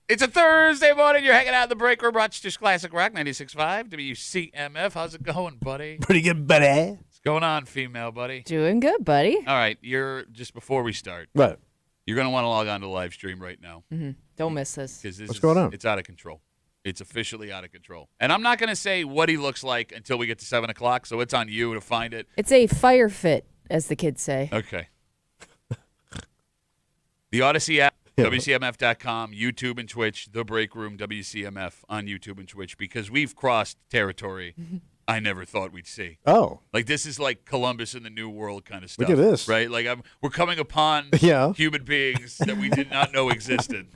It's a Thursday morning. You're hanging out in the break room. Rochester's Classic Rock 96.5 WCMF. How's it going, buddy? Pretty good, buddy. What's going on, female buddy? Doing good, buddy. All right, you're just before we start. What? You're going to want to log on to the live stream right now. Mm-hmm. Don't miss this. What's going on? It's out of control. It's officially out of control. And I'm not going to say what he looks like until we get to 7 o'clock, so it's on you to find it. It's a fire fit, as the kids say. Okay. The Odyssey app, WCMF.com, YouTube and Twitch, The Break Room, WCMF on YouTube and Twitch, because we've crossed territory I never thought we'd see. Oh. Like, this is like Columbus in the New World kind of stuff. Look at this. Right? Like, we're coming upon human beings that we did not know existed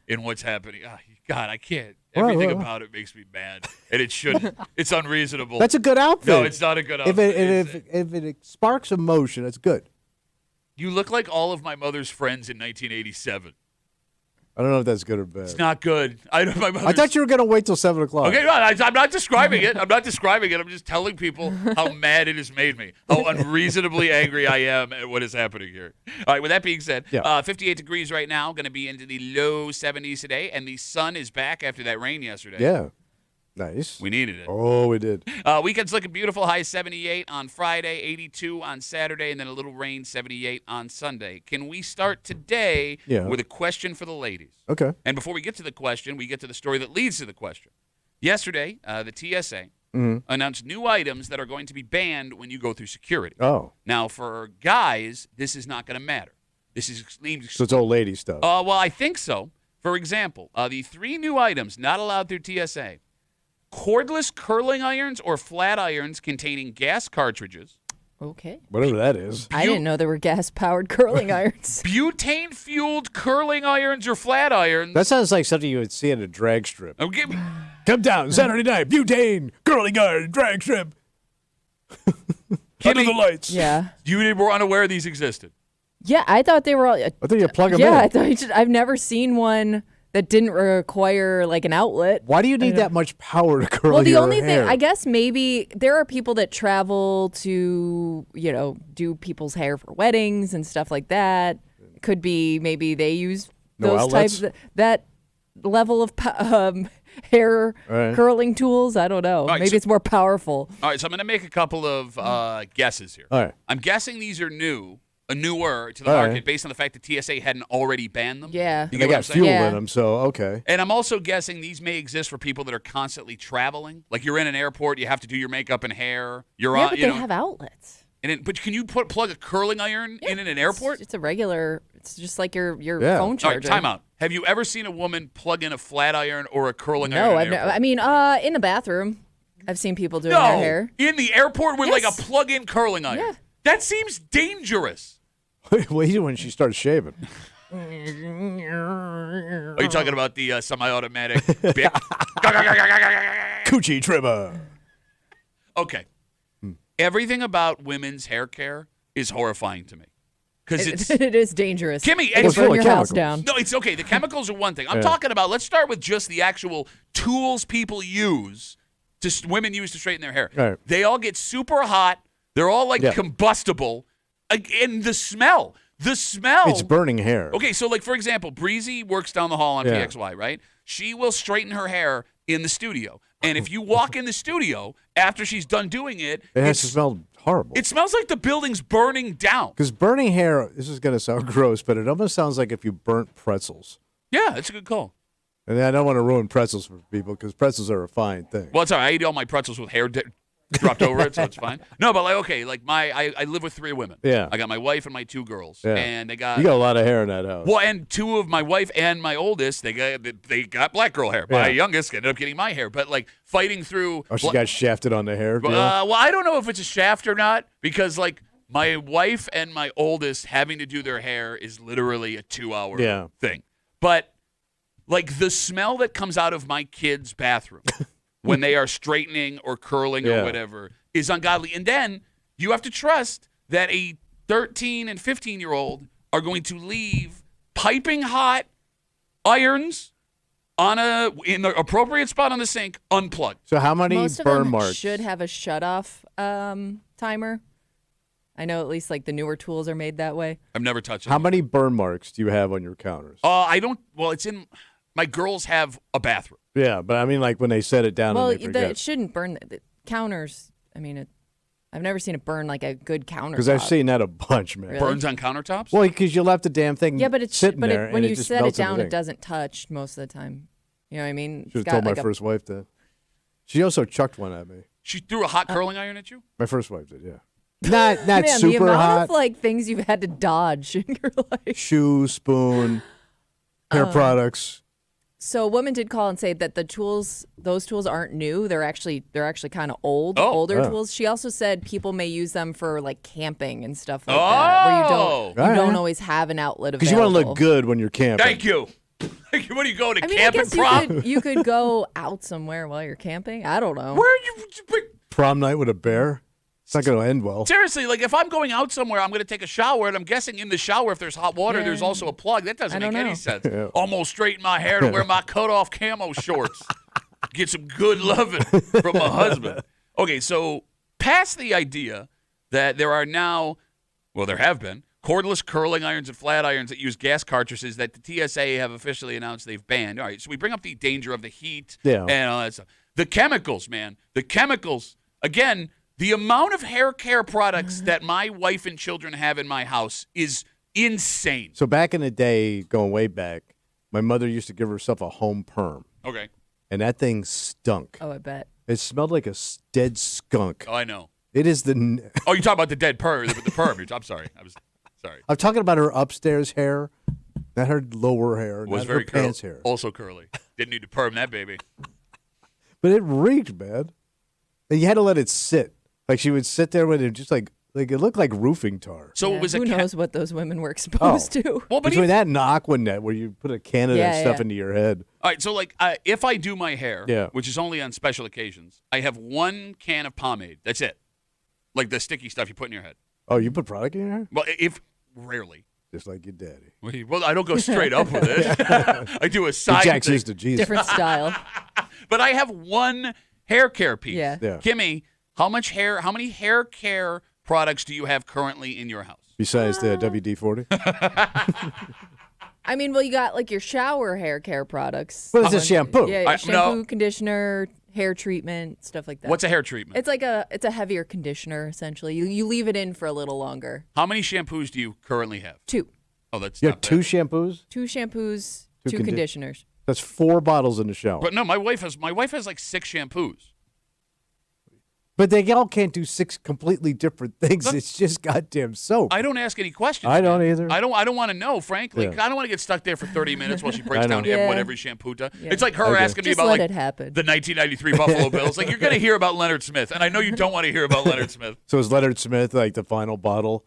in what's happening. Oh, God, I can't. Everything about it makes me mad, and it shouldn't. It's unreasonable. That's a good outfit. No, it's not a good outfit. If it sparks emotion, it's good. You look like all of my mother's friends in 1987. I don't know if that's good or bad. It's not good. I thought you were going to wait till 7 o'clock. Okay, no, I'm not describing it. I'm just telling people how mad it has made me, how unreasonably angry I am at what is happening here. All right, with that being said, 58 degrees right now, going to be into the low 70s today, and the sun is back after that rain yesterday. Yeah. Nice. We needed it. Oh, we did. Weekend's looking beautiful. High 78 on Friday, 82 on Saturday, and then a little rain, 78 on Sunday. Can we start today with a question for the ladies? Okay. And before we get to the question, we get to the story that leads to the question. Yesterday, the TSA announced new items that are going to be banned when you go through security. Oh. Now, for guys, this is not going to matter. This is so it's old lady stuff. Well, I think so. For example, the 3 new items not allowed through TSA. Cordless curling irons or flat irons containing gas cartridges. Okay. Whatever that is. I didn't know there were gas-powered curling irons. Butane-fueled curling irons or flat irons. That sounds like something you would see in a drag strip. Oh, give me. Come down Saturday night. Butane, curling iron, drag strip. Under the lights. Yeah. You were unaware these existed. Yeah, I thought they were all. I thought you plug them in. Yeah, I thought I've never seen one that didn't require like an outlet. Why do you need that much power to curl your hair? Well, the only thing, I guess maybe there are people that travel to, do people's hair for weddings and stuff like that. Could be maybe they use those types, that level of hair curling tools. I don't know. Right, maybe it's more powerful. All right, so I'm going to make a couple of guesses here. All right. I'm guessing these are newer to the market based on the fact that TSA hadn't already banned them. Yeah. You they get got fuel in them, so okay. And I'm also guessing these may exist for people that are constantly traveling. Like you're in an airport, you have to do your makeup and hair. But they have outlets. But can you plug a curling iron in an airport? It's a regular. It's just like your phone charger. All right, time out. Have you ever seen a woman plug in a flat iron or a curling iron? No, in an airport? I mean, in the bathroom, I've seen people doing their hair. In the airport with like a plug-in curling iron. Yeah. That seems dangerous. Wait when she starts shaving. Are you talking about the semi-automatic Bic? Coochie trimmer. Okay. Everything about women's hair care is horrifying to me. Because it is dangerous. Kimmy, it can burn your house down. No, it's okay. The chemicals are one thing. I'm talking about, let's start with just the actual tools people use, women use to straighten their hair. Right. They all get super hot. They're all like combustible. And the smell. It's burning hair. Okay, so like for example, Breezy works down the hall on PXY, right? She will straighten her hair in the studio. And if you walk in the studio after she's done doing it, it has to smell horrible. It smells like the building's burning down. Because burning hair, this is going to sound gross, but it almost sounds like if you burnt pretzels. Yeah, that's a good call. And I don't want to ruin pretzels for people because pretzels are a fine thing. Well, it's all right. I eat all my pretzels with hair dropped over it, so it's fine. No, but I live with 3 women. Yeah. I got my wife and my 2 girls. Yeah. And you got a lot of hair in that house. Well, and 2 of my wife and my oldest, they got black girl hair. My youngest ended up getting my hair, but like fighting through. Oh, she got shafted on the hair. Well, I don't know if it's a shaft or not because like my wife and my oldest having to do their hair is literally a 2-hour thing. But like the smell that comes out of my kids' bathroom. When they are straightening or curling or whatever, is ungodly. And then you have to trust that a 13 and 15-year-old are going to leave piping hot irons in the appropriate spot on the sink unplugged. So how many Most burn of them marks? Should have a shut-off timer. I know at least like the newer tools are made that way. I've never touched it. How many burn marks do you have on your counters? I don't. Well, it's in. my girls have a bathroom. Yeah, but I mean, like when they set it down Well, and they forget. it shouldn't burn the counters. I mean, I've never seen it burn like a good countertop. Because I've seen that a bunch, man. Really? Burns on countertops? Well, because you left the damn thing sitting there, when and you it just set it melts down, everything. it doesn't touch most of the time. You know what I mean? Should have told my first wife that. She also chucked one at me. She threw a hot curling iron at you? My first wife did, yeah. Not Man, super the amount hot. of like things you've had to dodge in your life. Shoe, spoon, hair products. So a woman did call and say that those tools aren't new. They're actually kind of old, Oh. older Oh. tools. She also said people may use them for like camping and stuff like that, where you Oh. don't always have an outlet available. Because you want to look good when you're camping. Thank you. What are you going to I mean, camp I and guess prom? you could go out somewhere while you're camping. I don't know. Where are you? Prom night with a bear? It's not going to end well. Seriously, like if I'm going out somewhere, I'm going to take a shower, and I'm guessing in the shower, if there's hot water, Yeah. there's also a plug. That doesn't I make don't any know. sense. Yeah. Almost straighten my hair to wear my cut-off camo shorts. Get some good loving from my husband. Okay, so past the idea that there are now, well, there have been, cordless curling irons and flat irons that use gas cartridges that the TSA have officially announced they've banned. All right, so we bring up the danger of the heat and all that stuff. The chemicals, man. The chemicals, again, the amount of hair care products that my wife and children have in my house is insane. So back in the day, going way back, my mother used to give herself a home perm, Okay. and that thing stunk. Oh, I bet. It smelled like a dead skunk. Oh, I know. It is the... Oh, you're talking about the dead perm, the perm. I'm sorry. I was sorry. I'm talking about her upstairs hair, not her lower hair, Was not very her pants hair. Also curly. Didn't need to perm that baby. But it reeked, man. And you had to let it sit. Like she would sit there with it just like it looked like roofing tar. So Yeah, it was who a knows what those women were exposed to. Well, but Between that and the Aquanet, where you put a can of that Yeah, stuff yeah. into your head. all right, so like if I do my hair, Yeah. which is only on special occasions, I have one can of pomade. That's it. Like the sticky stuff you put in your head. Oh, you put product in your hair? Well, if rarely. Just like your daddy. Well, I don't go straight up with it. I do a side Jack's thing. used to Jesus. Different style. But I have one hair care piece. Yeah. Yeah. Kimmy, how many hair care products do you have currently in your house? Besides the WD-40? I mean, well, you got like your shower hair care products. Well, it's a shampoo. Yeah, shampoo, no. conditioner, hair treatment, stuff like that. What's a hair treatment? It's like it's a heavier conditioner essentially. You leave it in for a little longer. How many shampoos do you currently have? 2 Oh, that's You not have 2 bad. shampoos? 2 shampoos, Two 2 condi- conditioners. That's 4 bottles in the shower. But no, my wife has like 6 shampoos. But they all can't do 6 completely different things. It's just goddamn soap. I don't ask any questions. I don't man. either. I don't want to know, frankly. Yeah. I don't want to get stuck there for 30 minutes while she breaks I know. down Yeah. what every shampoo does. Yeah. It's like her Okay. asking me Just about let like it happen. the 1993 Buffalo Bills. Like, you're going to hear about Leonard Smith, and I know you don't want to hear about Leonard Smith. So is Leonard Smith like the final bottle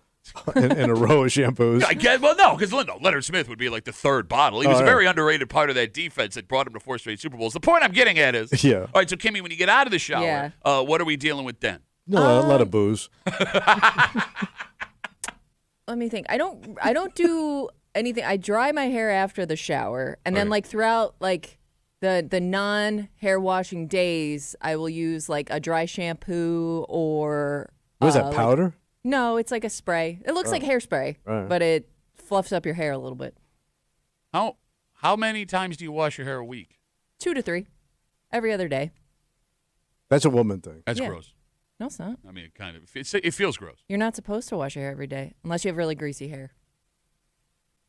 in a row of shampoos? I guess, well, no, because Leonard Smith would be like the 3rd bottle. He was a yeah. very underrated part of that defense that brought him to 4 straight Super Bowls. The point I'm getting at is, Yeah. all right, so Kimmy, when you get out of the shower, Yeah. what are we dealing with then? No, a lot of booze. Let me think. I don't do anything. I dry my hair after the shower, and then Okay. like throughout like the non hair washing days, I will use like a dry shampoo or What is that, like- powder? no, it's like a spray. It looks like hairspray, Right. but it fluffs up your hair a little bit. How many times do you wash your hair a week? 2 to 3 every other day. That's a woman thing. That's Yeah. gross. No, it's not. I mean, it kind of. It feels gross. You're not supposed to wash your hair every day unless you have really greasy hair.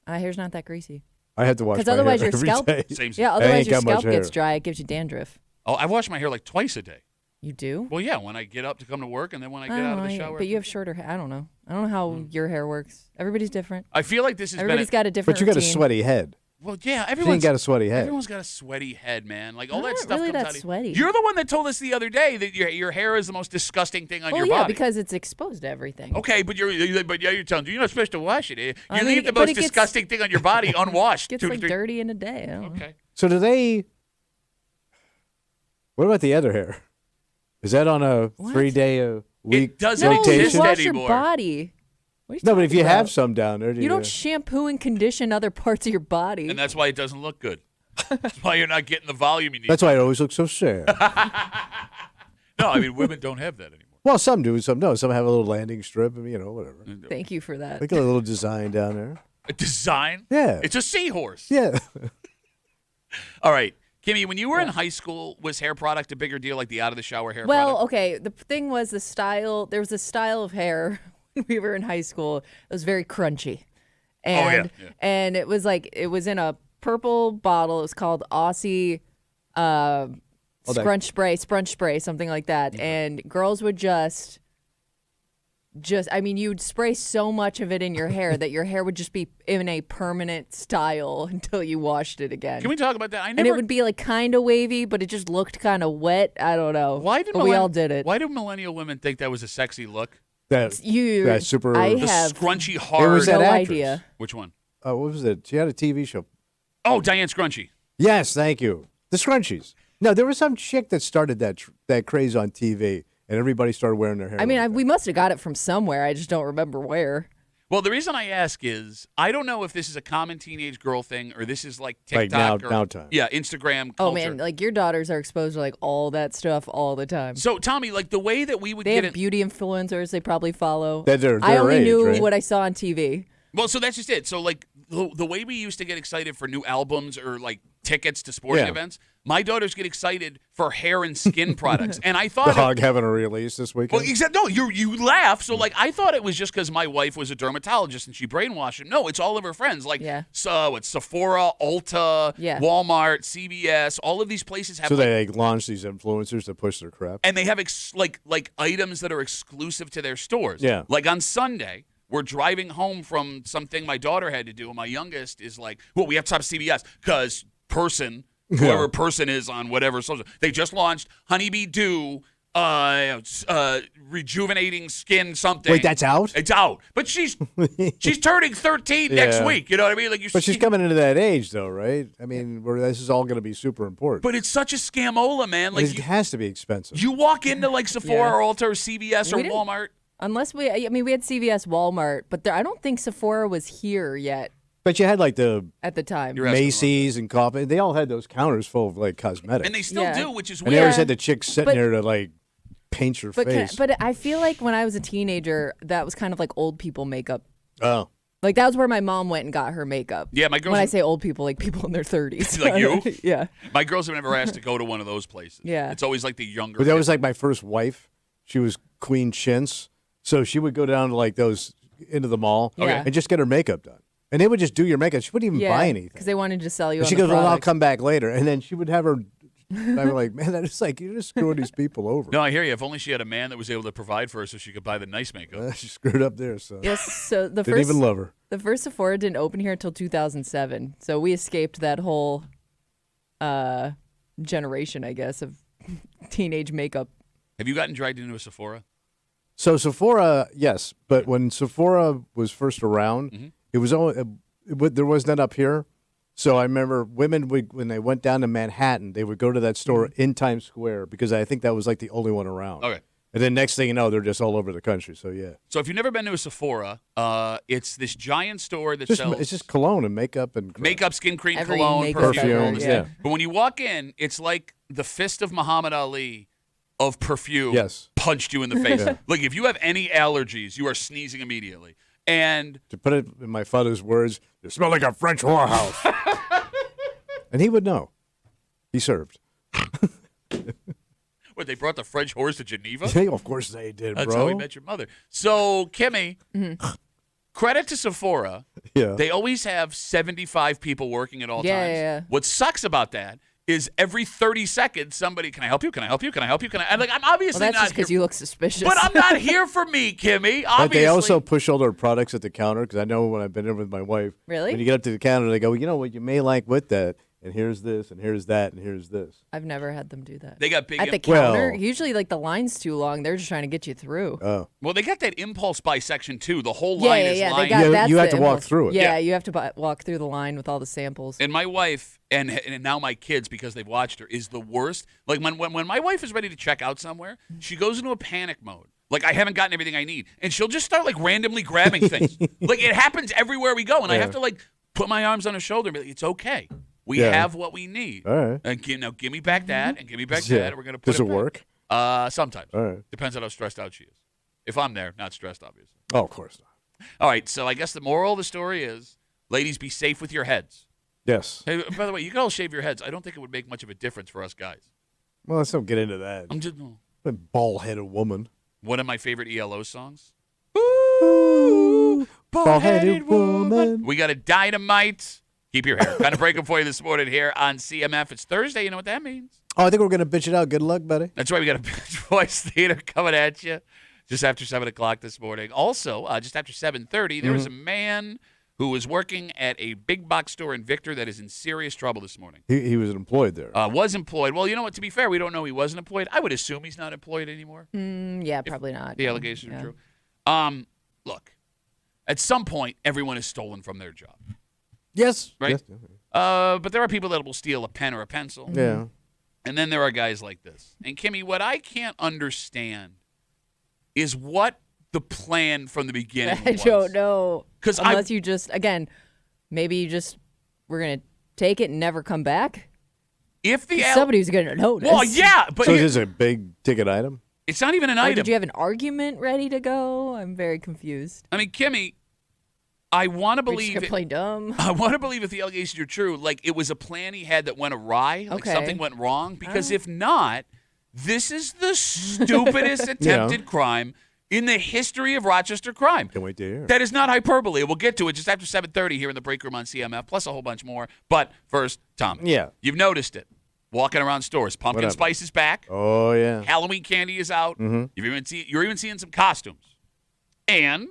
My hair's not that greasy. I had to wash 'Cause my otherwise hair your every scalp- day. Same. Yeah, I otherwise ain't your got much scalp gets hair. dry. It gives you dandruff. Oh, I wash my hair like twice a day. You do? Well, yeah, when I get up to come to work, and then when I get don't out of know, the shower. But you have shorter hair. I don't know. I don't know how your hair works. Everybody's different. I feel like this has Everybody's been. got a different But you got a routine. sweaty head. Well, yeah, She everyone's ain't got a sweaty head. Everyone's got a sweaty head, man. Like all I'm that not stuff really comes that out. sweaty. You're the one that told us the other day that your hair is the most disgusting thing on Well, your yeah, body. because it's exposed to everything. Okay, but you're telling you're not supposed to wash it. You I mean, leave the but most it gets- disgusting thing on your body unwashed. It gets 2 to like 3. dirty in a day. I don't know. Okay. So do they... What about the other hair? Is that on a What? 3-day a week It doesn't No, rotation? you exist wash your anymore. body. What are No, but if talking you have about? some down there, You don't shampoo and condition other parts of your body. And that's why it doesn't look good. That's why you're not getting the volume you need. That's why it always looks so sad. No, I mean women don't have that anymore. Well, some do, some no. Some have a little landing strip, and whatever. Thank you for that. They got a little design down there. A design? Yeah. It's a seahorse. Yeah. All right. Kimmy, when you were in high school, was hair product a bigger deal, like the out-of-the-shower hair Well, product? okay. The thing was the style. There was a style of hair when we were in high school. It was very crunchy, and and it was in a purple bottle. It was called Aussie Scrunch Spray, something like that. And girls would just I mean, you'd spray so much of it in your hair that your hair would just be in a permanent style until you washed it again. Can we talk about that? And it would be like kind of wavy, but it just looked kind of wet. I don't know. But we all did it. Why do millennial women think that was a sexy look? That super. I The have scrunchy hard. It was that no actress. idea. Which one? What was it? She had a TV show. Oh, Diane Scrunchy. Yes, thank you. The scrunchies. No, there was some chick that started that craze on TV, and everybody started wearing their hair. I mean, like we must have got it from somewhere. I just don't remember where. Well, the reason I ask is I don't know if this is a common teenage girl thing or this is like TikTok now time. Yeah, Instagram culture. Oh man, like your daughters are exposed to like all that stuff all the time. So Tommy, like the way that we would They get have it. beauty influencers they probably follow. They're I only age, knew right? what I saw on TV. Well, so that's just it. So like the way we used to get excited for new albums or like tickets to sporting events, my daughters get excited for hair and skin products. And I thought The Hog having a release this weekend. well, except no, you laugh. So like I thought it was just because my wife was a dermatologist and she brainwashed him. No, it's all of her friends. Like so it's Sephora, Ulta, Walmart, CVS, all of these places have so they launch these influencers to push their crap. and they have like items that are exclusive to their stores. Yeah. Like on Sunday, we're driving home from something my daughter had to do, and my youngest is like, well, we have to stop at CVS because whoever person is on whatever social, they just launched Honeybee Dew, rejuvenating skin something. Wait, that's out? It's out. But she's turning 13 next week. You know what I mean? Like but she's coming into that age, though, right? I mean, where this is all going to be super important. But it's such a scamola, man. Like it has to be expensive. You walk into like Sephora or Ulta or CVS or Walmart. Unless we had CVS, Walmart, but I don't think Sephora was here yet. But you had like at the time Macy's and Coffee. They all had those counters full of like cosmetics. And they still do, which is and weird. they always had the chick sitting there to like paint your face. But I feel like when I was a teenager, that was kind of like old people makeup. Oh. Like that was where my mom went and got her makeup. Yeah, my girls. When I say old people, like people in their 30s. Like you? Yeah. My girls have never asked to go to one of those places. Yeah. It's always like the younger. But that was like my first wife. She was Queen Chintz. So she would go down to like those into the mall and just get her makeup done. And they would just do your makeup. She wouldn't even buy anything. Because they wanted to sell you and on she the goes, well, I'll product. come back later. And then she would have her. I'm like, man, that is like, you're just screwing these people over. No, I hear you. If only she had a man that was able to provide for her so she could buy the nice makeup. She screwed up there. So yes, so didn't even love her. The first Sephora didn't open here until 2007. So we escaped that whole generation, I guess, of teenage makeup. Have you gotten dragged into a Sephora? So Sephora, yes, but when Sephora was first around, it was only there was none up here. So I remember women when they went down to Manhattan, they would go to that store in Times Square because I think that was like the only one around. Okay. And then next thing you know, they're just all over the country. So yeah. So if you've never been to a Sephora, it's this giant store that sells. It's just cologne and makeup and crap. Makeup, skin cream, Every cologne, makeup perfume. ever, All this yeah. stuff. But when you walk in, it's like the fist of Muhammad Ali of perfume punched you in the face. Look, if you have any allergies, you are sneezing immediately. And to put it in my father's words, you smell like a French whorehouse. And he would know. He served. what, they brought the French horse to Geneva? Yeah, of course they did, That's bro. how we met your mother. So, Kimmy, credit to Sephora. Yeah. They always have 75 people working at all times. Yeah. What sucks about that is every 30 seconds somebody, can I help you? Can I help you? Can I help you? Can I? And like, I'm obviously Well, that's not just because here. you look suspicious. But I'm not here for me, Kimmy. Obviously. But they also push all their products at the counter because I know when I've been in with my wife. Really? When you get up to the counter, they go, well, you know what you may like with that, and here's this, and here's that, and here's this. I've never had them do that. They got big at the Well- counter. Usually, like the line's too long. They're just trying to get you through. Oh. Well, they got that impulse buy section too. The whole Yeah, line yeah, is yeah. lined. They got, Yeah, that's you have the to walk impulse. through it. Yeah, you have to walk through the line with all the samples. And my wife, and now my kids, because they've watched her, is the worst. Like when my wife is ready to check out somewhere, she goes into a panic mode. Like, I haven't gotten everything I need. And she'll just start, like, randomly grabbing things. Like, it happens everywhere we go. And I have to, like, put my arms on her shoulder and be like, it's okay. We have what we need. All right. And now give me back that, and give me back that. And we're going to put Does it it back. work? Sometimes. All right. Depends on how stressed out she is. If I'm there, not stressed, obviously. Oh, of course not. All right, so I guess the moral of the story is, ladies, be safe with your heads. Yes. Hey, by the way, you can all shave your heads. I don't think it would make much of a difference for us guys. Well, let's not get into that. I'm just A bald-headed woman. one of my favorite ELO songs. Ooh, bald-headed woman. We got a dynamite. Keep your hair. Kind of breaking for you this morning here on CMF. It's Thursday. You know what that means? Oh, I think we're going to bitch it out. Good luck, buddy. That's right. We got a Bitch Voice Theater coming at you just after 7 o'clock this morning. Also, just after 7:30, there was a man who was working at a big box store in Victor that is in serious trouble this morning. He was employed there. Was employed. Well, you know what? To be fair, we don't know he wasn't employed. I would assume he's not employed anymore. Yeah, probably not. The allegations are true. Look, at some point, everyone is stolen from their job. Yes. Right? Yes. But there are people that will steal a pen or a pencil. Yeah. And then there are guys like this. And, Kimmy, what I can't understand is what the plan from the beginning I was. don't know. Unless you just, again, maybe you just, we're going to take it and never come back. If the somebody's going to notice. Well, yeah, but so this is a big ticket item? It's not even an or item. Did you have an argument ready to go? I'm very confused. I mean, Kimmy, I want to We're believe just gonna play dumb. I want to believe if the allegations are true, like it was a plan he had that went awry, like Okay. something went wrong. Because if not, this is the stupidest attempted crime in the history of Rochester crime. Can't wait to hear. That is not hyperbole. We'll get to it just after 7:30 here in the break room on CMF, plus a whole bunch more. But first, Tom, you've noticed it. Walking around stores, pumpkin spice is back. Oh yeah, Halloween candy is out. Mm-hmm. You're even seeing some costumes. And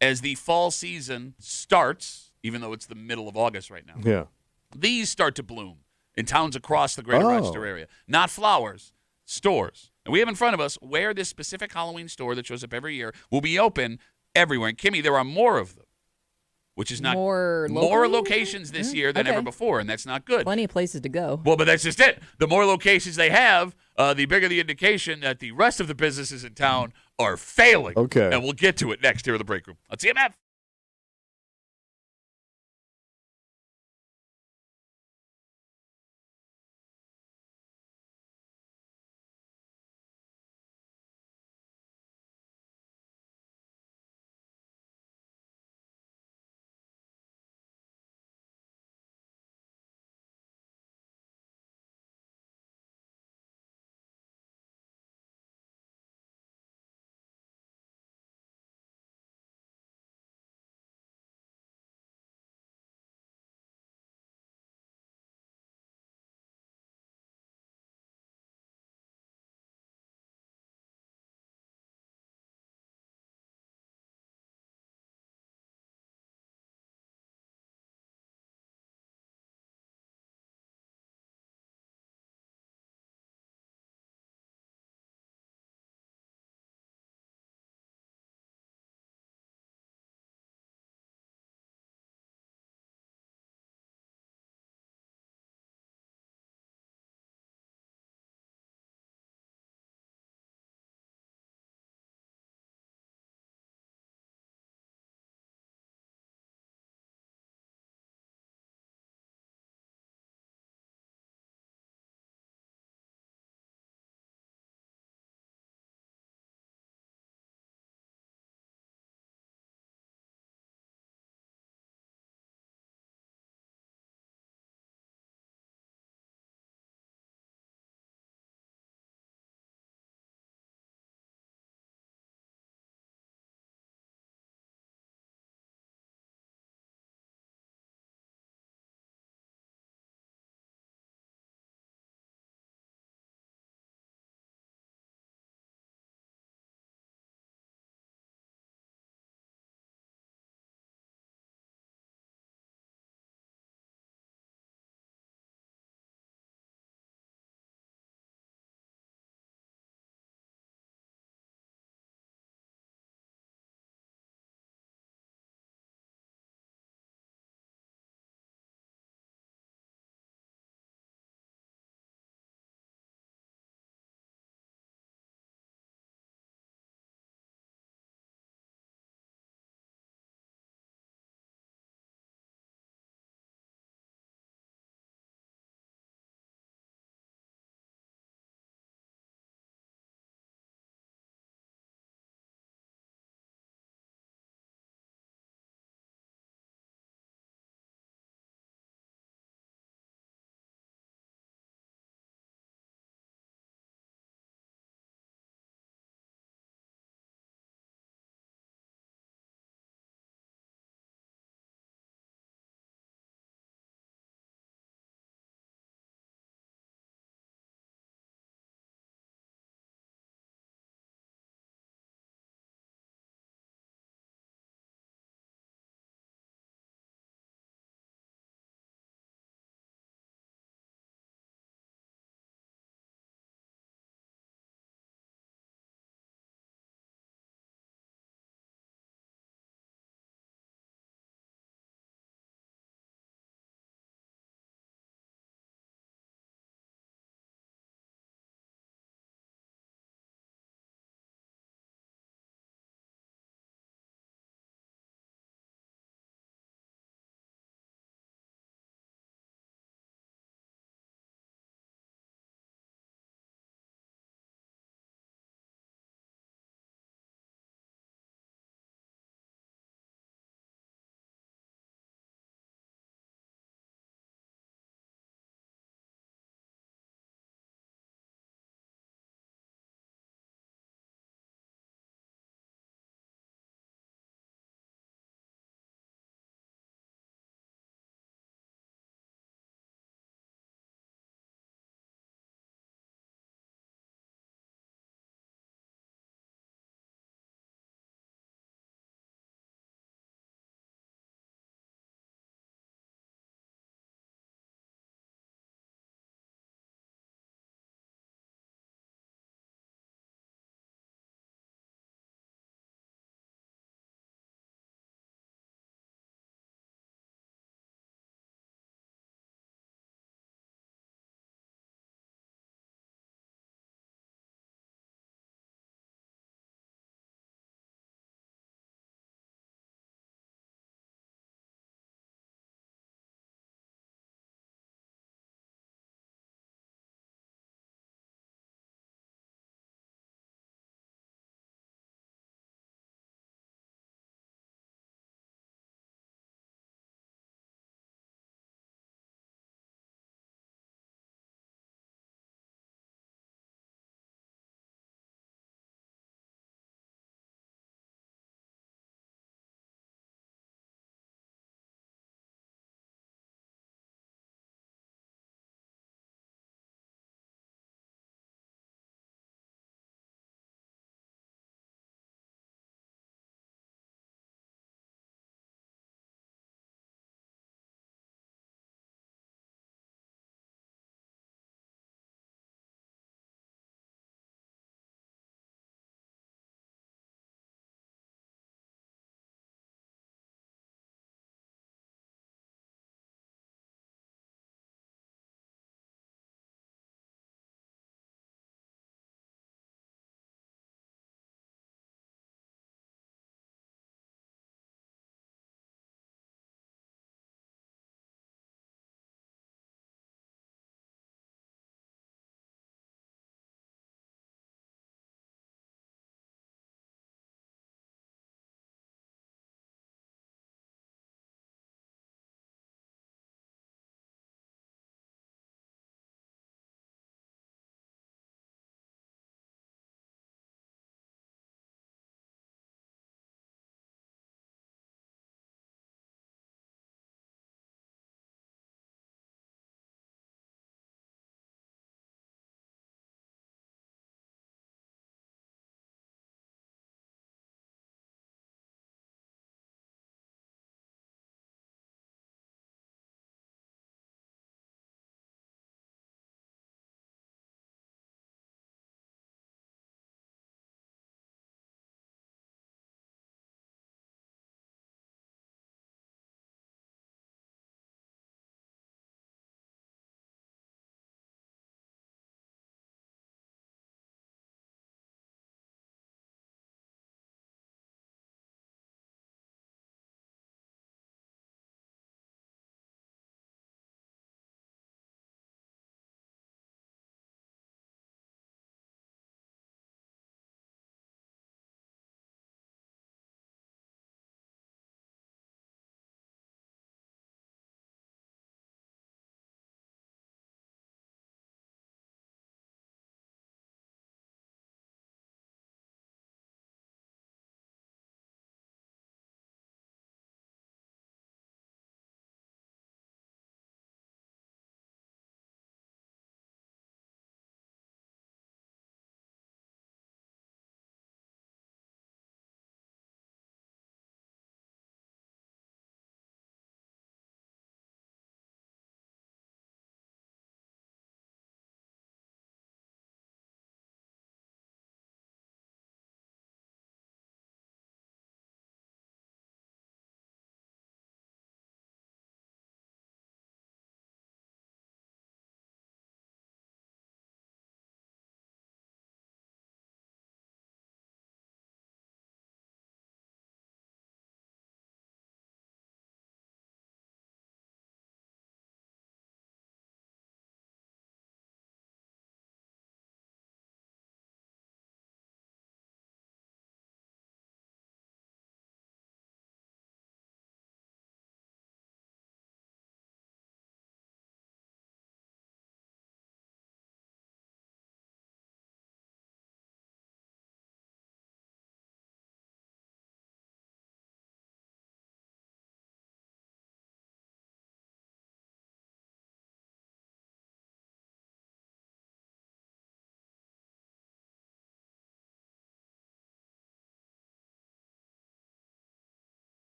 as the fall season starts, even though it's the middle of August right now, these start to bloom in towns across the greater Rochester area. Not flowers, stores. And we have in front of us where this specific Halloween store that shows up every year will be open everywhere. And Kimmy, there are more of them, which is not more locations this year than ever before, and that's not good. Plenty of places to go. Well, but that's just it. The more locations they have, the bigger the indication that the rest of the businesses in town are failing. Okay. And we'll get to it next here in the break room. Let's see CMF.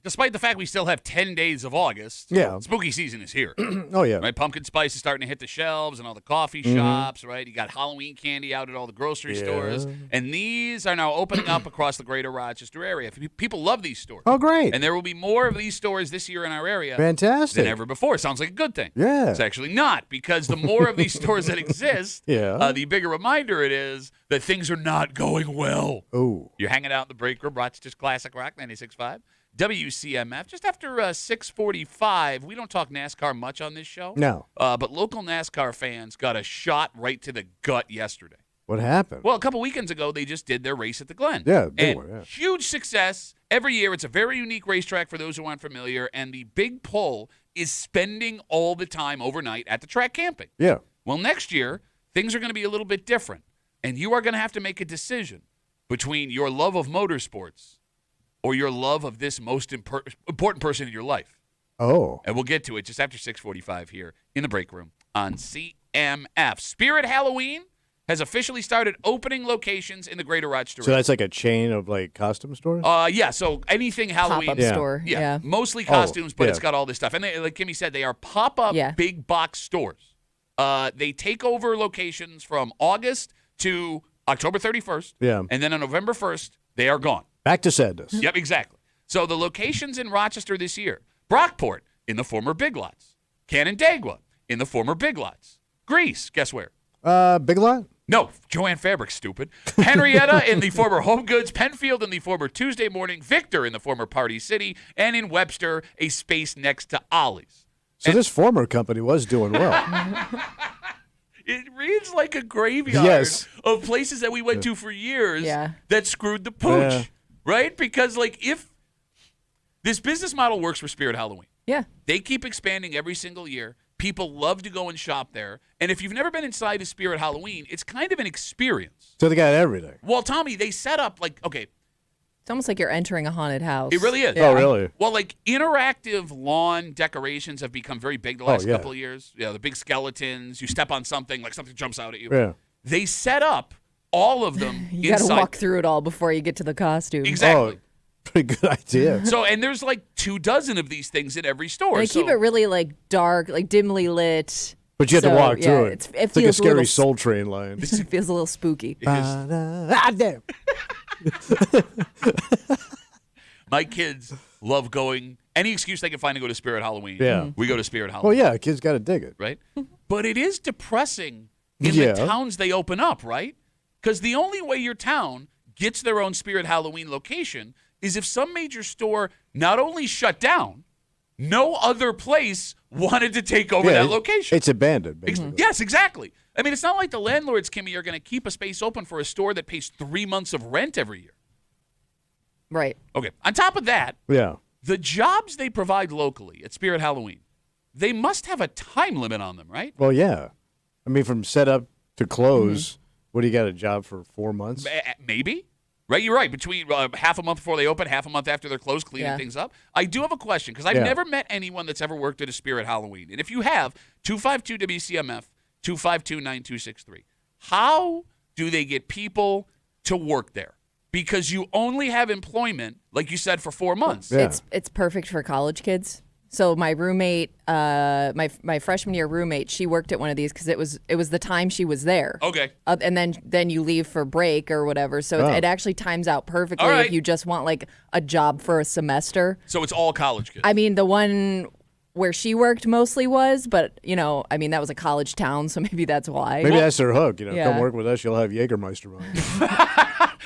despite the fact we still have 10 days of August, Yeah. spooky season is here. Oh, yeah. Right? Pumpkin spice is starting to hit the shelves and all the coffee shops, right? You got Halloween candy out at all the grocery stores. And these are now opening up across the greater Rochester area. People love these stores. Oh, great. And there will be more of these stores this year in our area Fantastic. than ever before. Sounds like a good thing. Yeah. It's actually not, because the more of these stores that exist, the bigger reminder it is that things are not going well. Oh. You're hanging out in the break room, Rochester's Classic Rock 96.5. WCMF, just after 6:45. We don't talk NASCAR much on this show. No. But local NASCAR fans got a shot right to the gut yesterday. What happened? Well, a couple weekends ago, they just did their race at the Glen. Yeah, big and one, yeah. huge success. Every year, it's a very unique racetrack for those who aren't familiar, and the big pull is spending all the time overnight at the track camping. Yeah. Well, next year, things are going to be a little bit different, and you are going to have to make a decision between your love of motorsports or your love of this most important person in your life. Oh. And we'll get to it just after 6:45 here in the break room on CMF. Spirit Halloween has officially started opening locations in the greater Rochester So area. that's like a chain of like costume stores? Yeah, so anything Halloween. Pop-up store. Yeah, mostly costumes, but yeah. it's got all this stuff. And they, like Kimmy said, they are pop-up big box stores. They take over locations from August to October 31st. Yeah. And then on November 1st, they are gone. Back to sadness. Yep, exactly. So the locations in Rochester this year: Brockport in the former Big Lots, Canandaigua in the former Big Lots, Greece, guess where? Big Lot? No, Joanne Fabric, stupid. Henrietta in the former Home Goods, Penfield in the former Tuesday Morning, Victor in the former Party City, and in Webster, a space next to Ollie's. So this former company was doing well. It reads like a graveyard of places that we went to for years Yeah. that screwed the pooch, Yeah. right? Because, like, if this business model works for Spirit Halloween, Yeah. they keep expanding every single year. People love to go and shop there. And if you've never been inside a Spirit Halloween, it's kind of an experience. So they got everything. Well, Tommy, they set up, like, okay, It's almost like you're entering a haunted house. it really is. Oh, really? Well, like, interactive lawn decorations have become very big the last couple of years. Yeah, the big skeletons. You step on something, like something jumps out at you. Yeah. They set up all of them You got to inside. walk through it all before you get to the costume. Exactly. Oh, pretty good idea. So, and there's like 24 of these things in every store. And they keep it really like dark, like dimly lit. But you have to So, walk yeah, through it. It It's like a feels scary little, Soul Train line. It feels a little spooky. Damn. My kids love going, any excuse they can find to go to Spirit Halloween. Yeah. We go to Spirit Halloween. Well, yeah, kids got to dig it. Right? But it is depressing in Yeah. the towns they open up, right? Because the only way your town gets their own Spirit Halloween location is if some major store not only shut down, no other place wanted to take over that location. It's abandoned, basically. Yes, exactly. I mean, it's not like the landlords, Kimmy, are going to keep a space open for a store that pays 3 months of rent every year. Right. Okay. On top of that, Yeah. the jobs they provide locally at Spirit Halloween, they must have a time limit on them, right? Well, yeah. I mean, from setup to close, what do you got, a job for 4 months? Maybe. Right? You're right. Between half a month before they open, half a month after they're closed, cleaning things up. I do have a question because I've never met anyone that's ever worked at a Spirit Halloween. And if you have, 252-WCMF, 252-9263. How do they get people to work there? Because you only have employment, like you said, for 4 months. Yeah. It's perfect for college kids. So my roommate, my freshman year roommate, she worked at one of these because it was the time she was there. Okay. And then you leave for break or whatever. So it actually times out perfectly All right. if you just want like a job for a semester. So it's all college kids. I mean, the one where she worked mostly was, but I mean, that was a college town, so maybe that's why. Maybe that's their hook. Yeah. Come work with us, you'll have Jägermeister on you.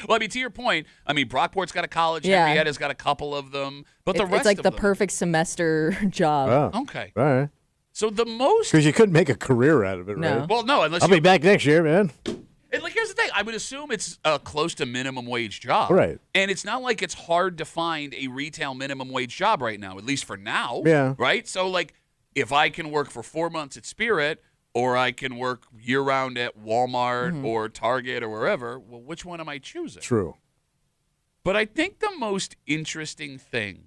Well, I mean, to your point, I mean, Brockport's got a college, Yeah. Henrietta's got a couple of them, but the rest It's like of the them. perfect semester job. Oh, Okay. all right. So the most. Because you couldn't make a career out of it, No. right? Well, no, unless I'll you. be back next year, man. And like, here's the thing. I would assume it's a close to minimum wage job. Right. And it's not like it's hard to find a retail minimum wage job right now, at least for now. Yeah. Right? So, like, if I can work for 4 months at Spirit, or I can work year-round at Walmart or Target or wherever, well, which one am I choosing? True. But I think the most interesting thing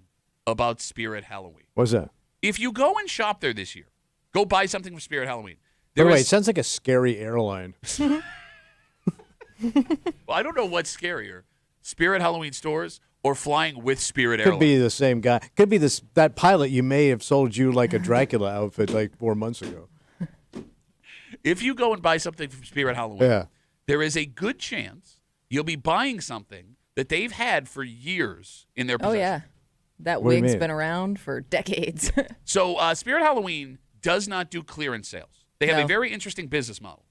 about Spirit Halloween, What's that? if you go and shop there this year, go buy something from Spirit Halloween. By the way, is- it sounds like a scary airline. Well, I don't know what's scarier, Spirit Halloween stores or flying with Spirit Could Airlines. be the same guy. Could be that pilot you may have sold you like a Dracula outfit like 4 months ago. If you go and buy something from Spirit Halloween, Yeah. there is a good chance you'll be buying something that they've had for years in their possession. Oh yeah, that What do you wig's mean? been around for decades. So Spirit Halloween does not do clearance sales. They have No. a very interesting business model.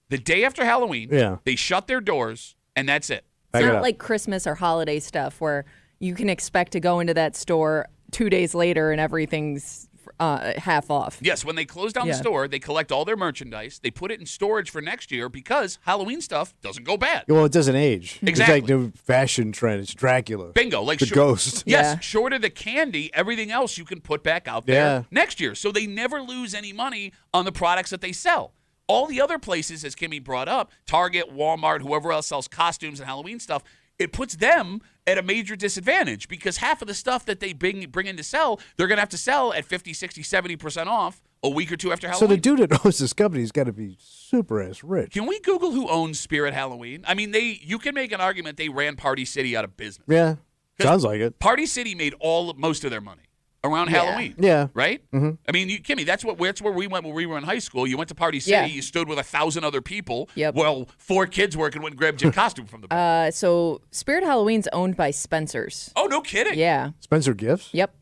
The day after Halloween, Yeah. they shut their doors, and that's it. Back It's it not up. like Christmas or holiday stuff where you can expect to go into that store 2 days later and everything's half off. Yes, when they close down the Yeah. store, they collect all their merchandise. They put it in storage for next year because Halloween stuff doesn't go bad. Well, it doesn't age. Exactly. It's like new fashion trend. It's Dracula. Bingo. Like the ghost. Yes, Yeah. short of the candy, everything else you can put back out there Yeah. next year. So they never lose any money on the products that they sell. All the other places, as Kimmy brought up, Target, Walmart, whoever else sells costumes and Halloween stuff, it puts them at a major disadvantage because half of the stuff that they bring in to sell, they're going to have to sell at 50, 60, 70% off a week or two after So Halloween. the dude that owns this company's got to be super ass rich. Can we Google who owns Spirit Halloween? I mean, you can make an argument they ran Party City out of business. Yeah. Sounds like it. Party City made most of their money around Yeah. Halloween. Yeah. Right? Mm-hmm. I mean, Kimmy, that's where we went when we were in high school. You went to Party City. Yeah. You stood with 1,000 other people. Yep. Well, 4 kids working went and grabbed your costume from the back. So Spirit Halloween's owned by Spencer's. Oh, no kidding. Yeah. Spencer Gifts? Yep.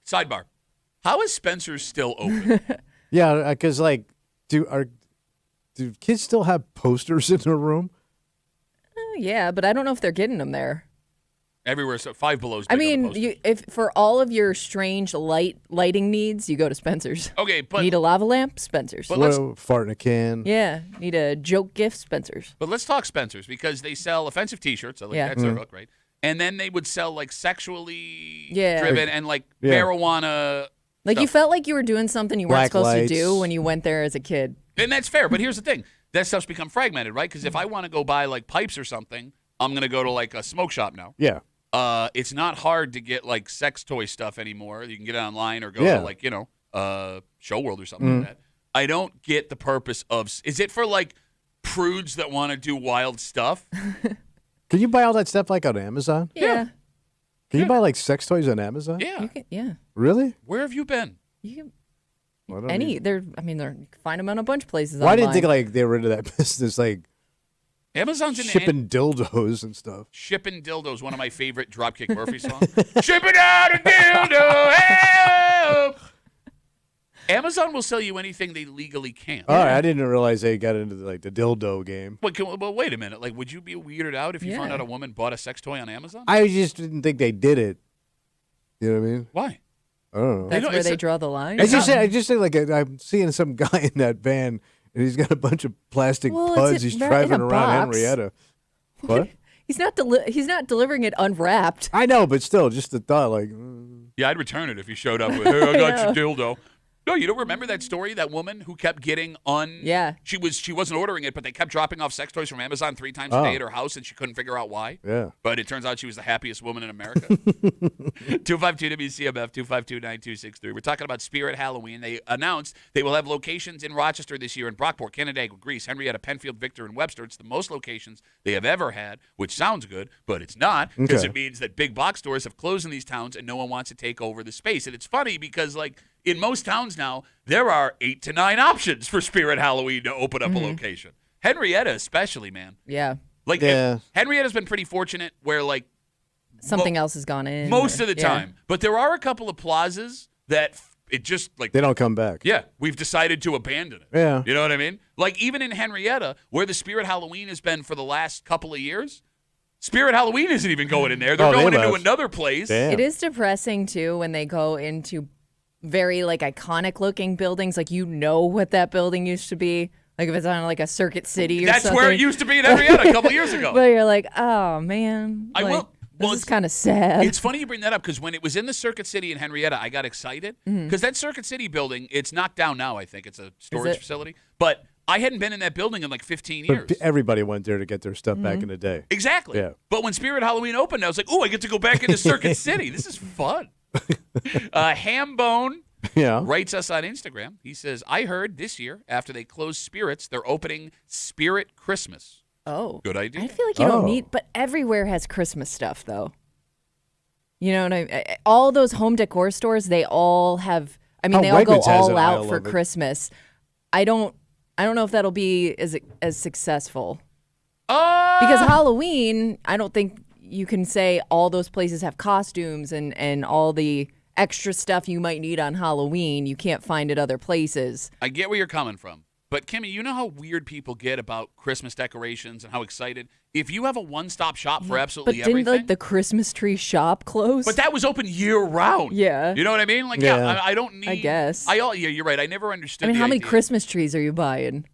Sidebar. How is Spencer's still open? Yeah, because like, do kids still have posters in their room? Yeah, but I don't know if they're getting them there. Everywhere. So Five Below's I big on the mean, posters. if for all of your strange lighting needs, you go to Spencer's. Okay, but Need a lava lamp? Spencer's. But let's- Fart in a can. Yeah. Need a joke gift? Spencer's. let's talk Spencer's because they sell offensive T-shirts. So, like, Yeah. that's their hook, right? And then they would sell like sexually Yeah. driven and like Yeah. marijuana. Like you stuff. felt like you were doing something you weren't Black supposed lights. to do when you went there as a kid. And that's fair, but here's the thing. That stuff's become fragmented, right? Because if I want to go buy like pipes or something, I'm going to go to like a smoke shop now. Yeah. It's not hard to get like sex toy stuff anymore. You can get it online or go Yeah. to like, Show World or something like that. I don't get the purpose of is it for like prudes that want to do wild stuff? Can you buy all that stuff like on Amazon? Yeah. Can you buy like sex toys on Amazon? Yeah. You can, yeah. Really? Where have you been? You can, I don't any even- they're I mean they're you can find them on a bunch of places Why online. didn't think like they were into that business, like Amazon's in shipping dildos and stuff? Shipping Dildos, one of my favorite Dropkick Murphy songs. Shipping out a dildo, help! Amazon will sell you anything they legally can. All right, I didn't realize they got into the dildo game. But wait a minute. Like, would you be weirded out if you found Yeah. out a woman bought a sex toy on Amazon? I just didn't think they did it. You know what I mean? Why? I don't know. That's know, where it's they a- draw the line. I just say like I'm seeing some guy in that van and he's got a bunch of plastic Well, puds. it's He's in driving a around box. Henrietta. What? He's not delivering it unwrapped. I know, but still, just the thought, like, Yeah, I'd return it if you showed up with, hey, I got your dildo. No, you don't remember that story? That woman who kept getting Yeah. She wasn't ordering it, but they kept dropping off sex toys from Amazon 3 times a day at her house, and she couldn't figure out why. yeah. But it turns out she was the happiest woman in America. 252 WCMF 252-9263. We're talking about Spirit Halloween. They announced they will have locations in Rochester this year, in Brockport, Canandaigua, Greece, Henrietta, Penfield, Victor, and Webster. It's the most locations they have ever had, which sounds good, but it's not because Okay. it means that big box stores have closed in these towns and no one wants to take over the space. And it's funny because, like, in most towns now, there are 8 to 9 options for Spirit Halloween to open up a location. Henrietta especially, man. Yeah. Like, Yeah. Henrietta's been pretty fortunate where, like, Something else has gone in. most or- of the yeah. time. But there are a couple of plazas that it just, like, They don't come back. yeah, we've decided to abandon it. Yeah. You know what I mean? Like, even in Henrietta, where the Spirit Halloween has been for the last couple of years, Spirit Halloween isn't even going in there. They're Oh, they going into left. another place. Damn. It is depressing too when they go into very like iconic looking buildings. Like you know what that building used to be. Like if it's on like a Circuit City or That's something. where it used to be in Henrietta a couple years ago. But you're like, oh man. I like, will- well, This is it's- kind of sad. It's funny you bring that up because when it was in the Circuit City in Henrietta, I got excited because that Circuit City building, it's knocked down now, I think. It's a storage it? facility. But I hadn't been in that building in like 15 years. But everybody went there to get their stuff back in the day. Exactly. Yeah. But when Spirit Halloween opened, I was like, oh, I get to go back into Circuit City. This is fun. Hambone Yeah. writes us on Instagram. He says, I heard this year, after they closed Spirits, they're opening Spirit Christmas. Oh. Good idea. I feel like you don't Oh. need, but everywhere has Christmas stuff, though. You know what all those home decor stores, they all have, I mean, Oh, they all go Wegmans has all an out aisle for of it. Christmas. I don't know if that'll be as successful. Oh, Because Halloween, I don't think you can say all those places have costumes and all the extra stuff you might need on Halloween. You can't find at other places. I get where you're coming from. But, Kimmy, you know how weird people get about Christmas decorations and how excited? If you have a one-stop shop for absolutely But didn't everything. like the Christmas tree shop close? But that was open year-round. Yeah. You know what I mean? Like, Yeah. I don't need. I guess. Yeah, you're right. I never understood I mean, the how many idea. Christmas trees are you buying?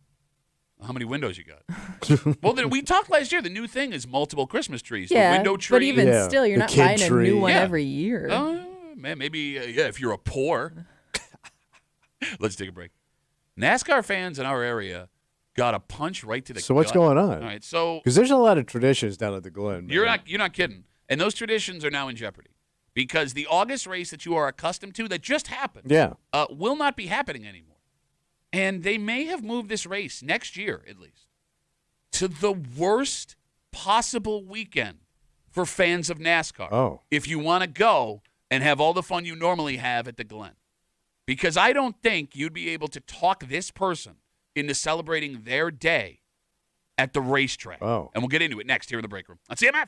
How many windows you got? Well, then we talked last year. The new thing is multiple Christmas trees. Yeah, The window tree. but even Yeah, still, you're the not kid buying a tree. new one Yeah. every year. Man, maybe, if you're a poor. Let's take a break. NASCAR fans in our area got a punch right to the So what's gut. going on? All right, so Because there's a lot of traditions down at the Glen. you're man. not kidding. And those traditions are now in jeopardy because the August race that you are accustomed to that just happened Yeah. will not be happening anymore. And they may have moved this race next year, at least, to the worst possible weekend for fans of NASCAR. Oh. If you want to go and have all the fun you normally have at the Glen. Because I don't think you'd be able to talk this person into celebrating their day at the racetrack. Oh. And we'll get into it next here in the break room on CMF.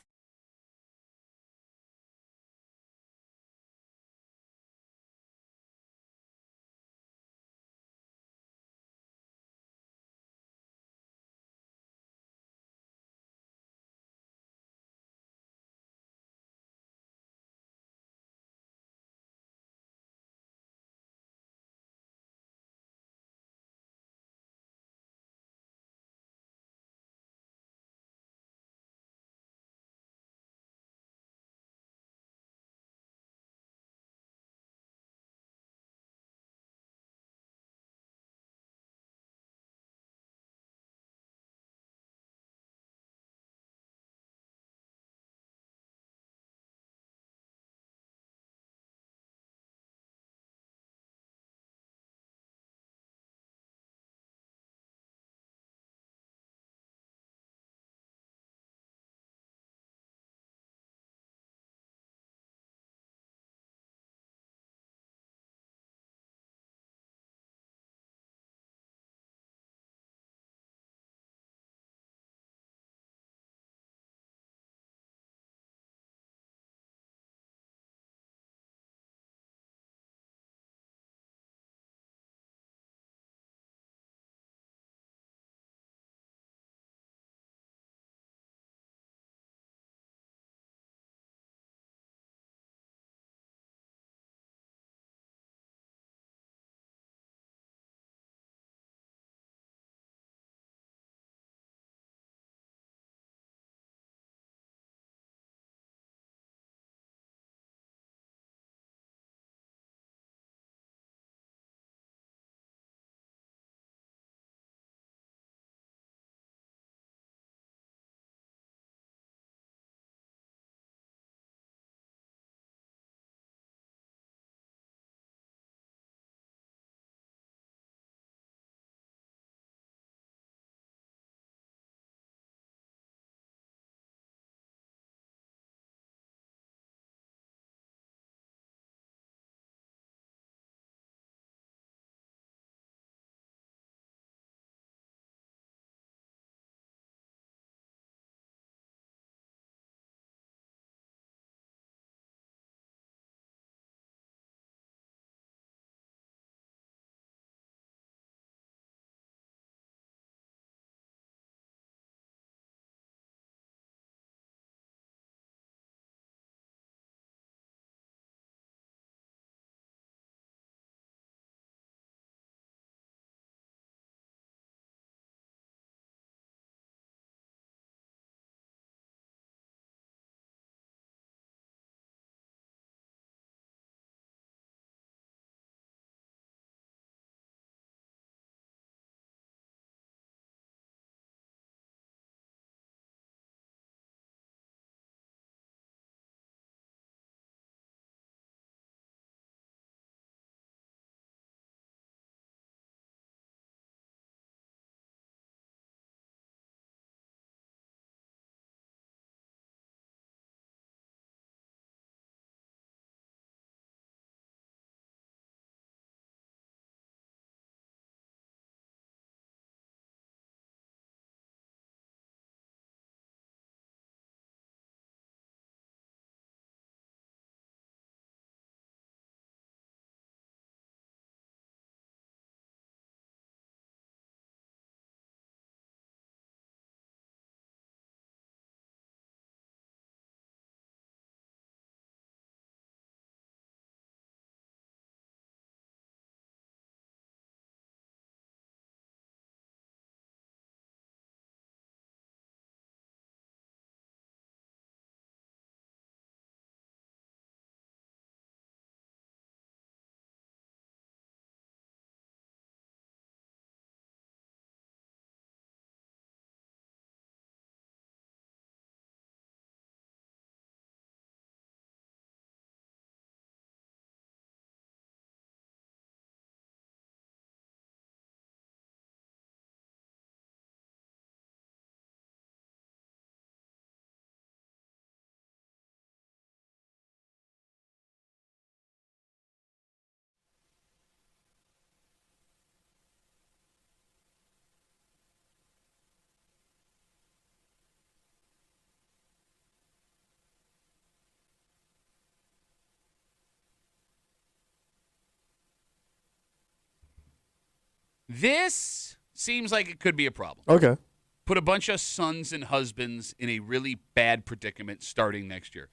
This seems like it could be a problem. Okay. Put a bunch of sons and husbands in a really bad predicament starting next year.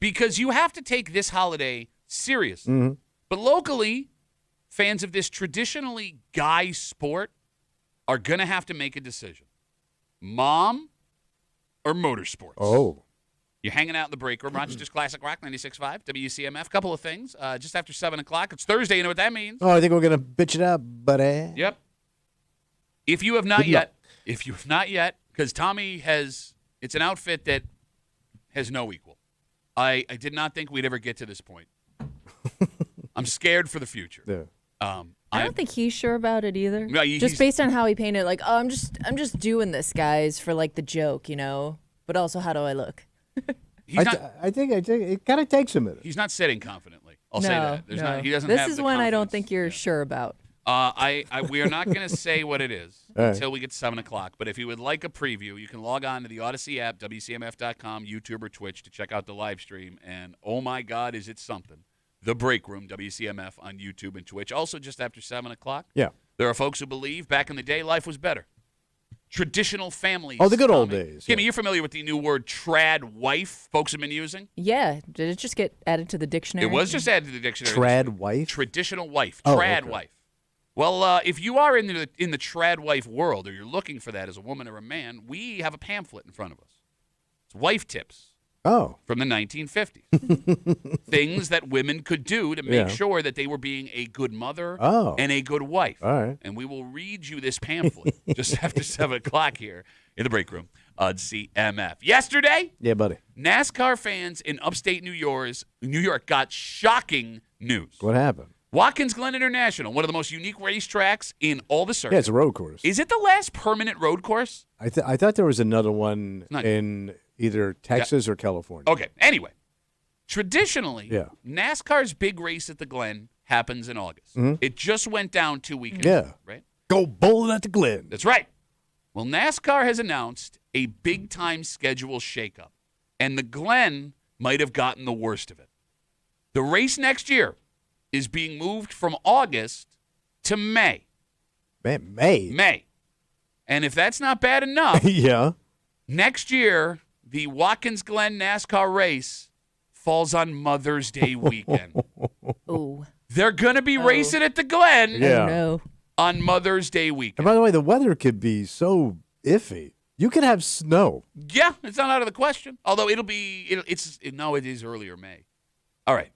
Because you have to take this holiday seriously. Mm-hmm. But locally, fans of this traditionally guy sport are going to have to make a decision. Mom or motorsports? Oh. You're hanging out in the break room. Rochester's Classic Rock 96.5, WCMF. Couple of things. Just after 7 o'clock. It's Thursday. You know what that means? Oh, I think we're going to bitch it up, buddy. Yep. If you have not yet, because Tommy has, it's an outfit that has no equal. I did not think we'd ever get to this point. I'm scared for the future. Yeah. I don't think he's sure about it either. No, just based on how he painted, like, oh, I'm just doing this, guys, for like the joke, But also, how do I look? I think it kind of takes a minute. He's not sitting confidently. I'll say that. He doesn't this have is the one I don't confidence. think you're sure about. We are not going to say what it is right. until we get to 7 o'clock. But if you would like a preview, you can log on to the Odyssey app, WCMF.com, YouTube, or Twitch to check out the live stream. And, oh, my God, is it something. The Break Room, WCMF, on YouTube and Twitch. Also, just after 7 o'clock, Yeah. there are folks who believe back in the day life was better. Traditional families. Oh, the good old Tommy. days. Kimmy, Yeah. you're familiar with the new word trad wife folks have been using? Yeah. Did it just get added to the dictionary? It was just added to the dictionary. Trad wife? Traditional wife. Oh, Trad okay. wife. Well, if you are in the trad wife world, or you're looking for that as a woman or a man, we have a pamphlet in front of us. It's wife tips Oh. from the 1950s. Things that women could do to make Yeah. sure that they were being a good mother Oh. and a good wife. All right. And we will read you this pamphlet just after 7 o'clock here in the break room on CMF. Yesterday, Yeah, buddy. NASCAR fans in upstate New York got shocking news. What happened? Watkins Glen International, one of the most unique racetracks in all the circuit. Yeah, it's a road course. Is it the last permanent road course? I thought there was another one Not- in either Texas or California. Okay. Anyway, traditionally, Yeah. NASCAR's big race at the Glen happens in August. It just went down 2 weekends Yeah. ago, right? Go bowling at the Glen. That's right. Well, NASCAR has announced a big-time schedule shakeup, and the Glen might have gotten the worst of it. The race next year is being moved from August to May. Man, May. May. And if that's not bad enough, Yeah. next year, the Watkins Glen NASCAR race falls on Mother's Day weekend. Ooh. They're going to be racing at the Glen Yeah. Oh, no. on Mother's Day And weekend. by the way, the weather could be so iffy. You could have snow. Yeah, it's not out of the question. Although it is earlier May. All right.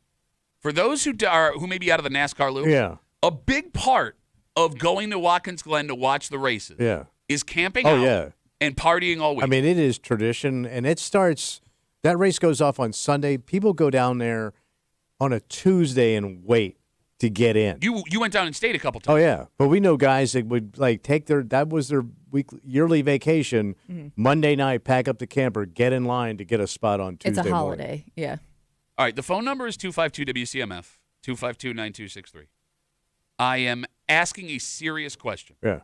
For those who may be out of the NASCAR loop, Yeah. a big part of going to Watkins Glen to watch the races Yeah. is camping Oh, out yeah. and partying all week. I mean, it is tradition, and it starts. That race goes off on Sunday. People go down there on a Tuesday and wait to get in. you went down and stayed a couple times. Oh yeah, but we know guys that would like take that was their yearly vacation. Monday night, pack up the camper, get in line to get a spot on Tuesday. It's a morning. holiday. Yeah. All right, the phone number is 252-WCMF, 252-9263. I am asking a serious question. Yeah.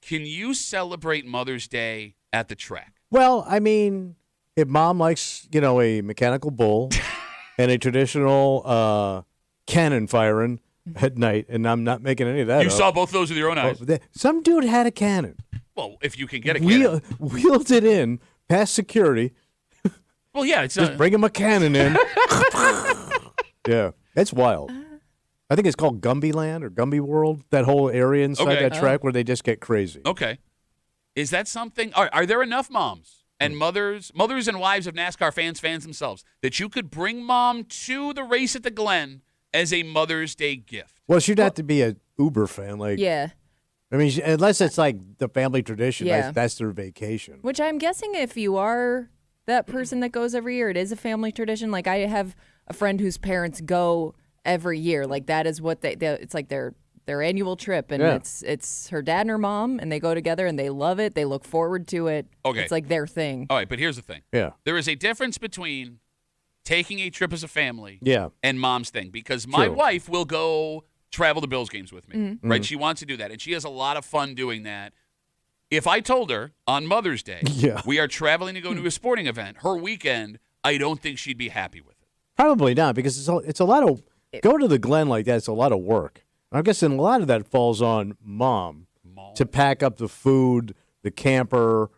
Can you celebrate Mother's Day at the track? Well, I mean, if mom likes, a mechanical bull and a traditional cannon firing at night, and I'm not making any of that You up. saw both those with your own eyes. Some dude had a cannon. Well, if you can get a cannon. Wheeled it in past security. Well, yeah, it's Just bring him a cannon in. Yeah, it's wild. I think it's called Gumby Land or Gumby World, that whole area inside Okay. that track where they just get crazy. Okay. Is that something? Are there enough moms and mothers and wives of NASCAR fans themselves, that you could bring mom to the race at the Glen as a Mother's Day gift? Well, she'd have to be a Uber fan. Yeah. I mean, unless it's like the family tradition, Yeah. that's their vacation. Which I'm guessing if you are that person that goes every year, it is a family tradition. Like I have a friend whose parents go every year. Like that is what it's like their annual trip, and Yeah. it's her dad and her mom, and they go together and they love it. They look forward to it. Okay. It's like their thing. All right, but here's the thing. Yeah. There is a difference between taking a trip as a family Yeah. and mom's thing, because my True. wife will go travel to Bills games with me, right? She wants to do that, and she has a lot of fun doing that. If I told her on Mother's Day, Yeah. we are traveling to go to a sporting event, her weekend, I don't think she'd be happy with it. Probably not, because it's a lot of go to the Glen like that. It's a lot of work. I'm guessing a lot of that falls on mom to pack up the food, the camper,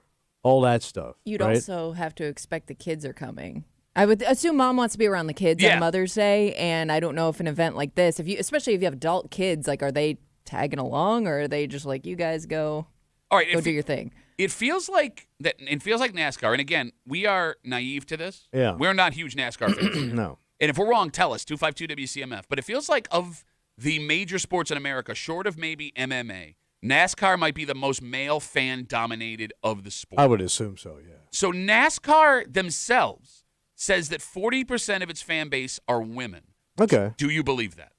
all that stuff. You'd right? also have to expect the kids are coming. I would assume mom wants to be around the kids on Mother's Day, and I don't know if an event like this, especially if you have adult kids, like, are they tagging along, or are they just like, you guys go, all right, go do your thing? It feels like that. It feels like NASCAR, and again, we are naive to this. Yeah, we're not huge NASCAR fans. No, and if we're wrong, tell us 252 WCMF. But it feels like of the major sports in America, short of maybe MMA, NASCAR might be the most male fan dominated of the sport. I would assume so. Yeah. So NASCAR themselves says that 40% of its fan base are women. Okay. Do you believe that?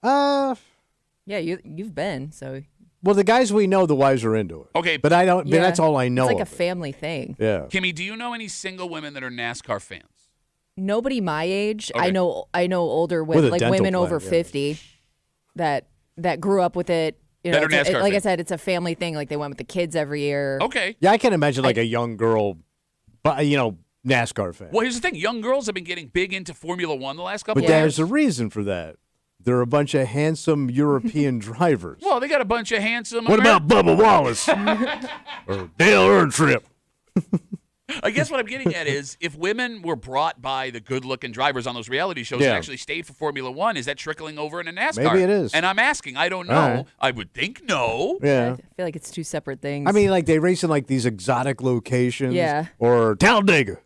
Yeah, you've been, so. Well, the guys we know, the wives are into it. Okay. But I don't. Yeah. But that's all I know. It's like of a family thing. Yeah. Kimmy, do you know any single women that are NASCAR fans? Nobody my age. Okay. I know older With women, a like dental women plan, over yeah. 50 that grew up with it. You know, That are it's NASCAR like I fans. said, it's a family thing. Like they went with the kids every year. Okay. Yeah, I can imagine like a young girl, but NASCAR fan. Well, here's the thing. Young girls have been getting big into Formula One the last couple But of years. there's a reason for that. They're a bunch of handsome European drivers. Well, they got a bunch of handsome. What about Bubba Wallace or Dale Earnhardt? I guess what I'm getting at is if women were brought by the good-looking drivers on those reality shows and Yeah. actually stayed for Formula One, is that trickling over into NASCAR? Maybe it is. And I'm asking. I don't know. All right. I would think no. Yeah. I feel like it's two separate things. I mean, like they race in like these exotic locations. Yeah. Or Talladega.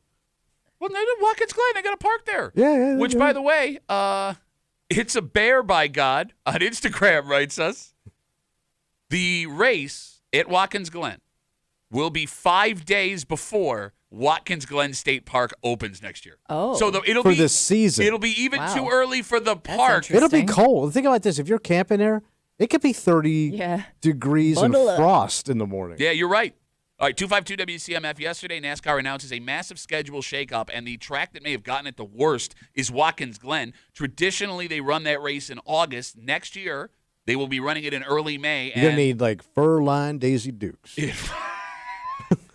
Well, no, Watkins Glen, they got a park there. Yeah. Which, by the way, it's a bear by God on Instagram writes us. The race at Watkins Glen will be 5 days before Watkins Glen State Park opens next year. Oh. So it'll For be the season. It'll be even Wow. too early for the That's park. interesting. It'll be cold. Think about this. If you're camping there, it could be 30 degrees Bundle and up. frost in the morning. Yeah, you're right. All right, 252 WCMF. Yesterday, NASCAR announces a massive schedule shakeup, and the track that may have gotten it the worst is Watkins Glen. Traditionally, they run that race in August. Next year, they will be running it in early May. You're going to need like fur-lined Daisy Dukes.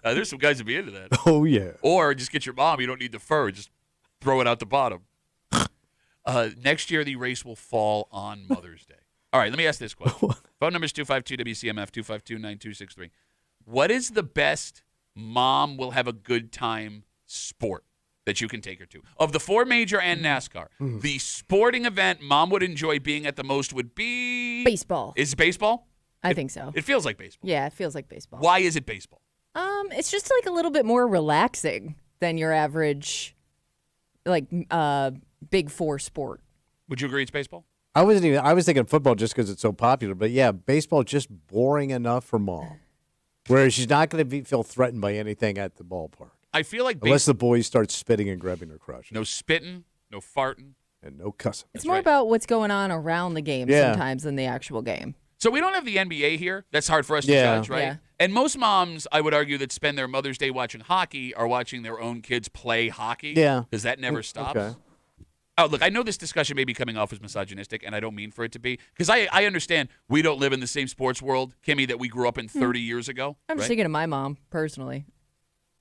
There's some guys that be into that. Oh, yeah. Or just get your mom. You don't need the fur. Just throw it out the bottom. Next year, the race will fall on Mother's Day. All right, let me ask this question. Phone number is 252-WCMF, 252-9263. What is the best mom will have a good time sport that you can take her to? Of the four major and NASCAR, the sporting event mom would enjoy being at the most would be... baseball. Is it baseball? I think so. It feels like baseball. Yeah, it feels like baseball. Why is it baseball? It's just like a little bit more relaxing than your average, like, big four sport. Would you agree it's baseball? I was thinking football just because it's so popular. But, yeah, baseball just boring enough for mom. Whereas she's not going to feel threatened by anything at the ballpark. I feel like Unless the boys start spitting and grabbing her crotch. no spitting, no farting. And no cussing. It's more about what's going on around the game Yeah. sometimes than the actual game. So we don't have the NBA here. That's hard for us to Yeah. judge, right? Yeah. And most moms, I would argue, that spend their Mother's Day watching hockey are watching their own kids play hockey. Yeah. Because that never stops. Okay. Oh, look, I know this discussion may be coming off as misogynistic, and I don't mean for it to be. Because I understand we don't live in the same sports world, Kimmy, that we grew up in 30 years ago. I'm just right? thinking of my mom, personally.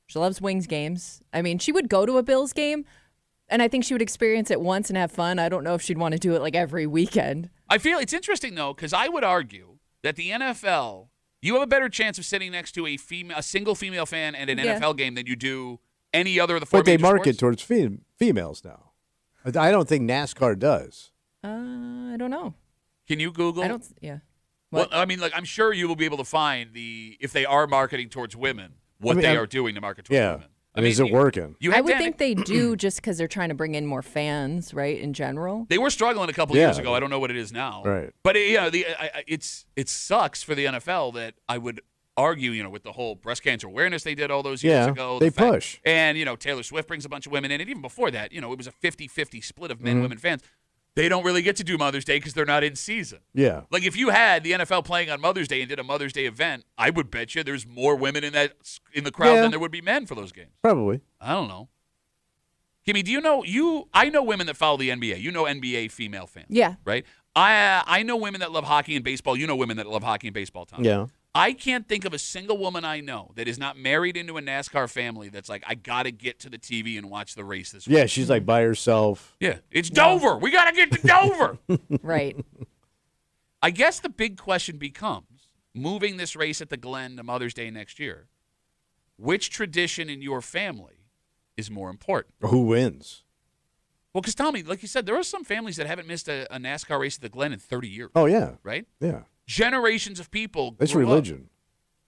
She loves Wings games. I mean, she would go to a Bills game, and I think she would experience it once and have fun. I don't know if she'd want to do it like every weekend. I feel it's interesting, though, because I would argue that the NFL, you have a better chance of sitting next to a single female fan at an NFL game than you do any other of the four But they major market sports. towards females now. I don't think NASCAR does. I don't know. Can you Google? Yeah. Well, What? I mean, like, I'm sure you will be able to find if they are marketing towards women, what they are doing to market towards women. I mean, is it working? You I would think they do just because they're trying to bring in more fans, right, in general. they were struggling a couple years ago. I don't know what it is now. Right. But it sucks for the NFL that I would argue, with the whole breast cancer awareness they did all those years ago. They push. And, Taylor Swift brings a bunch of women in. And even before that, it was a 50-50 split of men, women fans. They don't really get to do Mother's Day because they're not in season. Yeah. Like, if you had the NFL playing on Mother's Day and did a Mother's Day event, I would bet you there's more women in the crowd than there would be men for those games. Probably. I don't know. Kimmy, do you know I know women that follow the NBA. You know NBA female fans. Yeah. Right? I know women that love hockey and baseball. You know women that love hockey and baseball, Tom. Yeah. I can't think of a single woman I know that is not married into a NASCAR family that's like, I got to get to the TV and watch the race this week. Yeah, she's like by herself. Yeah. It's Dover. We got to get to Dover. Right. I guess the big question becomes, moving this race at the Glen to Mother's Day next year, which tradition in your family is more important? Who wins? Well, because, Tommy, like you said, there are some families that haven't missed a NASCAR race at the Glen in 30 years. Oh, yeah. Right? Yeah. Generations of people. It's grew up. religion.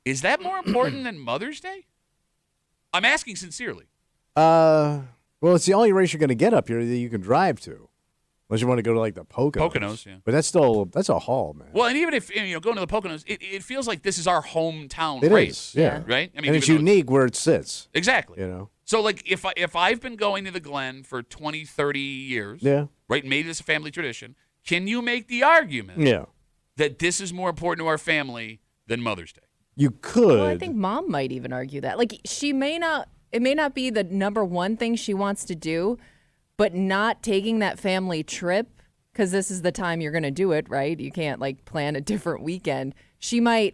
Is that more important than Mother's Day? I'm asking sincerely. Well, it's the only race you're going to get up here that you can drive to. Unless you want to go to, like, the Poconos. Poconos, yeah. But that's a haul, man. Well, and even if, going to the Poconos, it feels like this is our hometown It race. is, yeah. Right? I mean, and it's even though unique where it sits. Exactly. You know? So, like, if I've been going to the Glen for 20, 30 years, Yeah. right, made this a family tradition, can you make the argument Yeah. that this is more important to our family than Mother's Day? You could. Well, I think Mom might even argue that. Like, it may not be the number one thing she wants to do, but not taking that family trip, because this is the time you're going to do it, right? You can't, like, plan a different weekend.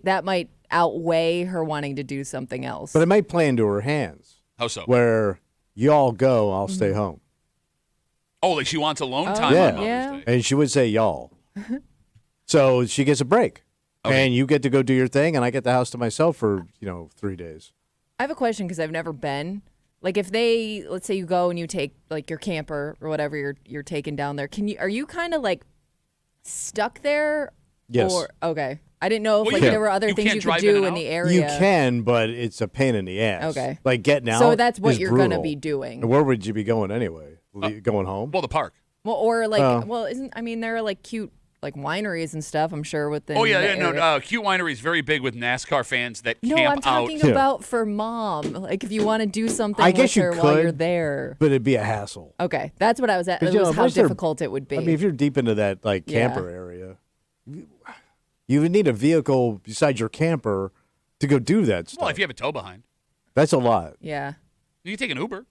That might outweigh her wanting to do something else. But it might play into her hands. How so? Where y'all go, I'll stay home. Oh, like she wants alone time yeah. on Mother's Yeah. Day. And she would say y'all. So she gets a break. Okay. And you get to go do your thing, and I get the house to myself for, 3 days. I have a question because I've never been. Like, if let's say you go and you take, like, your camper or whatever you're taking down there, are you kind of, like, stuck there? Yes. Or, okay. I didn't know if, Well, like, you there were other you things can't you could drive in do and in out? the area. You can, but it's a pain in the ass. Okay. Like getting out. So that's what is you're going to brutal. be doing. And where would you be going anyway? Going home? Well, the park. Well, or, like, Oh. there are, like, cute, like, wineries and stuff, I'm sure, within Oh, yeah, the yeah, no, area. Cute Winery is very big with NASCAR fans that No, camp I'm talking out. about for Mom. Like, if you want to do something I guess with her you while could. you're there. But it'd be a hassle. Okay, that's what I was at. It 'Cause, was how unless they're- difficult it would be. I mean, if you're deep into that, like, Yeah. camper area, you would need a vehicle besides your camper to go do that stuff. Well, if you have a tow behind, That's a lot. yeah. you can take an Uber.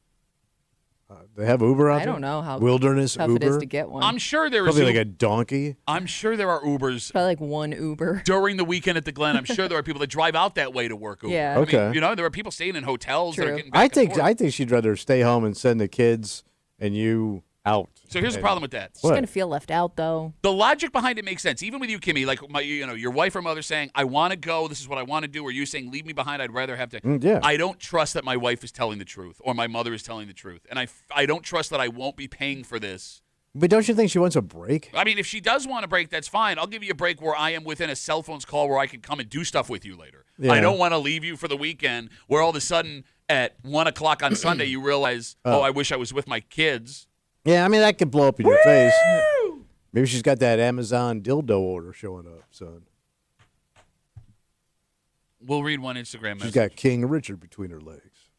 They have Uber out I there? don't know how Wilderness tough Uber? it is to get one. I'm sure there is. Probably like a donkey. I'm sure there are Ubers Probably like one Uber. during the weekend at the Glen. I'm sure there are people that drive out that way to work Uber. Yeah. I mean, Okay. there are people staying in hotels that are True. getting back and forth. I think she'd rather stay home and send the kids and you out. So here's the And- problem with that. She's What? gonna feel left out though. The logic behind it makes sense. Even with you, Kimmy, like your wife or mother saying, "I want to go. This is what I want to do," or you saying, "Leave me behind. I'd rather have to." Yeah. I don't trust that my wife is telling the truth or my mother is telling the truth, and I don't trust that I won't be paying for this. But don't you think she wants a break? I mean, if she does want a break, that's fine. I'll give you a break where I am within a cell phone's call where I can come and do stuff with you later. Yeah. I don't want to leave you for the weekend where all of a sudden at 1:00 on Sunday you realize, oh, I wish I was with my kids. Yeah, I mean, that could blow up in your face. Maybe she's got that Amazon dildo order showing up, son. We'll read one Instagram She's message. got King Richard between her legs.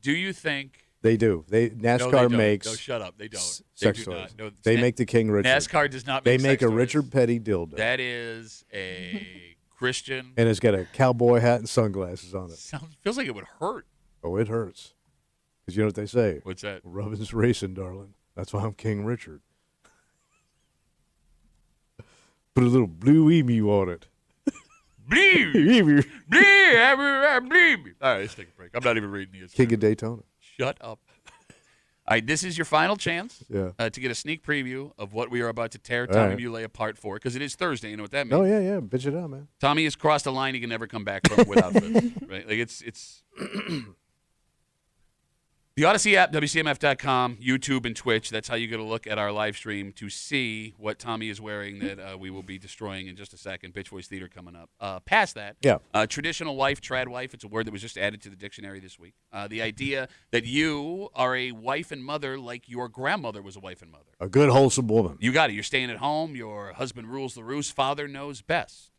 Do you think They do. No, they NASCAR don't. makes No, shut up. They don't. sex They do toys. not. No, They make the King Richard. NASCAR does not They make make sex a toys. Richard Petty dildo. That is a Christian. And it's got a cowboy hat and sunglasses on it. Feels like it would hurt. Oh, it hurts. Because you know what they say? What's that? Rubbin's racing, darling. That's why I'm King Richard. Put a little blue emu on it. Bleep. Emu. Bleep. All right, let's take a break. I'm not even reading the King of Daytona. Shut up. All right, this is your final chance Yeah. to get a sneak preview of what we are about to tear All Tommy right. Muley apart for, because it is Thursday. You know what that means? Oh, yeah. Bitch it out, man. Tommy has crossed a line he can never come back from without this. Right? Like it's the Odyssey app, WCMF.com, YouTube, and Twitch. That's how you get a look at our live stream to see what Tommy is wearing that we will be destroying in just a second. Bitch Voice Theater coming up. Past that, Yeah. traditional wife, trad wife, it's a word that was just added to the dictionary this week. The idea that you are a wife and mother like your grandmother was a wife and mother. A good, wholesome woman. You got it. You're staying at home. Your husband rules the roost. Father knows best.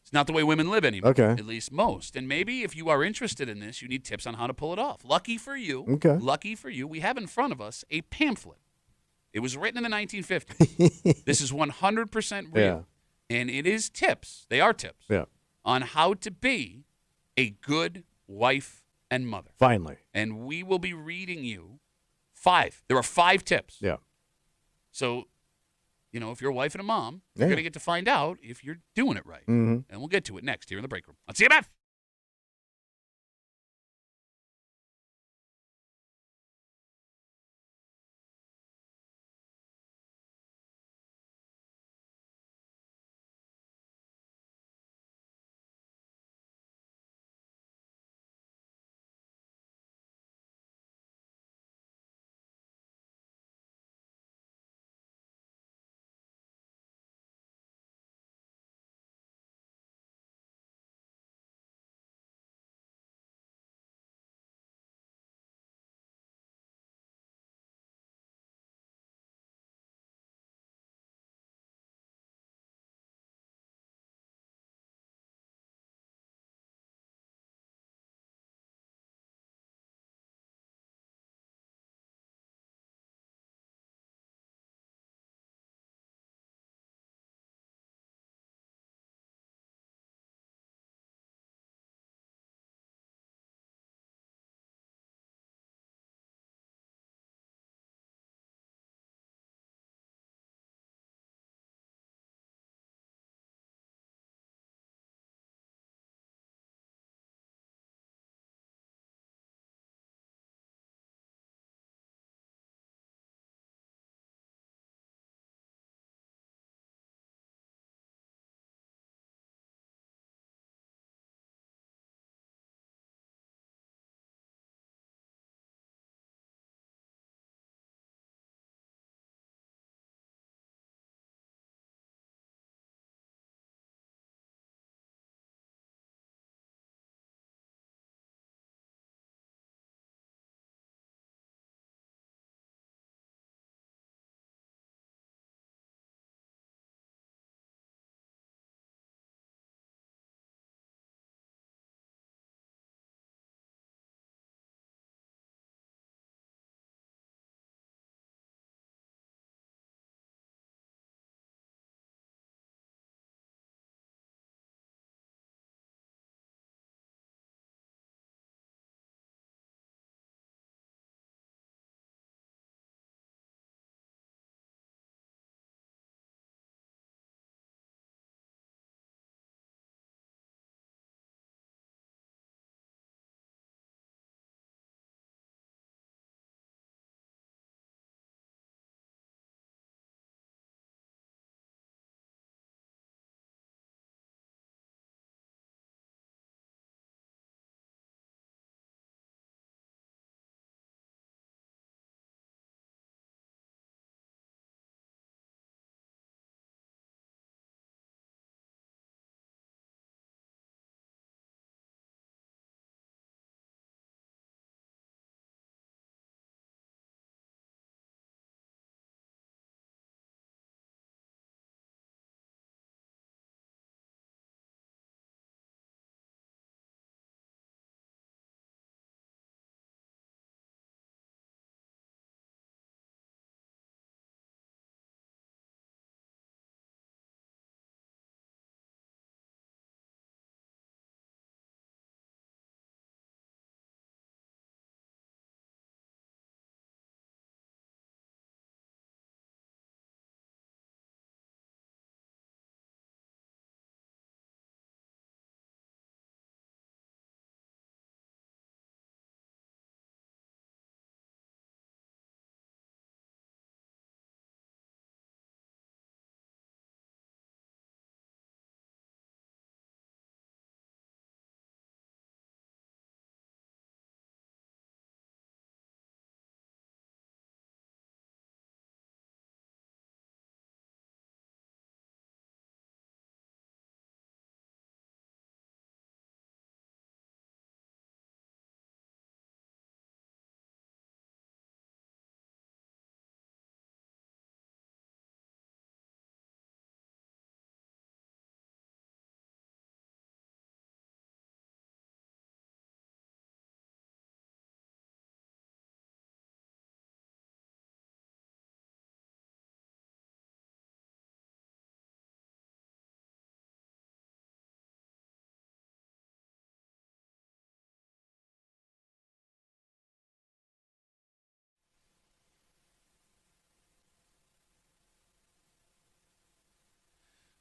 It's not the way women live anymore. Okay. At least most. And maybe if you are interested in this, you need tips on how to pull it off. Lucky for you. Okay. Lucky for you, we have in front of us a pamphlet. It was written in the 1950s. This is 100% real. Yeah. And it is tips. They are tips. Yeah. On how to be a good wife and mother. Finally. And we will be reading you 5. There are 5 tips. Yeah. So, if you're a wife and a mom, you're Yeah. going to get to find out if you're doing it right. Mm-hmm. And we'll get to it next here in the break room on CMF.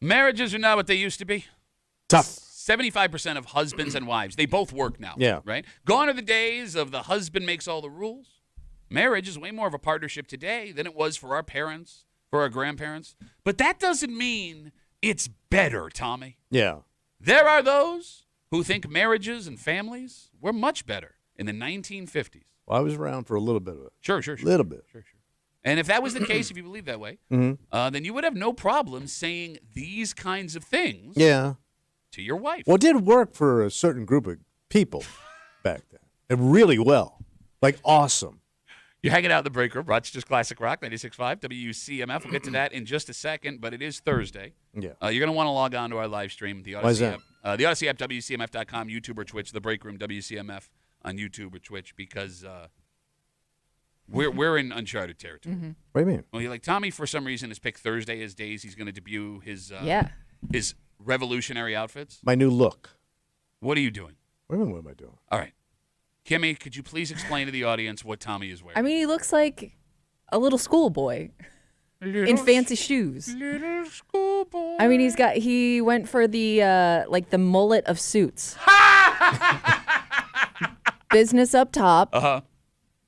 Marriages are not what they used to be. Tough. 75% of husbands and wives, they both work now. Yeah. Right? Gone are the days of the husband makes all the rules. Marriage is way more of a partnership today than it was for our parents, for our grandparents. But that doesn't mean it's better, Tommy. Yeah. There are those who think marriages and families were much better in the 1950s. Well, I was around for a little bit of it. Sure. Little bit. Sure. And if that was the case, if you believe that way, then you would have no problem saying these kinds of things Yeah. to your wife. Well, it did work for a certain group of people back then. And really well. Like, awesome. You're hanging out in the break room. Rochester's Classic Rock, 96.5 WCMF. We'll get to that in just a second, but it is Thursday. Yeah. You're going to want to log on to our live stream, the Why is Odyssey that? app. The Odyssey app, WCMF.com, YouTube or Twitch, the break room, WCMF on YouTube or Twitch, because we're in uncharted territory. What do you mean? Well, you're like, Tommy, for some reason, has picked Thursday as days he's going to debut his his revolutionary outfits. My new look. What are you doing? What do you mean, what am I doing? All right. Kimmy, could you please explain to the audience what Tommy is wearing? I mean, he looks like a little schoolboy in fancy shoes. Little schoolboy. I mean, he went for the like the mullet of suits. Business up top,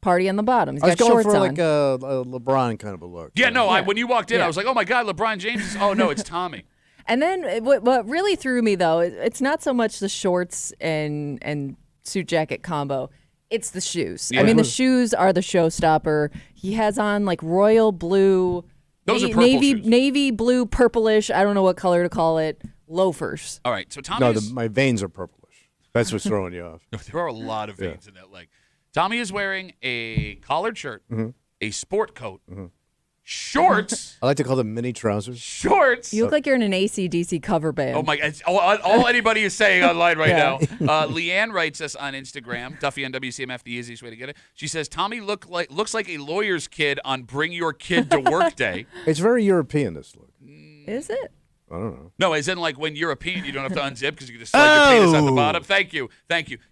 party on the bottom. He's I was got going shorts for on. like a LeBron kind of a look. Yeah, no, when you walked in, I Yeah. was like, oh, my God, LeBron James is... Oh, no, it's Tommy. And then what really threw me though, it's not so much the shorts and suit jacket combo. It's the shoes. Yeah. I mean, the shoes are the showstopper. He has on like royal blue, Those are purple shoes. navy blue, purplish. I don't know what color to call it. Loafers. All right, so Tommy No, is... my veins are purplish. That's what's throwing you off. There are a lot of veins in that leg. Tommy is wearing a collared shirt, a sport coat, shorts, I like to call them mini trousers. shorts. You look like you're in an AC/DC cover band. Oh my! It's all anybody is saying online right now. Leanne writes us on Instagram, Duffy on WCMF, the easiest way to get it. She says Tommy looks like a lawyer's kid on Bring Your Kid to Work Day. It's very European, this look. Is it? I don't know. No, as in like when European, you don't have to unzip because you can just slide your penis on the bottom. Thank you.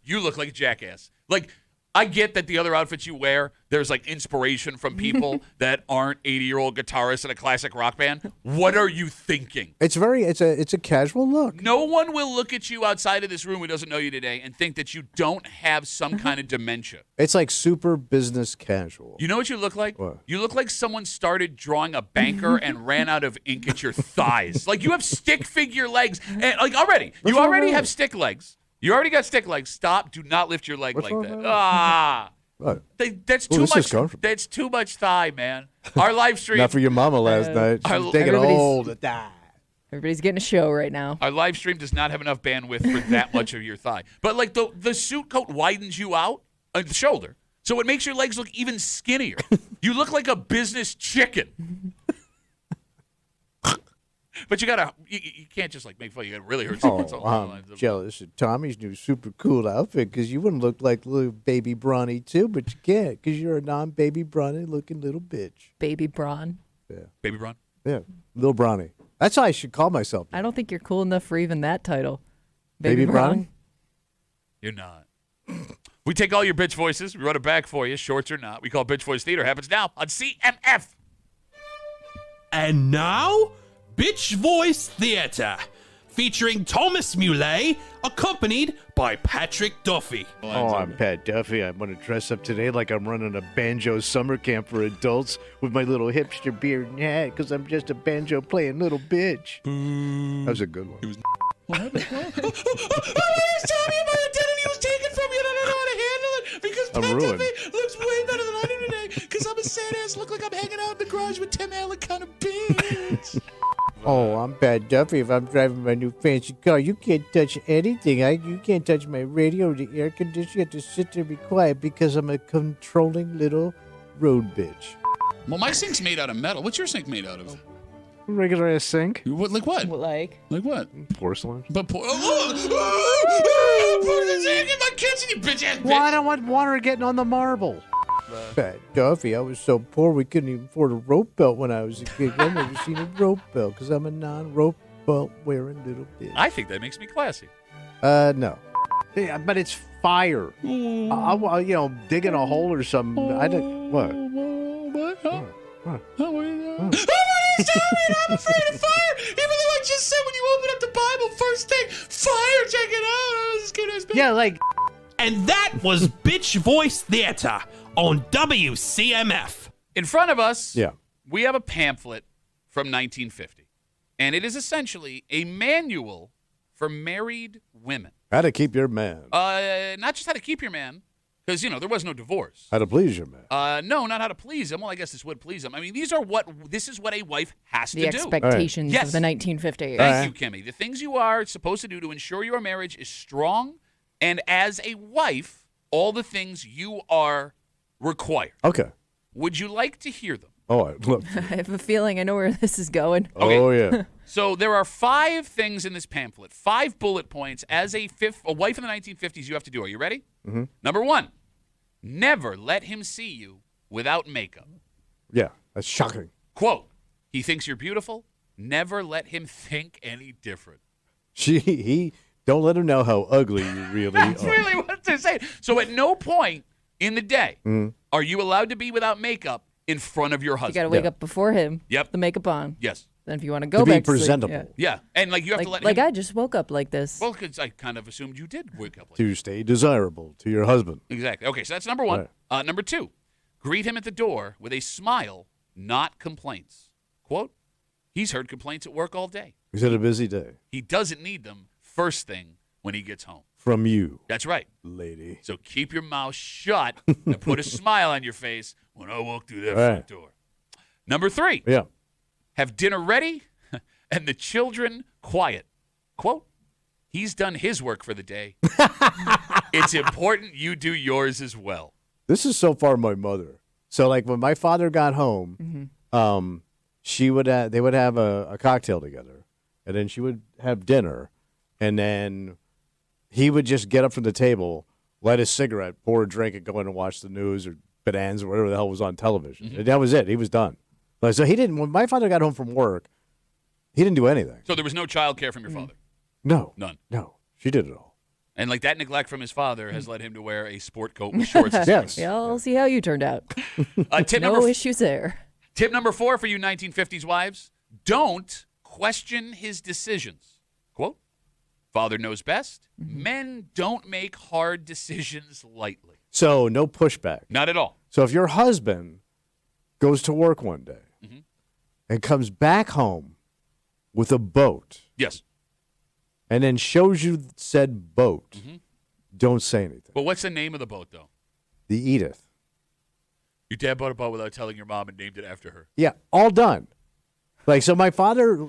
You look like a jackass. Like, I get that the other outfits you wear, there's like inspiration from people that aren't 80-year-old guitarists in a classic rock band. What are you thinking? It's a casual look. No one will look at you outside of this room who doesn't know you today and think that you don't have some kind of dementia. It's like super business casual. You know what you look like? What? You look like someone started drawing a banker and ran out of ink at your thighs. Like you have stick figure legs, and like already, you already have stick legs. You already got stick legs. Stop. Do not lift your leg What's like wrong that. with that? What? That's Ooh, too this is much. comfortable. That's too much thigh, man. Our live stream. Not for your mama last night. She was taking everybody's- hold of that. Everybody's getting a show right now. Our live stream does not have enough bandwidth for that much of your thigh. But like the suit coat widens you out at the shoulder, so it makes your legs look even skinnier. You look like a business chicken. But you can't just like make fun. You gotta really hurt someone. Oh, I'm jealous of Tommy's new super cool outfit because you wouldn't look like little baby Bronny too, but you can't because you're a non-baby Bronny looking little bitch. Baby Braun. Yeah, Baby Braun. yeah, little Bronny. That's how I should call myself. I don't think you're cool enough for even that title. Baby Bronny. You're not. We take all your bitch voices. We run it back for you, shorts or not. We call Bitch Voice Theater. Happens now on CMF. And now, Bitch Voice Theater, featuring Thomas Muley, accompanied by Patrick Duffy. Oh, I'm Pat Duffy. I'm going to dress up today like I'm running a banjo summer camp for adults with my little hipster beard and hat because I'm just a banjo playing little bitch. That was a good one. What happened? I was telling you my identity was taken from you and I don't know how to handle it because I'm Pat ruined. Duffy looks way better than I do today because I'm a sad ass, look like I'm hanging out in the garage with Tim Allen kind of bitch. Oh, I'm Pat Duffy. If I'm driving my new fancy car, you can't touch anything. You can't touch my radio, the air conditioner. You have to sit there and be quiet because I'm a controlling little road bitch. Well, my sink's made out of metal. What's your sink made out of? Regular ass sink. What, like what? Like? Like what? Porcelain. But put the sink in my kitchen, you bitch ass bitch. Well, I don't want water getting on the marble. Pat Duffy, I was so poor we couldn't even afford a rope belt when I was a kid. I've never seen a rope belt because I'm a non-rope belt wearing little bitch. I think that makes me classy. No. Yeah, but it's fire. Digging a hole or something. I don't. What? What? Huh? What? Oh, what are you doing? I'm afraid of fire, even though I just said when you open up the Bible, first thing, fire, check it out. Oh, this is good as Yeah, like And that was Bitch Voice Theater on WCMF. In front of us, yeah. we have a pamphlet from 1950, and it is essentially a manual for married women. How to keep your man. Not just how to keep your man, because, there was no divorce. How to please your man. No, not how to please him. Well, I guess this would please him. I mean, this is what a wife has The to do. expectations Yes. of the 1950s. Thank you, Kimmy. The things you are supposed to do to ensure your marriage is strong, and as a wife, all the things you are required. Okay. Would you like to hear them? Oh, look. I have a feeling I know where this is going. Okay. Oh, yeah. So there are 5 things in this pamphlet, 5 bullet points as a wife in the 1950s you have to do. Are you ready? Mm-hmm. Number 1, never let him see you without makeup. Yeah, that's shocking. Quote, he thinks you're beautiful. Never let him think any different. He don't let him know how ugly you really That's are. really what they're saying. So at no point in the day are you allowed to be without makeup in front of your You husband. got to wake up before him. Yep. The makeup on. Yes. Then if you want to go To be back presentable. to sleep, Yeah. And you have yeah. to let Like him. I just woke up like this. Well, because I kind of assumed you did wake up like To stay desirable to your husband. Exactly. Okay, so that's number 1. Number 2, greet him at the door with a smile, not complaints. Quote, he's heard complaints at work all day. He's had a busy day. He doesn't need them first thing when he gets home. From you, That's right. lady. So keep your mouth shut and put a smile on your face when I walk through that All front right. door. Number 3, Yeah. have dinner ready and the children quiet. Quote, he's done his work for the day. It's important you do yours as well. This is so far my mother. So like when my father got home, they would have a cocktail together, and then she would have dinner, and then he would just get up from the table, light a cigarette, pour a drink, and go in and watch the news or Bonanza or whatever the hell was on television. And that was it. He was done. Like, so he didn't. When my father got home from work, he didn't do anything. So there was no child care from your father? No, None. no. She did it all. And like that neglect from his father has led him to wear a sport coat with shorts. and Yes. Yeah, I'll see how you turned out. Tip No number issues there. Tip number 4 for you 1950s wives: don't question his decisions. Quote: father knows best. Men don't make hard decisions lightly. So no pushback. Not at all. So if your husband goes to work one day and comes back home with a boat Yes. and then shows you said boat, don't say anything. Well, what's the name of the boat, though? The Edith. Your dad bought a boat without telling your mom and named it after her. Yeah, all done. Like, so my father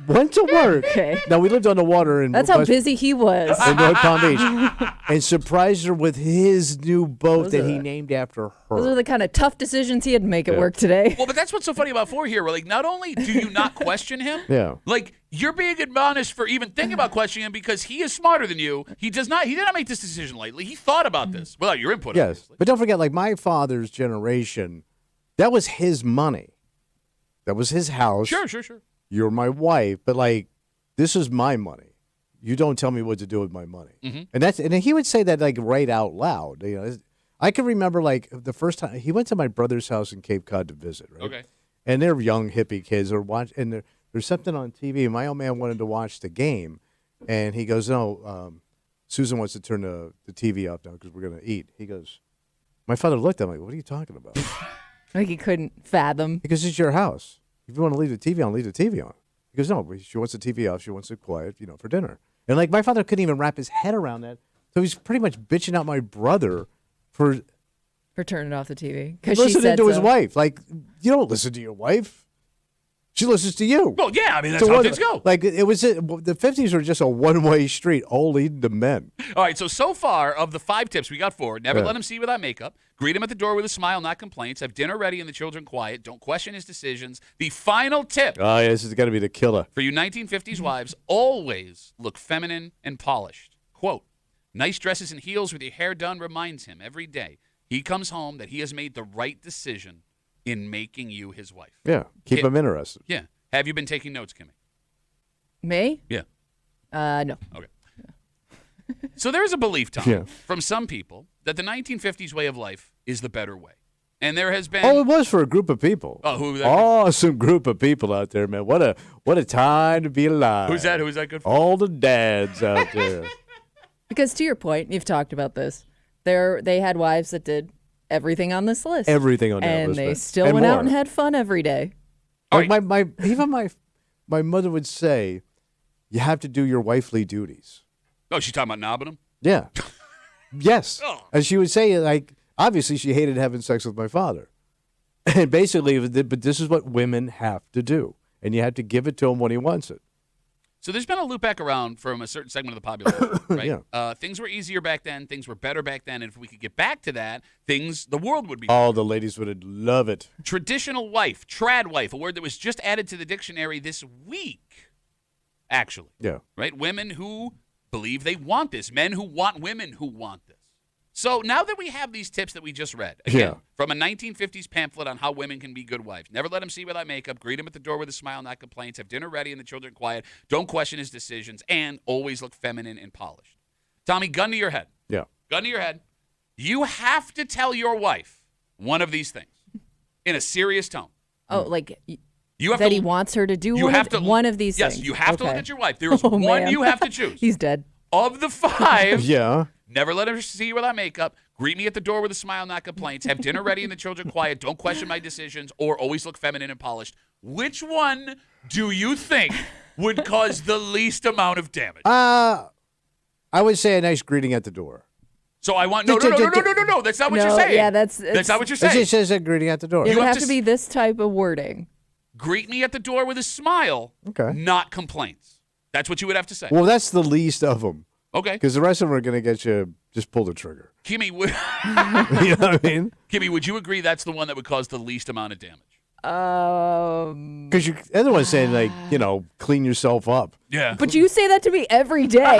went to work. Okay. Now, we lived on the water in That's how busy he was. in North Palm Beach and surprised her with his new boat Those that are- he named after Those are her. the kind of tough decisions he had to make at work today. Well, but that's what's so funny about 4 here. Where like, not only do you not question him, Yeah. like you're being admonished for even thinking about questioning him because he is smarter than you. He did not make this decision lightly. He thought about this without your input. Yes. Obviously. But don't forget, like, my father's generation, that was his money. That was his house. Sure. You're my wife, but like, this is my money. You don't tell me what to do with my money. And he would say that like right out loud. You know, I can remember like the first time he went to my brother's house in Cape Cod to visit. Right. Okay. And they're young hippie kids. And there's something on TV. And my old man wanted to watch the game, and he goes, "No, Susan wants to turn the TV off now because we're going to eat." He goes, my father looked at me like, "What are you talking about?" Like he couldn't fathom. Because it's your house. If you want to leave the TV on, leave the TV on. He goes, "No, she wants the TV off. She wants it quiet, for dinner." And like my father couldn't even wrap his head around that. So he's pretty much bitching out my brother for Turning off the TV because she listening said to his so. wife. Like, you don't listen to your wife. She listens to you. Well, yeah. I mean, that's So how what- things go. Like, the 50s were just a one-way street, all leading to men. All right, so far of the 5 tips, we got 4. Never Yeah. let him see you without makeup. Greet him at the door with a smile, not complaints. Have dinner ready and the children quiet. Don't question his decisions. The final tip Oh, yeah, this is going to be the killer. for you 1950s wives: always look feminine and polished. Quote: nice dresses and heels with your hair done reminds him every day he comes home that he has made the right decision in making you his wife. Yeah, keep Yeah. him interested. Yeah. Have you been taking notes, Kimmy? Me? Yeah. No. Okay. So there's a belief, Tom, Yeah. from some people that the 1950s way of life is the better way. And there has been. Oh, it was for a group of people. Oh, who? Awesome group of people out there, man. What a time to be alive. Who's that? Who's that good for? All the dads out there. Because to your point, you've talked about this. They had wives that did everything on this list. Everything on that list. And they man. still went more. out and had fun every day. Like my mother would say, you have to do your wifely duties. Oh, she's talking about knobbing him? Yeah. Yes. Oh. And she would say, like, obviously she hated having sex with my father. And basically, but this is what women have to do. And you have to give it to him when he wants it. So there's been a loop back around from a certain segment of the population, right? Yeah. Things were easier back then. Things were better back then. And if we could get back to that, the world would be better. All the ladies would love it. Traditional wife, trad wife, a word that was just added to the dictionary this week, actually. Yeah. Right? Women who believe they want this. Men who want women who want this. So now that we have these tips that we just read, again, from a 1950s pamphlet on how women can be good wives. Never let him see without makeup. Greet him at the door with a smile, not complaints. Have dinner ready and the children quiet. Don't question his decisions. And always look feminine and polished. Tommy, gun to your head. Yeah. Gun to your head. You have to tell your wife one of these things in a serious tone. Oh, like You have that to, he wants her to do you have to, one of these yes, things. Yes, you have to look Okay. at your wife. There's Oh, one man. you have to choose. He's dead. Of the 5, Yeah. never let her see you without makeup. Greet me at the door with a smile, not complaints. Have dinner ready and the children quiet. Don't question my decisions or always look feminine and polished. Which one do you think would cause the least amount of damage? I would say a nice greeting at the door. So I want no. That's not what you're saying. Yeah, that's not what you're It saying. just says a greeting at the door. It would have have to to be this type of wording. Greet me at the door with a smile. Okay. Not complaints. That's what you would have to say. Well, that's the least of them. Okay. Because the rest of them are going to get you, just pull the trigger. Kimmy, would, You know what I mean? Kimmy, would you agree that's the one that would cause the least amount of damage? Because everyone's saying, like, clean yourself up. Yeah. But you say that to me every day.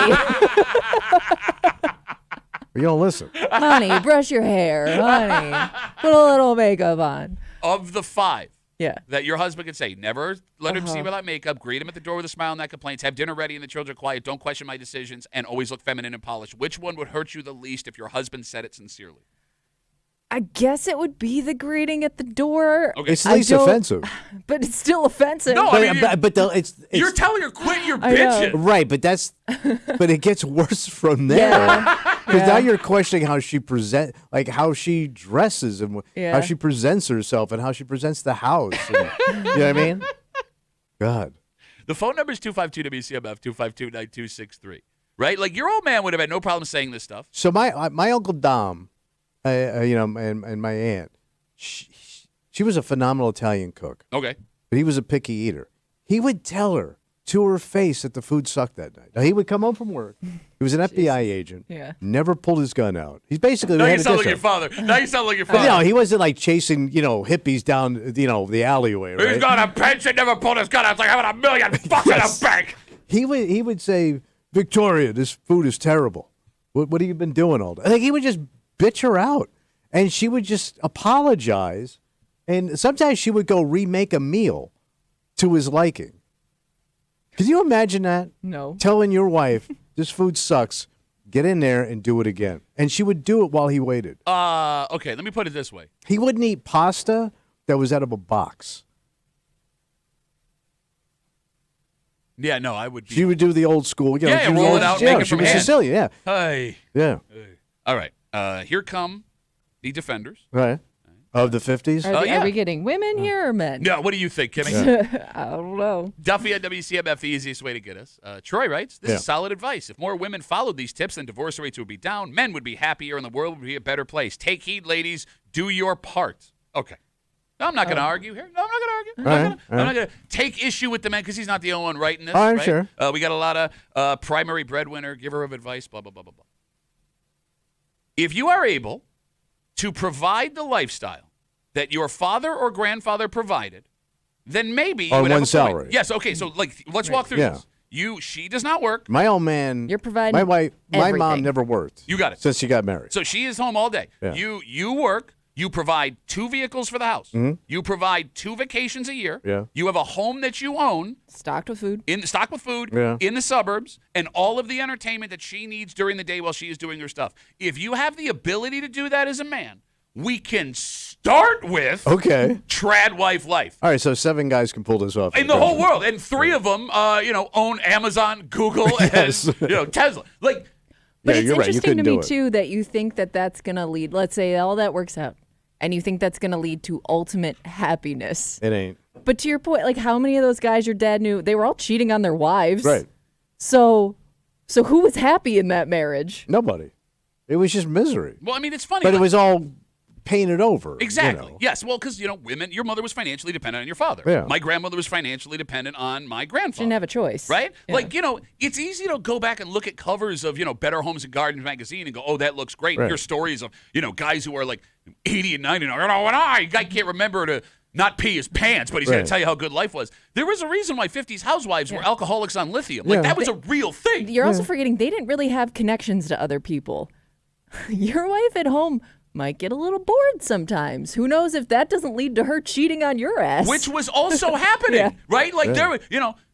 But you don't listen. Honey, brush your hair. Honey, put a little makeup on. Of the 5 Yeah. that your husband could say, never let him see without makeup, greet him at the door with a smile, not complaints, have dinner ready and the children quiet, don't question my decisions, and always look feminine and polished. Which one would hurt you the least if your husband said it sincerely? I guess it would be the greeting at the door. Okay. It's least offensive. But it's still offensive. No, I mean, it's you're telling her quit your I know. bitching. right, but it gets worse from there. Because now you're questioning how she how she dresses and how she presents herself and how she presents the house. And, you know what I mean? God. The phone number is 252-WCMF, 252-9263. Right? Like, your old man would have had no problem saying this stuff. So my Uncle Dom, and my aunt, she was a phenomenal Italian cook. Okay. But he was a picky eater. He would tell her to her face that the food sucked that night. Now, he would come home from work. He was an FBI agent. Yeah. Never pulled his gun out. He's basically Now had you a sound like dish your father. Now you sound like your out. father. No, he wasn't like chasing, hippies down, the alleyway, right? He's got a pension, never pulled his gun out. It's like having $1 million bucks in a bank. He would say, Victoria, this food is terrible. What have you been doing all day? Like, he would just bitch her out. And she would just apologize. And sometimes she would go remake a meal to his liking. Can you imagine that? No. Telling your wife, this food sucks, get in there and do it again. And she would do it while he waited. Okay, let me put it this way. He wouldn't eat pasta that was out of a box. Yeah, no, I would be. She would do the old school. Yeah, she was roll old- it out, yeah, make it she from was hand. Sicilian, yeah. Hey. Yeah. All right. Here come the defenders. Right. Of the 50s? Are we getting women here or men? No, what do you think, Kimmy? I don't know. Duffy at WCMF, the easiest way to get us. Troy writes, this is solid advice. If more women followed these tips, then divorce rates would be down, men would be happier, and the world would be a better place. Take heed, ladies. Do your part. Okay. No, I'm not going to argue here. No, I'm not going to argue. I'm not going to take issue with the man because he's not the only one writing this. I'm right? sure. We got a lot of primary breadwinner, giver of advice, blah, blah, blah, blah, blah. If you are able to provide the lifestyle that your father or grandfather provided, then maybe you On would have one a point. salary. Yes, okay, so let's walk through this. She does not work. My old man. You're providing my wife. My mom everything. never worked. You got it. Since she got married. So she is home all day. Yeah. You work. You provide 2 vehicles for the house. Mm-hmm. You provide 2 vacations a year. Yeah. You have a home that you own. Stocked with food. Stocked with food Yeah. in the suburbs, and all of the entertainment that she needs during the day while she is doing her stuff. If you have the ability to do that as a man, we can start with trad wife life. All right, so 7 guys can pull this off. In the whole world. And 3 of them, own Amazon, Google, and, Tesla. Like, but it's you're right. interesting to me, too, that you think that that's going to lead, let's say all that works out, and you think that's going to lead to ultimate happiness. It ain't. But to your point, like how many of those guys your dad knew, they were all cheating on their wives. Right. So who was happy in that marriage? Nobody. It was just misery. Well, I mean, it's funny. But it was all painted over. Exactly. Yes. Well, because, women, your mother was financially dependent on your father. Yeah. My grandmother was financially dependent on my grandfather. She didn't have a choice. Right? Yeah. Like, it's easy to go back and look at covers of, Better Homes and Gardens magazine and go, oh, that looks great. Right. And hear stories of, guys who are like 80 and 90 and a guy can't remember to not pee his pants, but he's going to tell you how good life was. There was a reason why 50s housewives were alcoholics on lithium. Like, that was a real thing. You're also forgetting they didn't really have connections to other people. Your wife at home might get a little bored sometimes. Who knows if that doesn't lead to her cheating on your ass? Which was also happening, right? Like, there,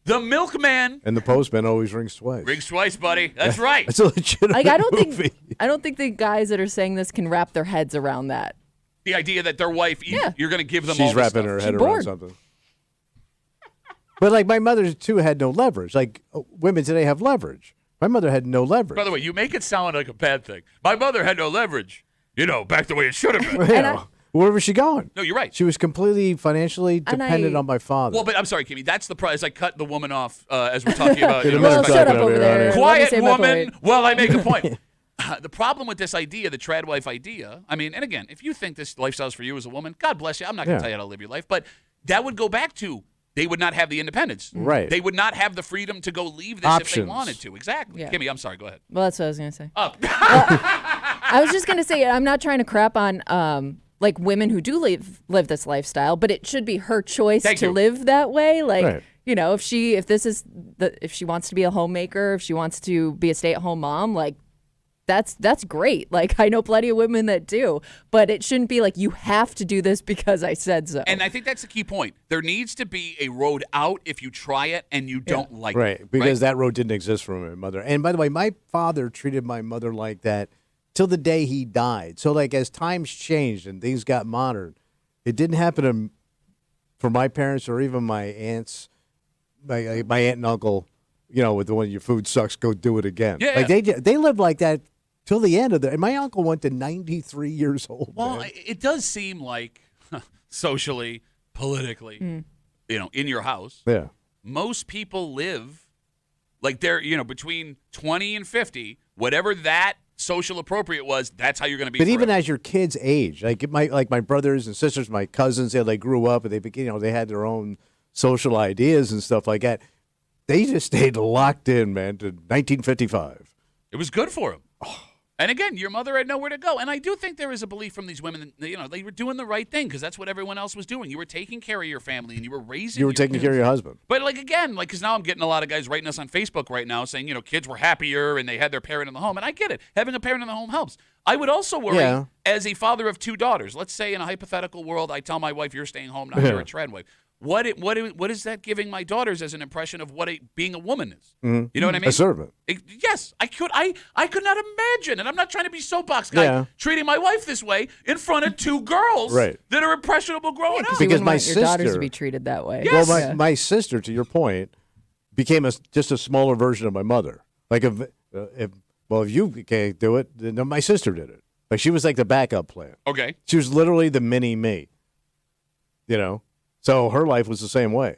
the milkman. And the postman always rings twice. Rings twice, buddy. That's right. It's a legitimate movie. I don't think the guys that are saying this can wrap their heads around that. The idea that their wife, you're going to give them all She's this wrapping stuff. her head around something. But, like, my mother, too, had no leverage. Like, women today have leverage. My mother had no leverage. By the way, you make it sound like a bad thing. My mother had no leverage. Back the way it should have been. Where was she going? No, you're right. She was completely financially dependent on my father. Well, but I'm sorry, Kimmy. That's the prize. I cut the woman off as we're talking about. Well, shut up over there. Quiet woman. Well, I make a point. The problem with this idea, the trad wife idea, I mean, and again, if you think this lifestyle's for you as a woman, God bless you. I'm not going to tell you how to live your life. But that would go back to they would not have the independence. Right. They would not have the freedom to go leave this Options. if they wanted to. Exactly. Yeah. Kimmy, I'm sorry. Go ahead. Well, that's what I was going to say. Oh. I was just going to say, I'm not trying to crap on like women who do live this lifestyle, but it should be her choice to live that way. Like, if she wants to be a homemaker, if she wants to be a stay-at-home mom, like that's great. Like, I know plenty of women that do, but it shouldn't be like you have to do this because I said so. And I think that's the key point. There needs to be a road out if you try it and you don't like it. Right, because that road didn't exist for my mother. And by the way, my father treated my mother like that till the day he died. So, like, as times changed and things got modern, it didn't happen for my parents or even my aunts, my aunt and uncle, with the one, your food sucks, go do it again. Yeah, like, they lived like that till the end of and my uncle went to 93 years old. Well, man. it does seem like socially, politically, in your house, most people live like they're, between 20 and 50, whatever that social appropriate was, that's how you're going to be. But forever. even as your kids age, like my brothers and sisters, my cousins, they grew up and they had their own social ideas and stuff like that. They just stayed locked in, man, to 1955. It was good for them. And again, your mother had nowhere to go. And I do think there is a belief from these women that, they were doing the right thing because that's what everyone else was doing. You were taking care of your family and you were raising. You were taking care of your husband. But because now I'm getting a lot of guys writing us on Facebook right now saying, kids were happier and they had their parent in the home. And I get it. Having a parent in the home helps. I would also worry as a father of 2 daughters. Let's say in a hypothetical world, I tell my wife, you're staying home, now you're a trad wife. What is that giving my daughters as an impression of what being a woman is? Mm-hmm. You know what I mean? A servant. Yes, I could not imagine, and I'm not trying to be soapbox guy, treating my wife this way in front of 2 girls that are impressionable growing up. Because my sister, your daughters to be treated that way. Yes. Well, my sister, to your point, became just a smaller version of my mother. Like if you can't do it, then my sister did it. Like she was like the backup plan. Okay. She was literally the mini me. So her life was the same way.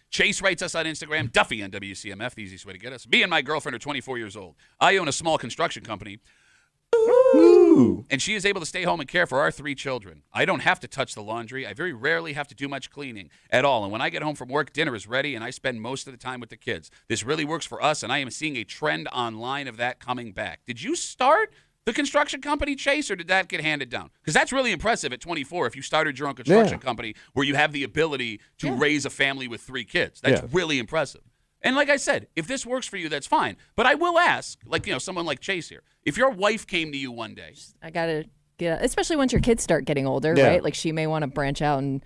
Chase writes us on Instagram, Duffy on WCMF, the easiest way to get us. Me and my girlfriend are 24 years old. I own a small construction company. Ooh. And she is able to stay home and care for our 3 children. I don't have to touch the laundry. I very rarely have to do much cleaning at all. And when I get home from work, dinner is ready, and I spend most of the time with the kids. This really works for us, and I am seeing a trend online of that coming back. Did you start the construction company, Chase, or did that get handed down? Because that's really impressive at 24 if you started your own construction company where you have the ability to raise a family with 3 kids. That's really impressive. And like I said, if this works for you, that's fine. But I will ask, someone like Chase here, if your wife came to you one day. I got to get, especially once your kids start getting older, right? Like she may want to branch out and,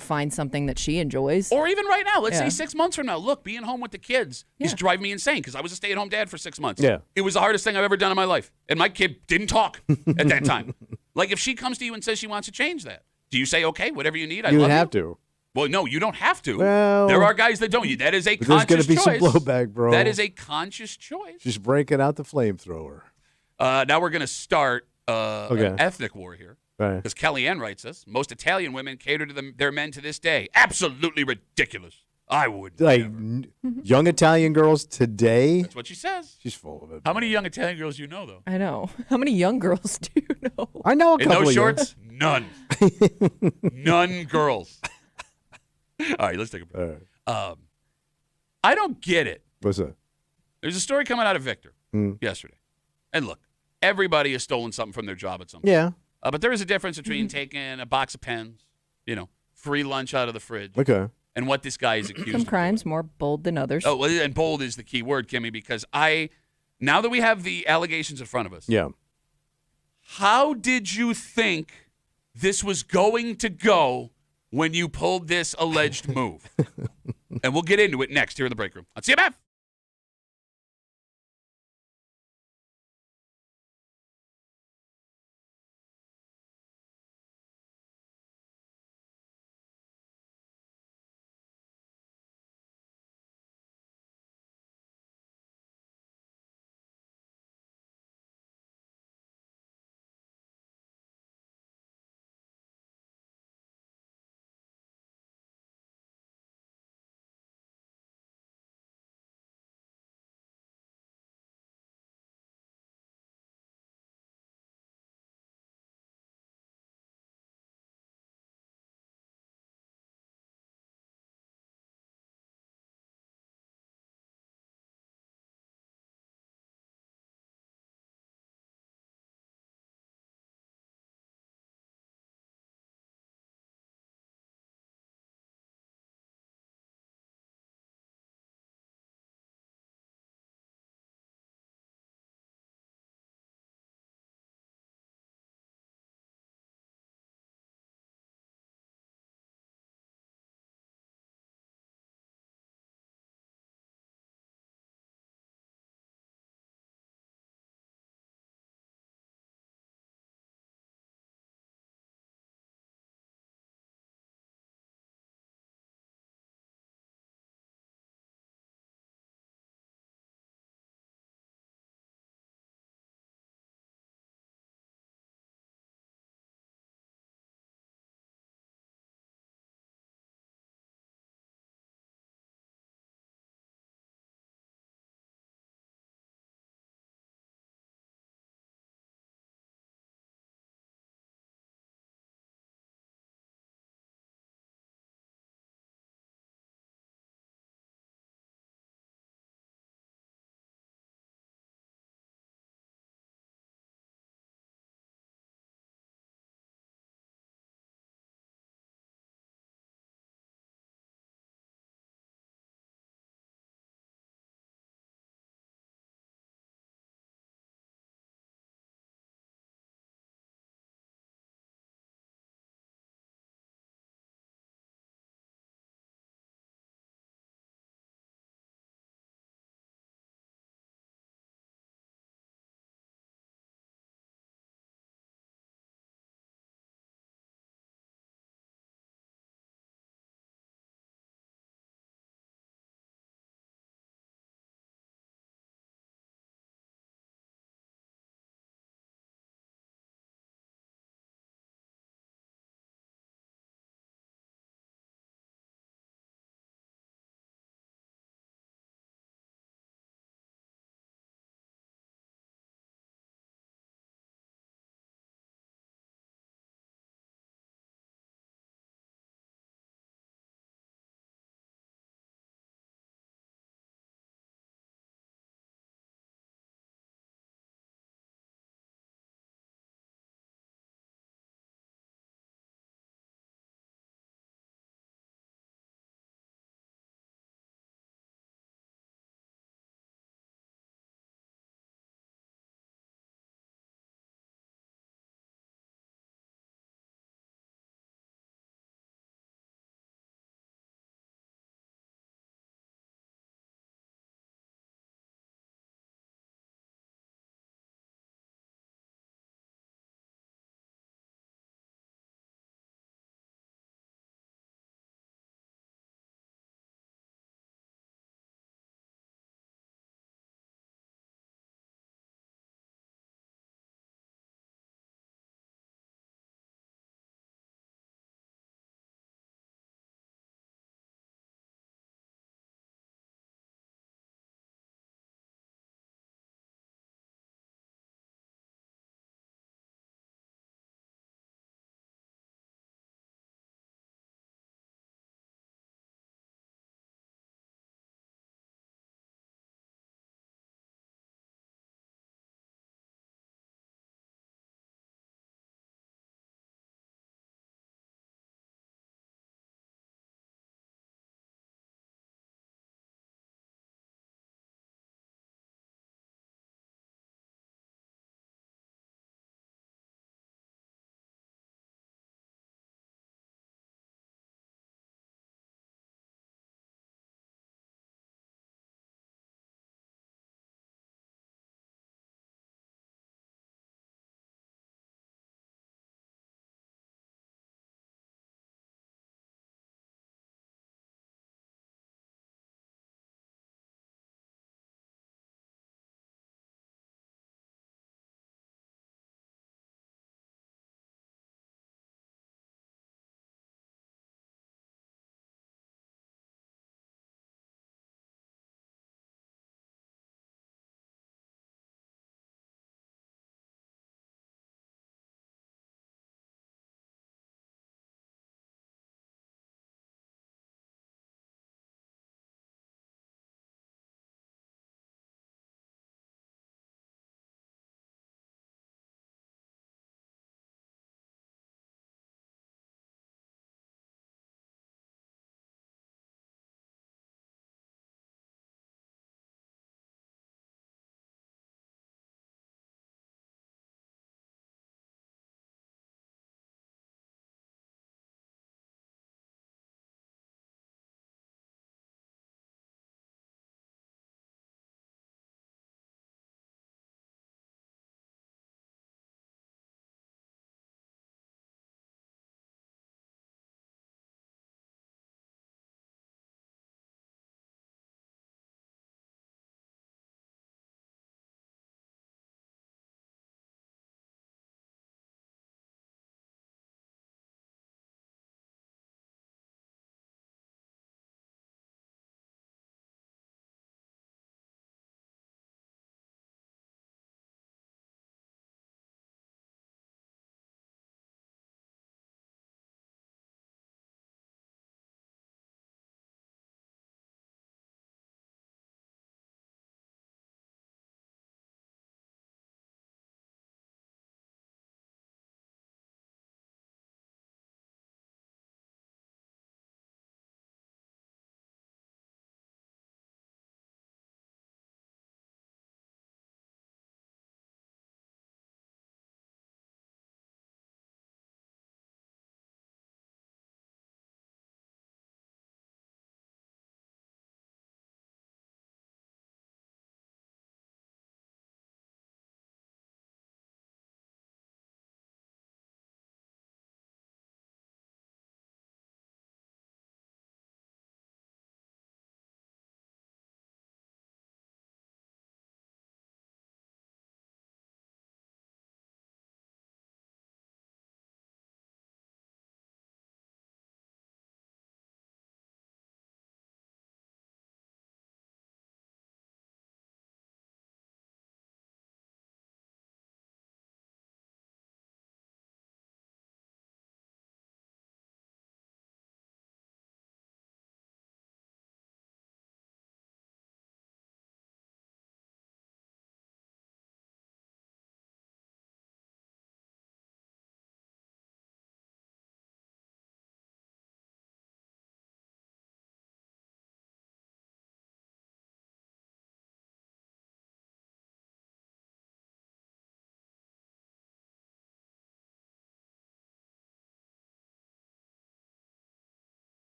find something that she enjoys. Or even right now, let's say 6 months from now, look, being home with the kids is driving me insane because I was a stay-at-home dad for 6 months. Yeah. It was the hardest thing I've ever done in my life. And my kid didn't talk at that time. Like if she comes to you and says she wants to change that, Do you say, okay, whatever you need, I You love would have you? to. Well, no, you don't have to. Well, there are guys that don't. That is a but there's conscious gonna be choice. some blowback, bro. That is a conscious choice. Just breaking out the flamethrower. Now we're going to start Okay. an ethnic war here. Right. Because Kellyanne writes us, most Italian women cater to their men to this day. Absolutely ridiculous. I would Like never. young Italian girls today. That's what she says. She's full of it. How many young Italian girls do you know, though? I know. How many young girls do you know? I know a In couple those of young- shorts? None. None girls. All right, let's take a break. I don't get it. What's that? There's a story coming out of Victor yesterday. And look, everybody has stolen something from their job at some point. Yeah. But there is a difference between taking a box of pens, free lunch out of the fridge, Okay. and what this guy is accused Some of crimes doing. more bold than others. Oh, well, and bold is the key word, Kimmy, because now that we have the allegations in front of us, Yeah. how did you think this was going to go when you pulled this alleged move? And we'll get into it next here in the break room on CMF.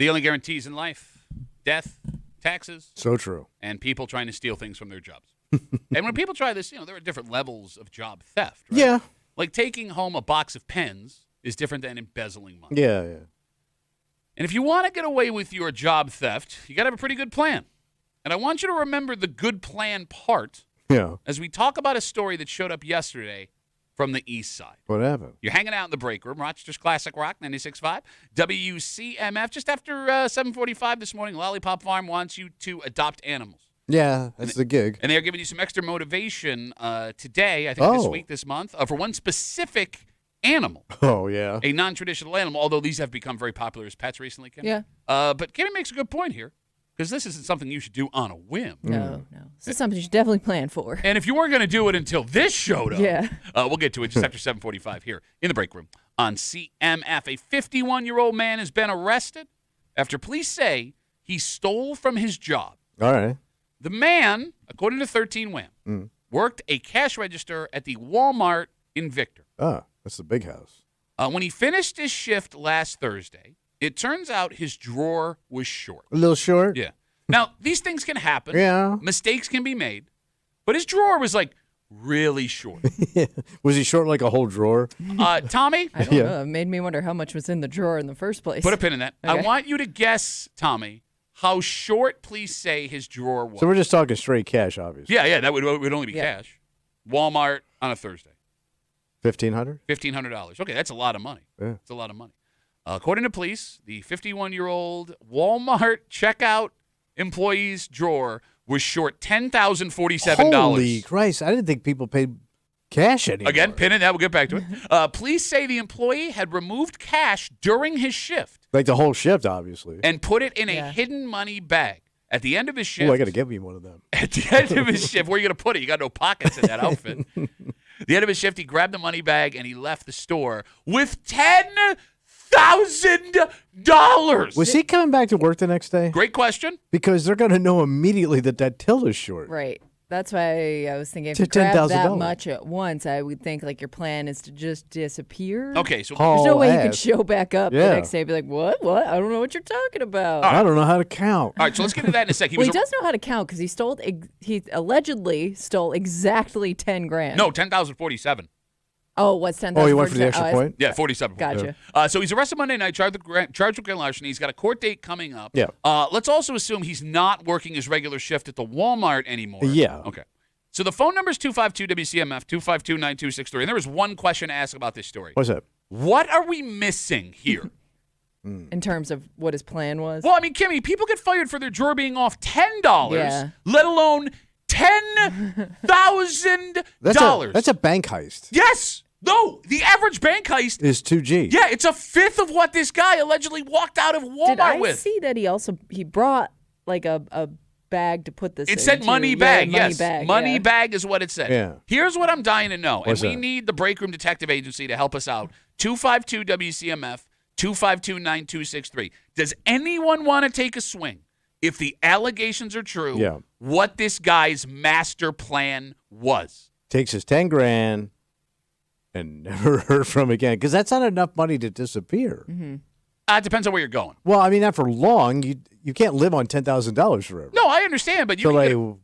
The only guarantees in life, death, taxes, So true. and people trying to steal things from their jobs. And when people try this, there are different levels of job theft, right? Yeah. Like taking home a box of pens is different than embezzling money. Yeah. And if you want to get away with your job theft, you got to have a pretty good plan. And I want you to remember the good plan part Yeah. as we talk about a story that showed up yesterday from the east side. What happened? You're hanging out in the break room, Rochester's Classic Rock, 96.5. WCMF, just after 7:45 this morning, Lollipop Farm wants you to adopt animals. Yeah, that's the gig. And they're giving you some extra motivation today, I think this Oh. week, this month, for one specific animal, Oh, yeah. a non-traditional animal, although these have become very popular as pets recently, Kim. Yeah. But Kimmy makes a good point here, because this isn't something you should do on a whim. No. This is something you should definitely plan for. And if you weren't going to do it until this showed up, Yeah. we'll get to it just after 7:45 here in the break room on CMF. A 51-year-old man has been arrested after police say he stole from his job. All right. The man, according to 13 Wham, worked a cash register at the Walmart in Victor. Ah, that's the big house. When he finished his shift last Thursday, it turns out his drawer was short. A little short. Yeah. Now, these things can happen. Yeah. Mistakes can be made. But his drawer was like really short. Was he short like a whole drawer? Tommy, I don't know. It made me wonder how much was in the drawer in the first place. put a pin in that. I Okay. want you to guess, Tommy, how short police say his drawer was. So we're just talking straight cash, obviously. Yeah, that would only be Yeah. cash. Walmart on a Thursday. 1,500? $1,500. Okay, that's a lot of money. Yeah. It's a lot of money. According to police, the 51-year-old Walmart checkout employee's drawer was short $10,047. Holy Christ. I didn't think people paid cash anymore. Again, pin in that. We'll get back to it. Police say the employee had removed cash during his shift Like the whole shift, obviously. and put it in a Yeah. hidden money bag. At the end of his shift, Oh, I got to get me one of them. At the end of his shift, where are you going to put it? You got no pockets in that outfit. The end of his shift, he grabbed the money bag and he left the store with $10,000. Was he coming back to work the next day? Great question. Because they're going to know immediately that till is short. Right. That's why I was thinking if To you grab that $10,000. much at once, I would think like your plan is to just disappear. Okay, so Haul There's no way you ass. could show back up the Yeah. next day and be like, what? I don't know what you're talking about. I don't know how to count. all right, so let's get into that in a sec. Well, he does know how to count because he allegedly stole exactly 10 grand. No, 10,047. Oh, what's 10,000? Oh, he went for the extra point? Yeah, 47. Gotcha. So he's arrested Monday night, charged with grand larceny. He's got a court date coming up. Yeah. Let's also assume he's not working his regular shift at the Walmart anymore. Yeah. Okay. So the phone number is 252-WCMF, 252-9263. And there was one question to ask about this story. What's that? What are we missing here? In terms of what his plan was. Well, I mean, Kimmy, people get fired for their drawer being off $10, Yeah. let alone $10,000. That's a bank heist. Yes. No, the average bank heist, Is 2G. yeah, it's a fifth of what this guy allegedly walked out of Walmart Did I with. see that he brought like a bag to put this in? It said too? money Yeah, bag, money yes. bag, Money yeah. bag is what it said. Yeah. Here's what I'm dying to know, What's and we that? need the Break Room Detective Agency to help us out. 252-WCMF, 252-9263. Does anyone want to take a swing? If the allegations are true, Yeah. what this guy's master plan was. Takes his 10 grand and never heard from again. Because that's not enough money to disappear. Mm-hmm. It depends on where you're going. Well, I mean, not for long. You can't live on $10,000 forever. No, I understand, but you, So, can, like,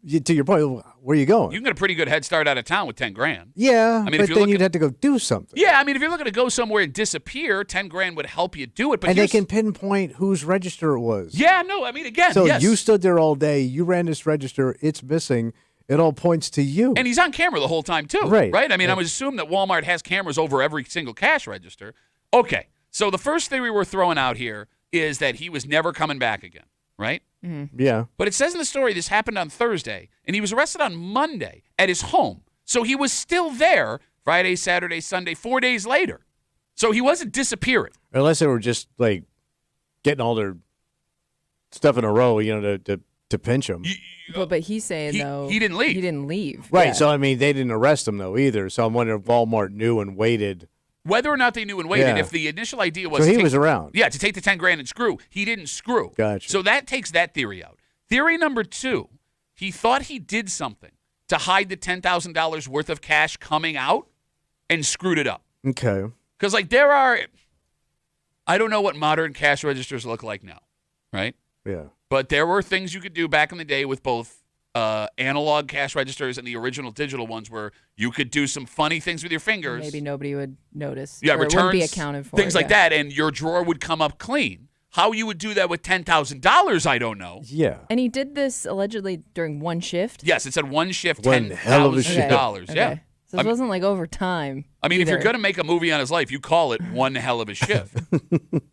get, to your point, where are you going? you can get a pretty good head start out of town with 10 grand. Yeah, I mean, if but you're then looking- you'd have to go do something. Yeah, I mean, if you're looking to go somewhere and disappear, 10 grand would help you do it. But And they here's- can pinpoint whose register it was. Yeah, no, I mean, again, So yes. you stood there all day. You ran this register. It's missing. It all points to you. And he's on camera the whole time, too. Right. I mean, I would assume that Walmart has cameras over every single cash register. Okay. So the first theory we're throwing out here is that he was never coming back again, right? Yeah. But it says in the story this happened on Thursday, and he was arrested on Monday at his home. So he was still there Friday, Saturday, Sunday, 4 days later. So he wasn't disappearing. Unless they were just like getting all their stuff in a row, to pinch him. But he's saying though he didn't leave. He didn't leave. Right. Yeah. So I mean, they didn't arrest him though either. So I'm wondering if Walmart knew and waited. Whether or not they knew and waited, Yeah. if the initial idea was So to he take- was around. Yeah, to take the 10 grand and screw. He didn't screw. Gotcha. So that takes that theory out. Theory number 2, he thought he did something to hide the $10,000 worth of cash coming out and screwed it up. Okay. Because, like, there are I don't know what modern cash registers look like now, right? Yeah. But there were things you could do back in the day with both analog cash registers and the original digital ones where you could do some funny things with your fingers. Maybe nobody would notice. Yeah, or returns, it wouldn't be accounted for. things like that, and your drawer would come up clean. How you would do that with $10,000, I don't know. Yeah. And he did this allegedly during one shift? Yes, it said one shift, One hell of a shift. $10,000. Yeah. Okay. So it wasn't like overtime. I mean, if either. you're going to make a movie on his life, you call it one hell of a shift.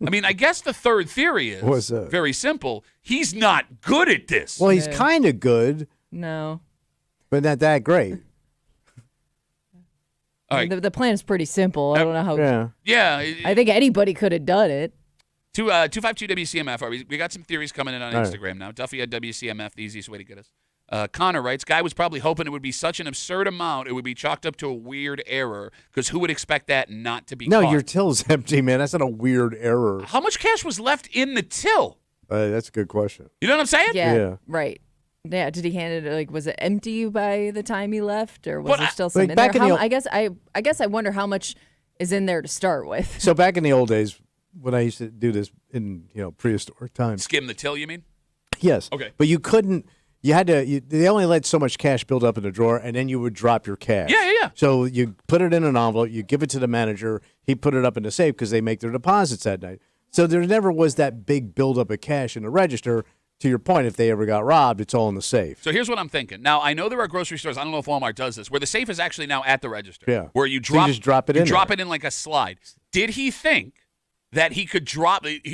I mean, I guess the third theory is What's that? very simple. He's not good at this. Well, he's Yeah. kind of good, No. but not that great. All right. The plan is pretty simple. I don't know how. Yeah. Yeah. I think anybody could have done it. 252 WCMF. All right, we got some theories coming in on All right. Instagram now. Duffy at WCMF, the easiest way to get us. Connor writes, guy was probably hoping it would be such an absurd amount it would be chalked up to a weird error because who would expect that not to be No, caught? your till's empty, man. That's not a weird error. How much cash was left in the till? That's a good question. You know what I'm saying? Yeah. Yeah. Right. Yeah. Did he hand it? Like, was it empty by the time he left, or was But there still like some in back there? in the I guess I wonder how much is in there to start with. So back in the old days, when I used to do this in prehistoric times, Skim the till, you mean? yes. Okay. But you couldn't. You had to. They only let so much cash build up in the drawer, and then you would drop your cash. Yeah. So you put it in an envelope. You give it to the manager. He put it up in the safe because they make their deposits that night. So there never was that big buildup of cash in the register. To your point, if they ever got robbed, it's all in the safe. So here's what I'm thinking. Now, I know there are grocery stores, I don't know if Walmart does this, where the safe is actually now at the register. Yeah. Where you So you just drop it in drop there. it in like a slide. Did he think that he could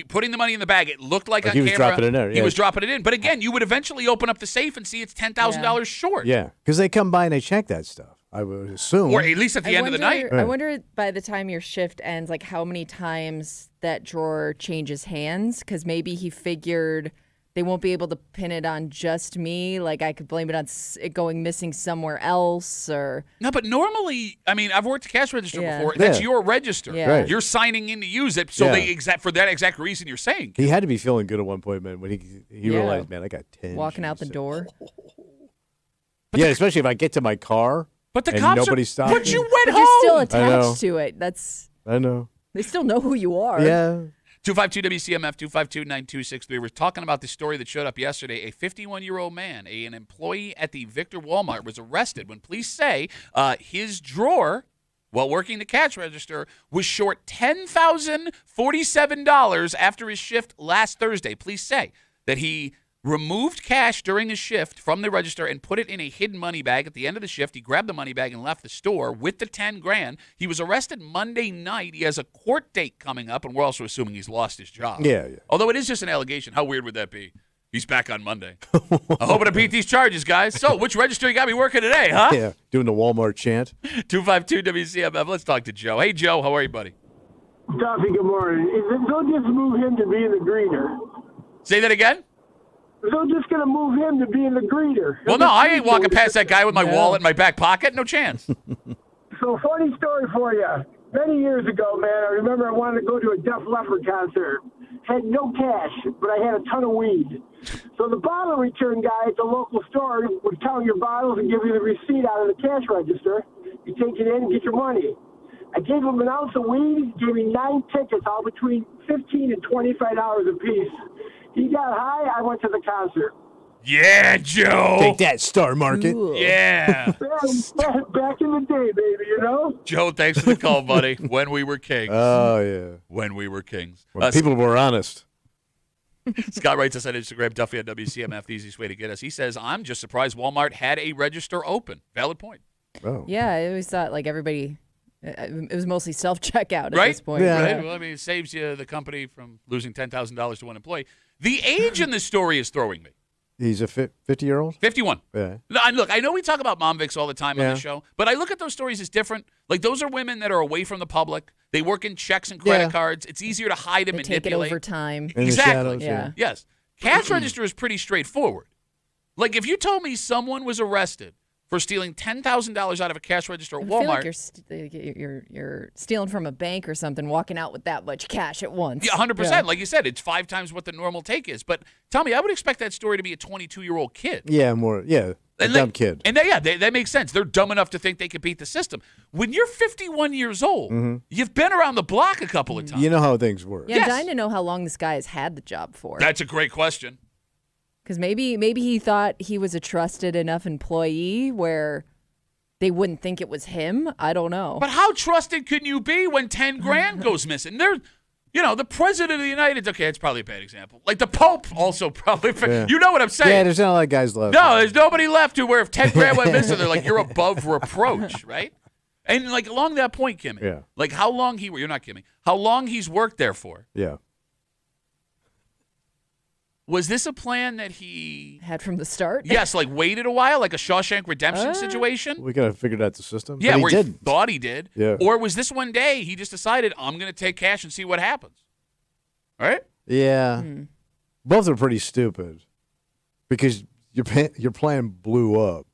putting the money in the bag, it looked like on he was camera. dropping it in there, He yeah. was dropping it in. But again, you would eventually open up the safe and see it's $10,000 short. Yeah, because they come by and they check that stuff. I would assume. Or at least at the end of the night. I wonder by the time your shift ends, like how many times that drawer changes hands, because maybe he figured they won't be able to pin it on just me. Like I could blame it on it going missing somewhere else, or No, but normally, I mean, I've worked a cash register Yeah. before. That's Yeah. your register. Yeah. Right. You're signing in to use it, so for that exact reason you're saying. He had to be feeling good at one point, man, when he Yeah. realized, man, I got 10. walking out the door. Yeah, especially if I get to my car. But the and cops nobody are, stopped but me. you went But you're still home. I know. attached to it. I know. They still know who you are. Yeah. 252 WCMF 252-9263. We're talking about the story that showed up yesterday. A 51-year-old man, an employee at the Victor Walmart, was arrested when police say his drawer, while working the cash register, was short $10,047 after his shift last Thursday. Police say that he removed cash during his shift from the register and put it in a hidden money bag. At the end of the shift, he grabbed the money bag and left the store with the 10 grand. He was arrested Monday night. He has a court date coming up, and we're also assuming he's lost his job. Yeah. Although it is just an allegation. How weird would that be? He's back on Monday. I'm hoping to beat these charges, guys. So, which register you got me working today, huh? Yeah. Doing the Walmart chant. 252 WCMF. Let's talk to Joe. Hey, Joe. How are you, buddy? Duffy, good morning. They'll just move him to be in the greeter. Say that again? They're just going to move him to be in the greeter. Well, no, I ain't walking past that guy with my wallet in my back pocket. No chance. So, funny story for you. Many years ago, man, I remember I wanted to go to a Def Leppard concert. Had no cash, but I had a ton of weed. So the bottle return guy at the local store would count your bottles and give you the receipt out of the cash register. You take it in and get your money. I gave him an ounce of weed, gave me 9 tickets, all between $15 and $25 a piece. He got high, I went to the concert. Yeah, Joe. Take that, Star Market. Ooh. Yeah. Back in the day, baby, you know? Joe, thanks for the call, buddy. When we were kings. Oh, yeah. When we were kings. When people were honest. Scott writes us on Instagram, Duffy at WCMF, the easiest way to get us. He says, I'm just surprised Walmart had a register open. Valid point. Oh. Yeah, I always thought like everybody, it was mostly self-checkout at Right? this point. Yeah. Right? Well, I mean, it saves you the company from losing $10,000 to one employee. The age in this story is throwing me. He's a 50-year-old? 51. Yeah. Look, I know we talk about mom Vics all the time on Yeah. the show, but I look at those stories as different. Like, those are women that are away from the public. They work in checks and credit Yeah. cards. It's easier to hide and They take it manipulate. over time. In the Exactly. shadows, Yeah. Yes. Cash register is pretty straightforward. Like, if you told me someone was arrested for stealing $10,000 out of a cash register at I feel Walmart, like you're stealing from a bank or something, walking out with that much cash at once. yeah, 100%. Like you said, it's 5 times what the normal take is. But tell me, I would expect that story to be a 22-year-old kid. Yeah, more. Yeah. A dumb kid. And that makes sense. They're dumb enough to think they can beat the system. When you're 51 years old, you've been around the block a couple of times. You know how things work. Yeah, I'm dying to know how long this guy has had the job for. That's a great question. Because maybe he thought he was a trusted enough employee where they wouldn't think it was him. I don't know. But how trusted can you be when 10 grand goes missing? The president of the United States, okay, it's probably a bad example. Like the Pope also probably, you know what I'm saying? Yeah, there's not a lot of guys left. No, there's nobody left where if 10 grand went missing, they're like, you're above reproach, right? And like along that point, Kimmy, like how long you're not Kimmy, how long he's worked there for. Yeah. Was this a plan that he had from the start? Yes, like waited a while, like a Shawshank Redemption situation? We could have figured out the system. Yeah, but where he thought he did. Yeah. Or was this one day he just decided, I'm going to take cash and see what happens? All right? Yeah. Both are pretty stupid because your plan blew up.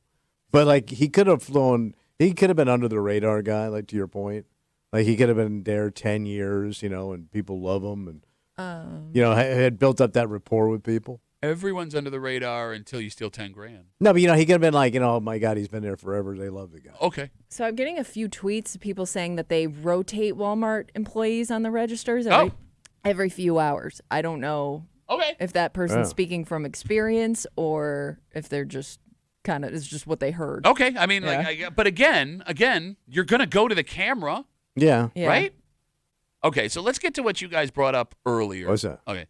But, like, he could have been under the radar guy, like, to your point. Like, he could have been there 10 years, and people love him and, had built up that rapport with people. Everyone's under the radar until you steal 10 grand. No, but, he could have been like, oh, my God, he's been there forever. They love the guy. Okay. So I'm getting a few tweets of people saying that they rotate Walmart employees on the registers every few hours. I don't know if that person's speaking from experience or if they're just kind of, it's just what they heard. Okay. I mean, but again, you're going to go to the camera. Yeah. Right? Okay, so let's get to what you guys brought up earlier. What's that? Okay.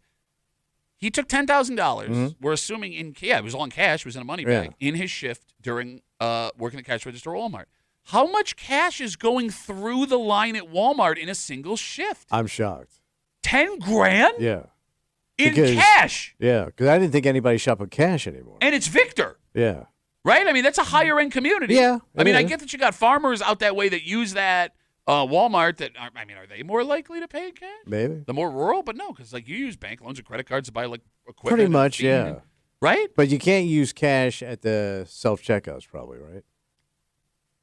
He took $10,000. We're assuming it was all in cash. It was in a money bag in his shift during working the cash register at Walmart. How much cash is going through the line at Walmart in a single shift? I'm shocked. 10 grand? Yeah. In cash? Yeah, because I didn't think anybody shop with cash anymore. And it's Victor. Yeah. Right? I mean, that's a higher end community. Yeah. I mean, I get that you got farmers out that way that use that Walmart are they more likely to pay in cash? Maybe. The more rural? But no, because like you use bank loans and credit cards to buy like equipment. Pretty much, yeah. Right? But you can't use cash at the self-checkouts probably, right?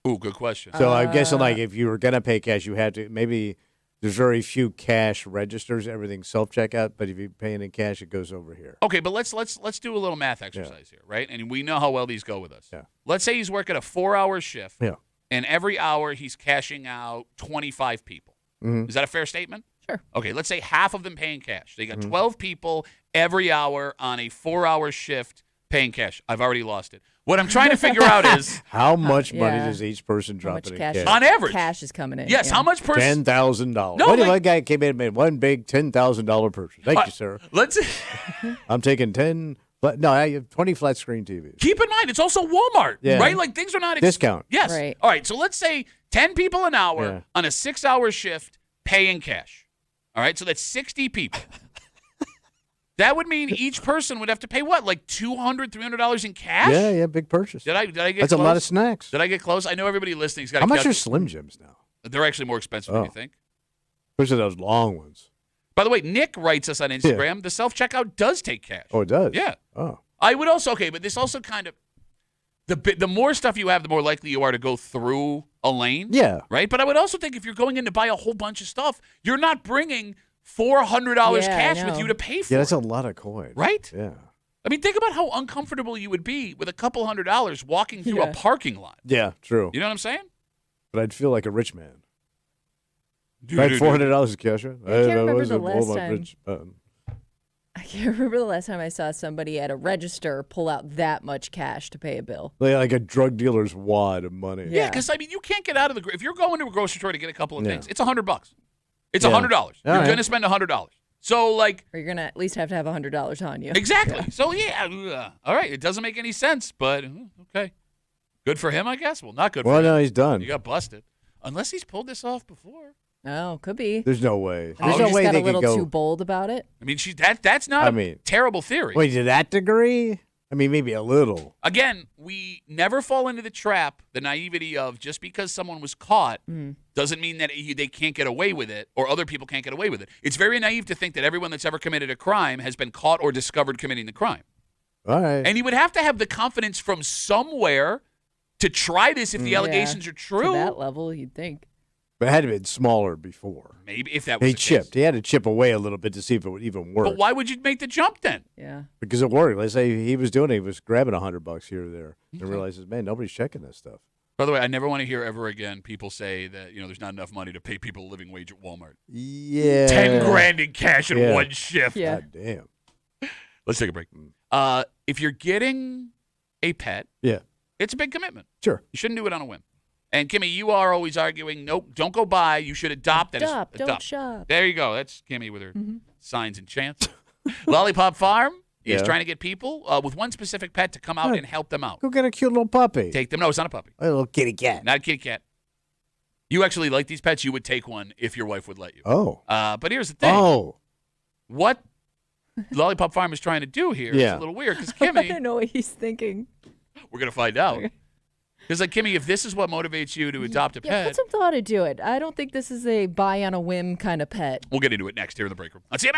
Ooh, good question. So I'm guessing like if you were going to pay cash, you had to, maybe there's very few cash registers, everything's self-checkout, but if you're paying in cash, it goes over here. Okay, but let's do a little math exercise here, right? And we know how well these go with us. Yeah. Let's say he's working a 4-hour shift. Yeah. And every hour he's cashing out 25 people. Is that a fair statement? Sure. Okay, let's say half of them paying cash. So you got 12 people every hour on a 4-hour shift paying cash. I've already lost it. What I'm trying to figure out is how much money does each person drop in cash? On average. Cash is coming in. Yes, how much per $10,000. No, one guy came in and made one big $10,000 purchase. Thank you, sir. I'm taking 10. No, I have 20 flat screen TVs. Keep in mind, it's also Walmart, right? Like things are not discount. Yes. Right. All right. So let's say 10 people an hour on a 6-hour shift paying cash. All right. So that's 60 people. That would mean each person would have to pay what, like $200, $300 in cash? Yeah, big purchase. Did I get That's close? A lot of snacks. Did I get close? I know everybody listening's got. How much are Slim Jims now? They're actually more expensive than you think. Especially those long ones. By the way, Nick writes us on Instagram. The self-checkout does take cash. Oh, it does? Yeah. Oh. I would also, but this also kind of, the more stuff you have, the more likely you are to go through a lane. Yeah. Right? But I would also think if you're going in to buy a whole bunch of stuff, you're not bringing $400 cash with you to pay for it. Yeah, that's a lot of coin. Right? Yeah. I mean, think about how uncomfortable you would be with a couple $100 walking through a parking lot. Yeah, true. You know what I'm saying? But I'd feel like a rich man. I had $400 in cash. I can't remember the last time. I can't remember the last time I saw somebody at a register pull out that much cash to pay a bill. Like a drug dealer's wad of money. Yeah, because I mean, you can't get out of the. If you're going to a grocery store to get a couple of things, it's $100. It's $100. You're going to spend $100. So like, or you're going to at least have $100 on you. Exactly. Yeah. So all right. It doesn't make any sense, but okay. Good for him, I guess. Well, not good for him. Well, no, he's done. You got busted. Unless he's pulled this off before. Oh, could be. There's no way. There's no way they could go. Got a little too bold about it. I mean, that's not a terrible theory. Wait, to that degree? I mean, maybe a little. Again, we never fall into the trap, the naivety of just because someone was caught doesn't mean that they can't get away with it or other people can't get away with it. It's very naive to think that everyone that's ever committed a crime has been caught or discovered committing the crime. All right. And you would have to have the confidence from somewhere to try this if the allegations are true. To that level, you'd think. But it had to been smaller before. Maybe if that was He the chipped. case. He had to chip away a little bit to see if it would even work. But why would you make the jump then? Yeah. Because it worked. Let's say he was doing it. He was grabbing $100 here or there and realizes, man, nobody's checking this stuff. By the way, I never want to hear ever again people say that there's not enough money to pay people a living wage at Walmart. Yeah. 10 grand in cash in one shift. Yeah. God damn. Let's take a break. If you're getting a pet, Yeah. it's a big commitment. Sure. You shouldn't do it on a whim. And Kimmy, you are always arguing, nope, don't go buy. You should adopt. Adopt, don't adopt. shop. There you go. That's Kimmy with her signs and chants. Lollipop Farm is Yeah. trying to get people with one specific pet to come out and help them out. Go get a cute little puppy. Take them. No, it's not a puppy. A little kitty cat. Not a kitty cat. You actually like these pets. You would take one if your wife would let you. Oh. But here's the thing. Oh. What Lollipop Farm is trying to do here is Yeah. a little weird because I Kimmy, don't know what he's thinking. we're going to find out. Because, like, Kimmy, if this is what motivates you to adopt a Yeah, pet, put some thought into it. I don't think this is a buy on a whim kind of pet. we'll get into it next here in the break room. Let's see you,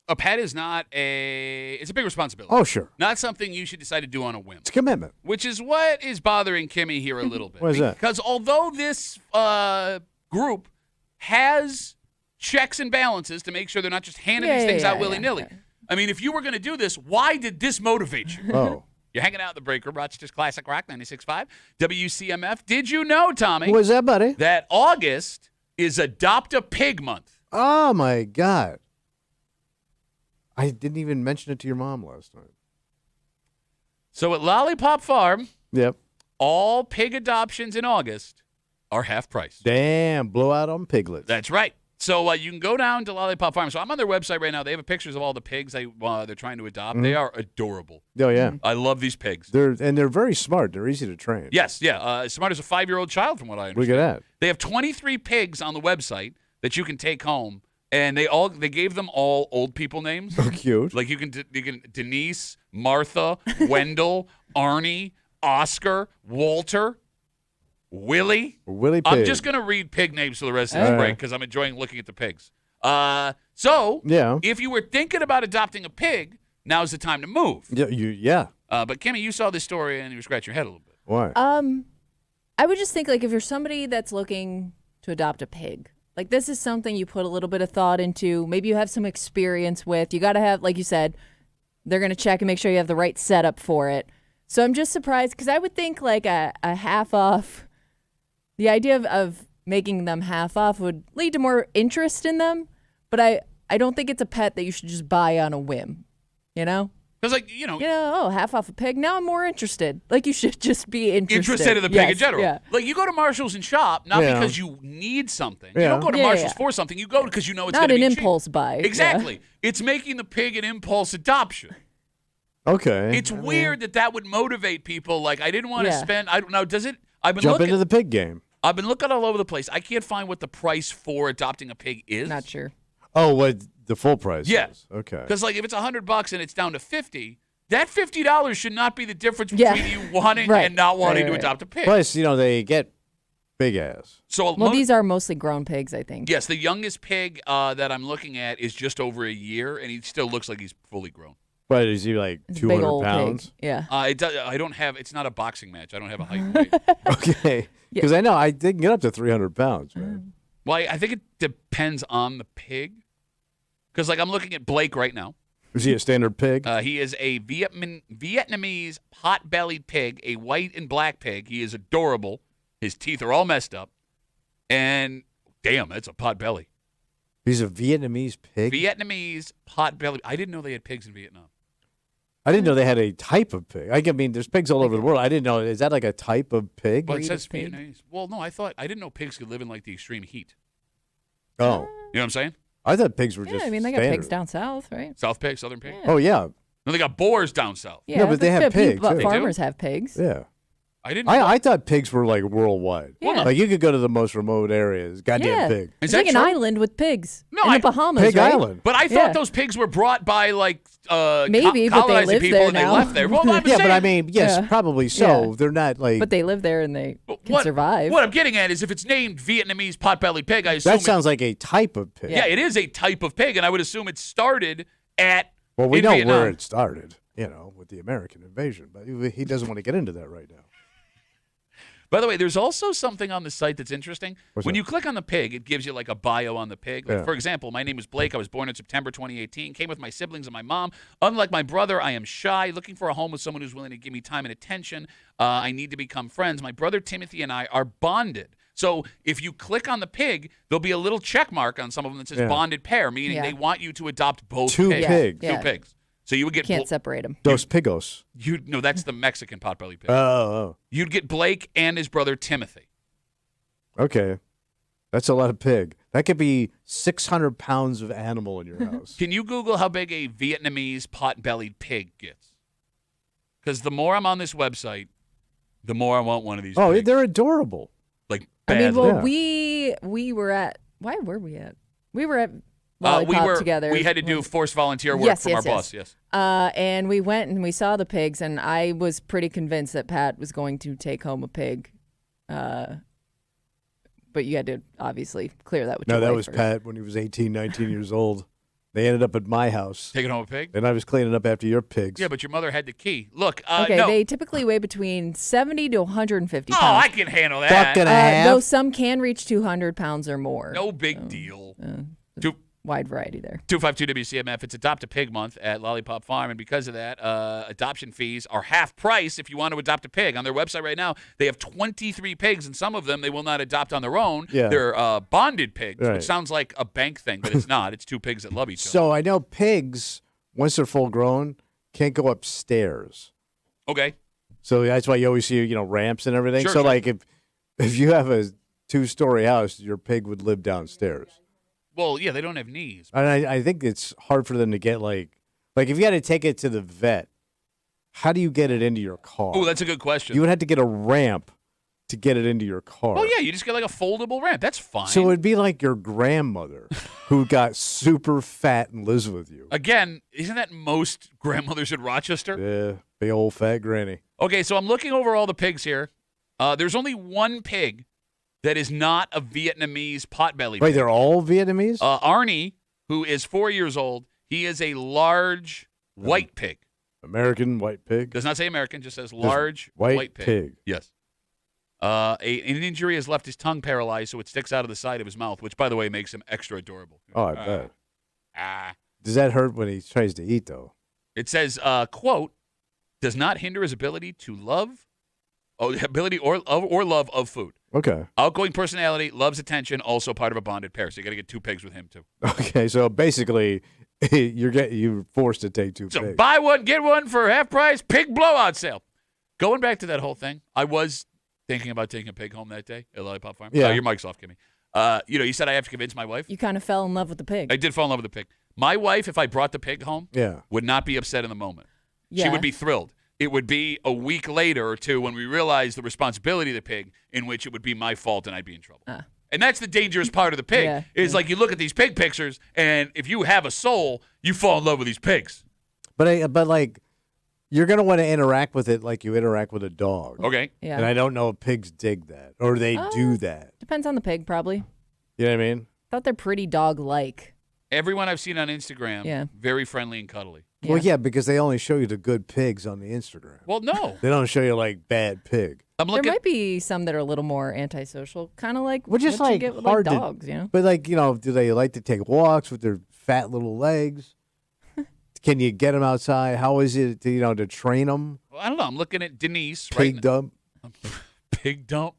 a pet is not it's a big responsibility. Oh, sure. Not something you should decide to do on a whim. It's a commitment. Which is what is bothering Kimmy here a little bit. What is that? Because although this group has checks and balances to make sure they're not just handing these things out willy-nilly. Okay. I mean, if you were going to do this, why did this motivate you? Oh. You're hanging out in the break room, Rochester's Classic Rock 96.5, WCMF. Did you know, Tommy, What is that, buddy? that August is Adopt a Pig Month? Oh, my God. I didn't even mention it to your mom last night. So at Lollipop Farm, Yep. all pig adoptions in August are half price. Damn, blowout on piglets. That's right. So you can go down to Lollipop Farm. So I'm on their website right now. They have pictures of all the pigs they're trying to adopt. They are adorable. Oh, yeah. I love these pigs. They're very smart. They're easy to train. Yes, yeah. As smart as a 5-year-old child, from what I understand. Look at that. They have 23 pigs on the website that you can take home, and they gave them all old people names. So cute. Like you can Denise, Martha, Wendell, Arnie, Oscar, Walter, Willie. Willie Pig. I'm just going to read pig names for the rest of this break because I'm enjoying looking at the pigs. So, Yeah. if you were thinking about adopting a pig, now's the time to move. Yeah. But, Kimmy, you saw this story and you were scratching your head a little bit. Why? I would just think, like, if you're somebody that's looking to adopt a pig, like, this is something you put a little bit of thought into. Maybe you have some experience with. You got to have, like you said, they're going to check and make sure you have the right setup for it. So I'm just surprised because I would think, like, a half off. The idea of making them half off would lead to more interest in them, but I don't think it's a pet that you should just buy on a whim, you know? Because, like, half off a pig. Now I'm more interested. Like, you should just be interested in the pig in Yes, general. Yeah. Like, you go to Marshall's and shop, not Yeah. because you need something. You Yeah. don't go to Yeah, Marshall's yeah. for something. You go because you know it's going Not to be an cheap. impulse buy. Exactly. It's making the pig an impulse adoption. Okay. It's weird that would motivate people. Like, I didn't want to Yeah. spend. I don't know. Does it? I've been Jump looking. into the pig game. I've been looking all over the place. I can't find what the price for adopting a pig is. Not sure. Oh, what the full price Yeah. is. Okay. Because, like, if it's $100 and it's down to $50, that $50 should not be the difference Yeah. between you wanting Right. and not wanting to Right. adopt a pig. Plus, they get big ass. So, Well, these are mostly grown pigs, I think. yes, the youngest pig that I'm looking at is just over a year, and he still looks like he's fully grown. But is he like It's a big 200 old pounds? pig. Yeah. I don't have. It's not a boxing match. I don't have a height and weight. Okay. Because I know I did get up to 300 pounds, man. Well, I think it depends on the pig. Because, like, I'm looking at Blake right now. Is he a standard pig? He is a Vietnamese pot-bellied pig, a white and black pig. He is adorable. His teeth are all messed up. And, damn, that's a pot belly. He's a Vietnamese pig? Vietnamese pot-bellied. I didn't know they had pigs in Vietnam. I didn't know they had a type of pig. I mean, there's pigs all over the world. I didn't know. Is that like a type of pig? Well, it Breed says of pig. Vietnamese. Well, no, I didn't know pigs could live in, like, the extreme heat. Oh. You know what I'm saying? I thought pigs were Yeah, just I mean, they got standard. pigs down south, right? South pig, southern pig. Yeah. Oh, yeah. No, they got boars down south. Yeah, but they have the pigs, people- too. They do? Farmers have pigs. Yeah. I didn't know. I thought pigs were like worldwide. Yeah. Like you could go to the most remote areas. Goddamn Yeah. pig. Is It's that like an true? island with pigs. No, in the Bahamas, Pig right? Island. But I thought Yeah. those pigs were brought by, like, Maybe, but they colonizing live people there and now. they left there. Well, I'm Yeah, but saying, I mean, yes, Yeah. probably so. Yeah. They're not like. But they live there and they can survive. What I'm getting at is if it's named Vietnamese pot-bellied pig, I assume that sounds like a type of pig. yeah, it is a type of pig, and I would assume it started at Well, we in know Vietnam. where it started, with the American invasion, but he doesn't want to get into that right now. By the way, there's also something on the site that's interesting. What's When that? you click on the pig, it gives you like a bio on the pig. Like, Yeah. for example, my name is Blake. I was born in September 2018. Came with my siblings and my mom. Unlike my brother, I am shy, looking for a home with someone who's willing to give me time and attention. I need to become friends. My brother Timothy and I are bonded. So if you click on the pig, there'll be a little check mark on some of them that says Yeah. bonded pair, meaning Yeah. they want you to adopt both Two pigs. pigs. Yeah. Two pigs. So you would get Can't separate them. Dos pigos. No, that's the Mexican potbelly pig. Oh, You'd get Blake and his brother Timothy. okay. That's a lot of pig. That could be 600 pounds of animal in your house. Can you Google how big a Vietnamese pot-bellied pig gets? Because the more I'm on this website, the more I want one of these. Oh, pigs. they're adorable. Like I badly. mean, well, Yeah. we were at. Why were we at? We were at Lollipop together. We had to do forced volunteer work Yes, from yes, our yes. boss. Yes. And we went and we saw the pigs, and I was pretty convinced that Pat was going to take home a pig. But you had to obviously clear that with No, your that wife was first. Pat when he was 18, 19 years old. They ended up at my house. Taking home a pig? And I was cleaning up after your pigs. Yeah, but your mother had the key. Look, Okay, no. they typically weigh between 70 to 150 Oh, pounds. I can handle that. Fucking half. Though some can reach 200 pounds or more. No big deal. Wide variety there. 252 WCMF. It's Adopt a Pig Month at Lollipop Farm, and because of that, adoption fees are half price if you want to adopt a pig. On their website right now, they have 23 pigs, and some of them they will not adopt on their own. Yeah. They're bonded pigs, Right. which sounds like a bank thing, but it's not. It's two pigs that love each other. So I know pigs, once they're full grown, can't go upstairs. Okay. So that's why you always see, ramps and everything. Sure, so sure. like if you have a 2-story house, your pig would live downstairs. Well, yeah, they don't have knees. And I think it's hard for them to get like if you got to take it to the vet, how do you get it into your car? Oh, that's a good question. You would have to get a ramp to get it into your car. Oh, yeah, you just get like a foldable ramp. That's fine. So it'd be like your grandmother who got super fat and lives with you. Again, isn't that most grandmothers in Rochester? Yeah, big old fat granny. Okay, so I'm looking over all the pigs here. There's only one pig that is not a Vietnamese potbelly pig. Wait, they're all Vietnamese? Arnie, who is 4 years old, he is a large white pig. American white pig? Does not say American, just says large white pig. pig. Yes. An injury has left his tongue paralyzed, so it sticks out of the side of his mouth, which, by the way, makes him extra adorable. Oh, I bet. Ah. Does that hurt when he tries to eat, though? It says, quote, does not hinder his ability to love, or love of food. Okay. Outgoing personality, loves attention, also part of a bonded pair. So you got to get two pigs with him too. Okay, so basically, you're forced to take two So pigs. buy one, get one for half price. Pig blowout sale. Going back to that whole thing, I was thinking about taking a pig home that day at Lollipop Farm. Yeah. Your mic's off, Kimmy. You said I have to convince my wife. You kind of fell in love with the pig. I did fall in love with the pig. My wife, if I brought the pig home, Yeah. would not be upset in the moment. She Yeah. would be thrilled. It would be a week later or two when we realized the responsibility of the pig, in which it would be my fault and I'd be in trouble. And that's the dangerous part of the pig. Yeah, is like you look at these pig pictures, and if you have a soul, you fall in love with these pigs. But like, you're going to want to interact with it like you interact with a dog. Okay. Yeah. And I don't know if pigs dig that or they do that. Depends on the pig, probably. You know what I mean? Thought they're pretty dog-like. Everyone I've seen on Instagram, Yeah. very friendly and cuddly. Yeah. Well, yeah, because they only show you the good pigs on the Instagram. Well, no. They don't show you like bad pig. I'm There looking. might be some that are a little more antisocial, kind of like Which is what you like get with hard like to- dogs, you know? But like, do they like to take walks with their fat little legs? Can you get them outside? How is it to train them? I don't know. I'm looking at Denise. Pig right dump? Pig dump.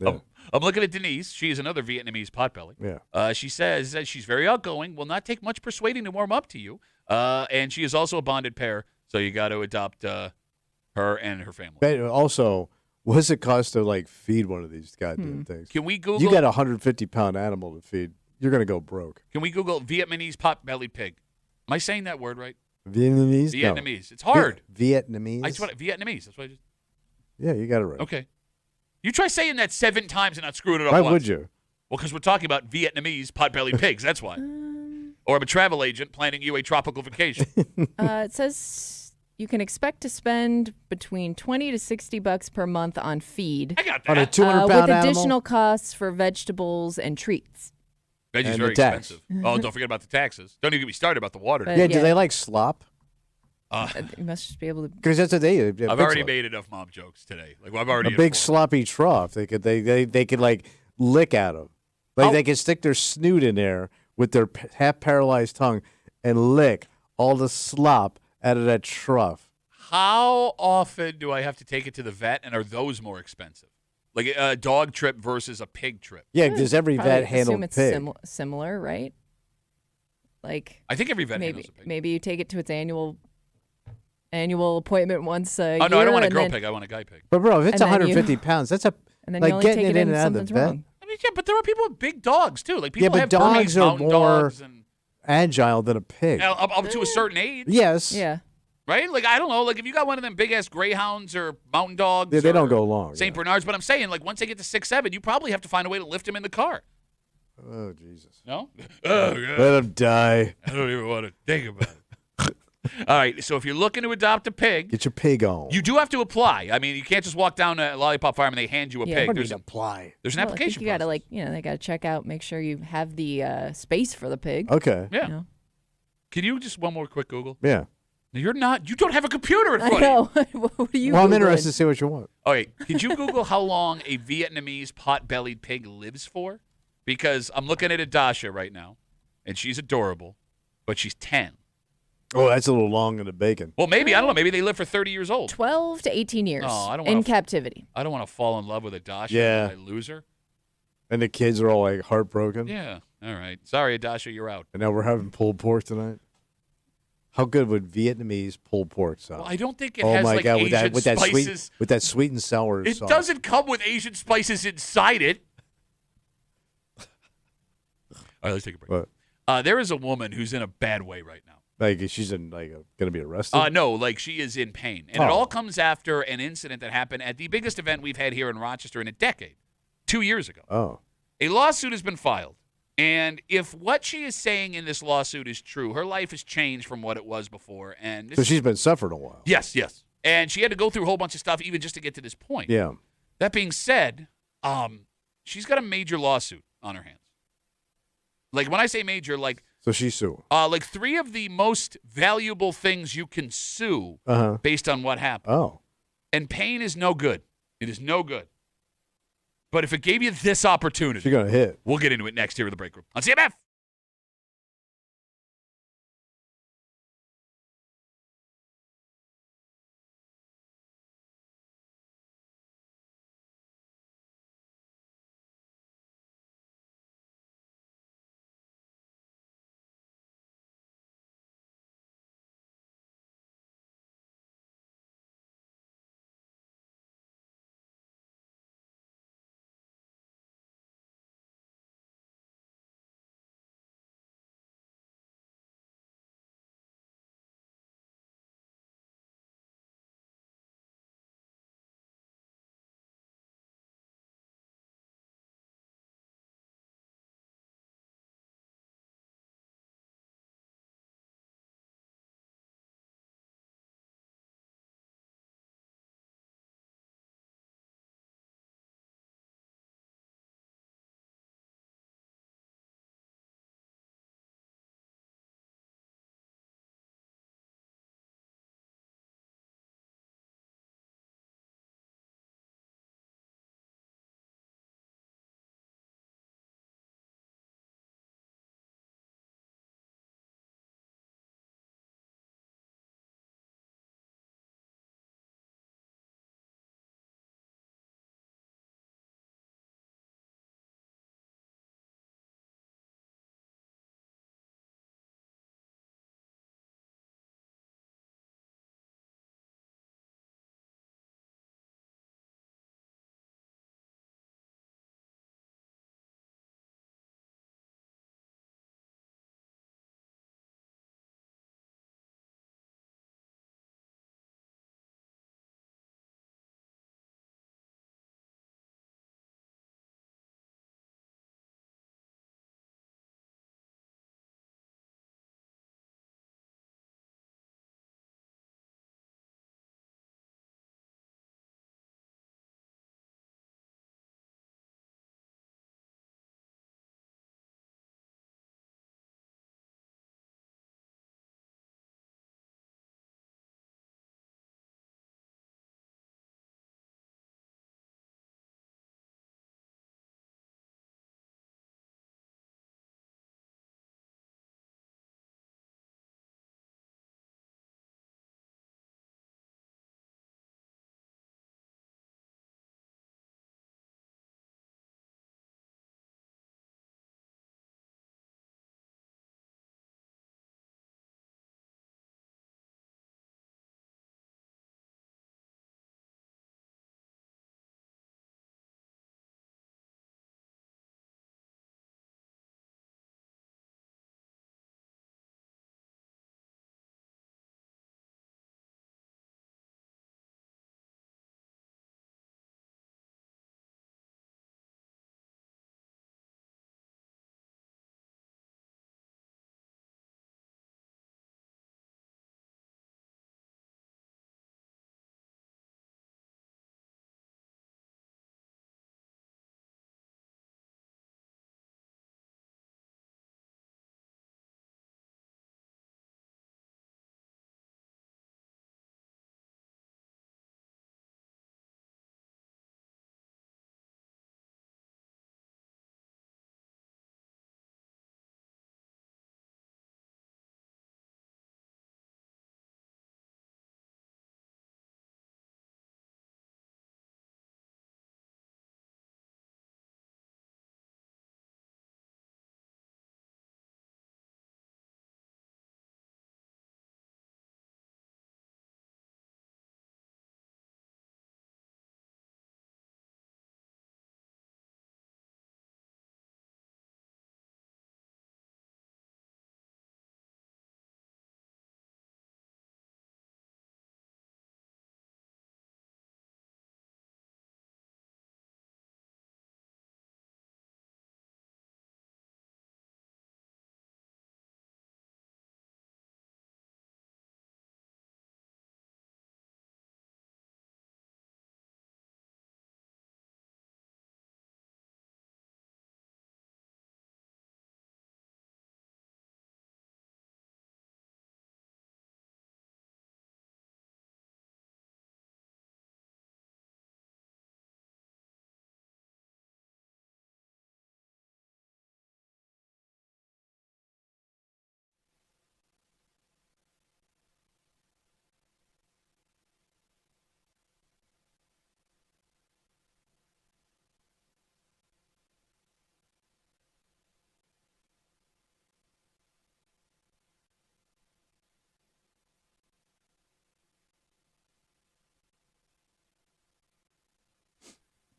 Yeah. I'm looking at Denise. She is another Vietnamese potbelly. Yeah. She says that she's very outgoing, will not take much persuading to warm up to you, and she is also a bonded pair, so you got to adopt her and her family. But also, what does it cost to like feed one of these goddamn things? Can we Google? You got a 150-pound animal to feed. You're gonna go broke. Can we Google Vietnamese pot-bellied pig? Am I saying that word right? Vietnamese? No. Vietnamese. It's hard. Vietnamese? Vietnamese. That's what I just. Yeah, you got it right. Okay. You try saying that 7 times and not screwing it up Why once. would you? Well, because we're talking about Vietnamese pot-bellied pigs. That's why. Or I'm a travel agent planning you a tropical vacation. It says you can expect to spend between $20 to $60 per month on feed, I got On a that. 200-pound with animal? additional costs for vegetables and treats. Veggie's And very the tax. expensive. Oh, don't forget about the taxes. Don't even get me started about the water. But- Yeah, do yeah. they like slop? You must just be able to. Because that's what they do. I've already made enough mom jokes today. Like I've already a big afforded. sloppy trough. They could like lick at them. Like Oh. they could stick their snoot in there with their half paralyzed tongue and lick all the slop out of that trough. How often do I have to take it to the vet, and are those more expensive? Like a dog trip versus a pig trip? Yeah, does every Probably vet handle assume it's pig? similar, right? Like I think every vet handles a pig. maybe you take it to its annual appointment once a year. Oh no, I don't want a and girl then- pig. I want a guy pig. But bro, if it's And then you- 150 pounds, that's a And then like you only getting take it it in in and if out of the something's vet. wrong. I mean, yeah, but there are people with big dogs too. Like Yeah, people but have dogs Burmese are mountain more- dogs and Agile than a pig. up to a certain age. Yes. Yeah. Right? Like I don't know. Like if you got one of them big ass greyhounds or mountain dogs, Yeah, they don't or go long. Saint Bernards. But I'm saying, like once they get to 6'7", you probably have to find a way to lift them in the car. Oh Jesus. No? Oh God. Let them die. I don't even want to think about it. All right. So if you're looking to adopt a pig, Get your pig on. you do have to apply. I mean, you can't just walk down to Lollipop Farm and they hand you a Yeah. pig. What do There's you apply? there's an Well, I think application you got to process. they got to check out, make sure you have the space for the pig. Okay. Yeah. You know? Can you just one more quick Google? Yeah. You don't have a computer in I front of you. know. What are you Well, I'm Googling? interested to see what you want. Okay, could you Google how long a Vietnamese pot-bellied pig lives for? Because I'm looking at Adasha right now, and she's adorable, but she's 10. Oh, that's a little long in the bacon. Well, maybe, I don't know, maybe they live for 30 years old. 12 to 18 years Oh, I don't in wanna captivity. I don't want to fall in love with Adasha Yeah. and I lose her. And the kids are all like heartbroken. Yeah, all right. Sorry, Adasha, you're out. And now we're having pulled pork tonight. How good would Vietnamese pulled pork sound? Well, I don't think it oh has my like God, Asian with that spices. sweet, with that sweet and sour It sauce. doesn't come with Asian spices inside it. All right, let's take a break. What? There is a woman who's in a bad way right now. Like she's in gonna be arrested. No, like she is in pain. And it Oh. all comes after an incident that happened at the biggest event we've had here in Rochester in a decade, 2 years ago. Oh. A lawsuit has been filed. And if what she is saying in this lawsuit is true, her life has changed from what it was before. And So she's been suffering a while. Yes. And she had to go through a whole bunch of stuff even just to get to this point. Yeah. That being said, she's got a major lawsuit on her hands. Like when I say major, like So she's suing. like 3 of the most valuable things you can sue based on what happened. Oh. And pain is no good. It is no good. But if it gave you this opportunity, She's gonna hit. we'll get into it next here in the break room on CMF.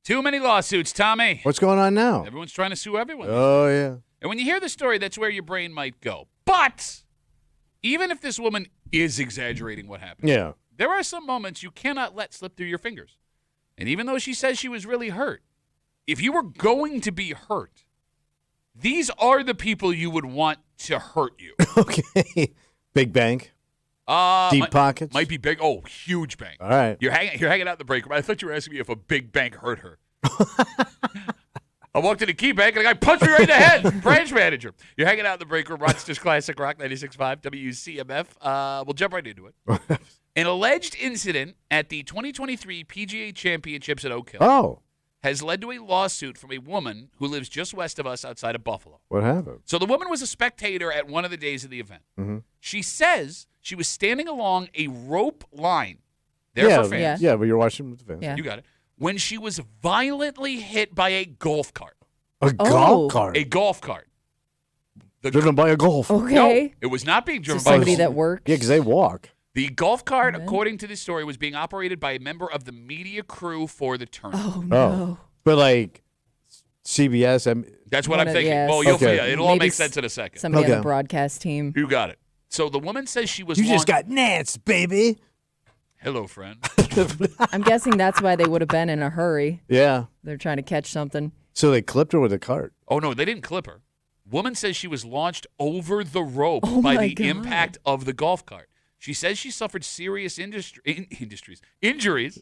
Too many lawsuits, Tommy. What's going on now? Everyone's trying to sue everyone. Oh, yeah. And when you hear the story, that's where your brain might go. But even if this woman is exaggerating what happened, Yeah. there are some moments you cannot let slip through your fingers. And even though she says she was really hurt, if you were going to be hurt, these are the people you would want to hurt you. Okay. Big bank. Deep pockets. Might be big. Oh, huge bank. All right. You're hanging out in the break room. I thought you were asking me if a big bank hurt her. I walked in the key bank and the guy punched me right in the head. Branch manager. You're hanging out in the break room. Rochester's Classic Rock 96.5 WCMF. We'll jump right into it. An alleged incident at the 2023 PGA Championships at Oak Hill has led to a lawsuit from a woman who lives just west of us outside of Buffalo. What happened? So the woman was a spectator at one of the days of the event. Mm-hmm. She says she was standing along a rope line there for fans. Yeah, but you're watching with the fans. Yeah. You got it. When she was violently hit by a golf cart. A golf cart? A golf cart. Driven by a golf. Okay. No, it was not being driven So by a somebody golf. that works. Yeah, because they walk. The golf cart, according to this story, was being operated by a member of the media crew for the tournament. Oh, no. But like CBS, That's what I'm thinking. Yes. Well, Okay. yeah, it'll all Maybe make sense in a second. Somebody on Okay. the broadcast team. You got it. So the woman says she was you just got Nance, baby. Hello, friend. I'm guessing that's why they would have been in a hurry. Yeah. They're trying to catch something. So they clipped her with a cart. Oh, no, they didn't clip her. Woman says she was launched over the rope Oh, by my the God. impact of the golf cart. She says she suffered serious injuries,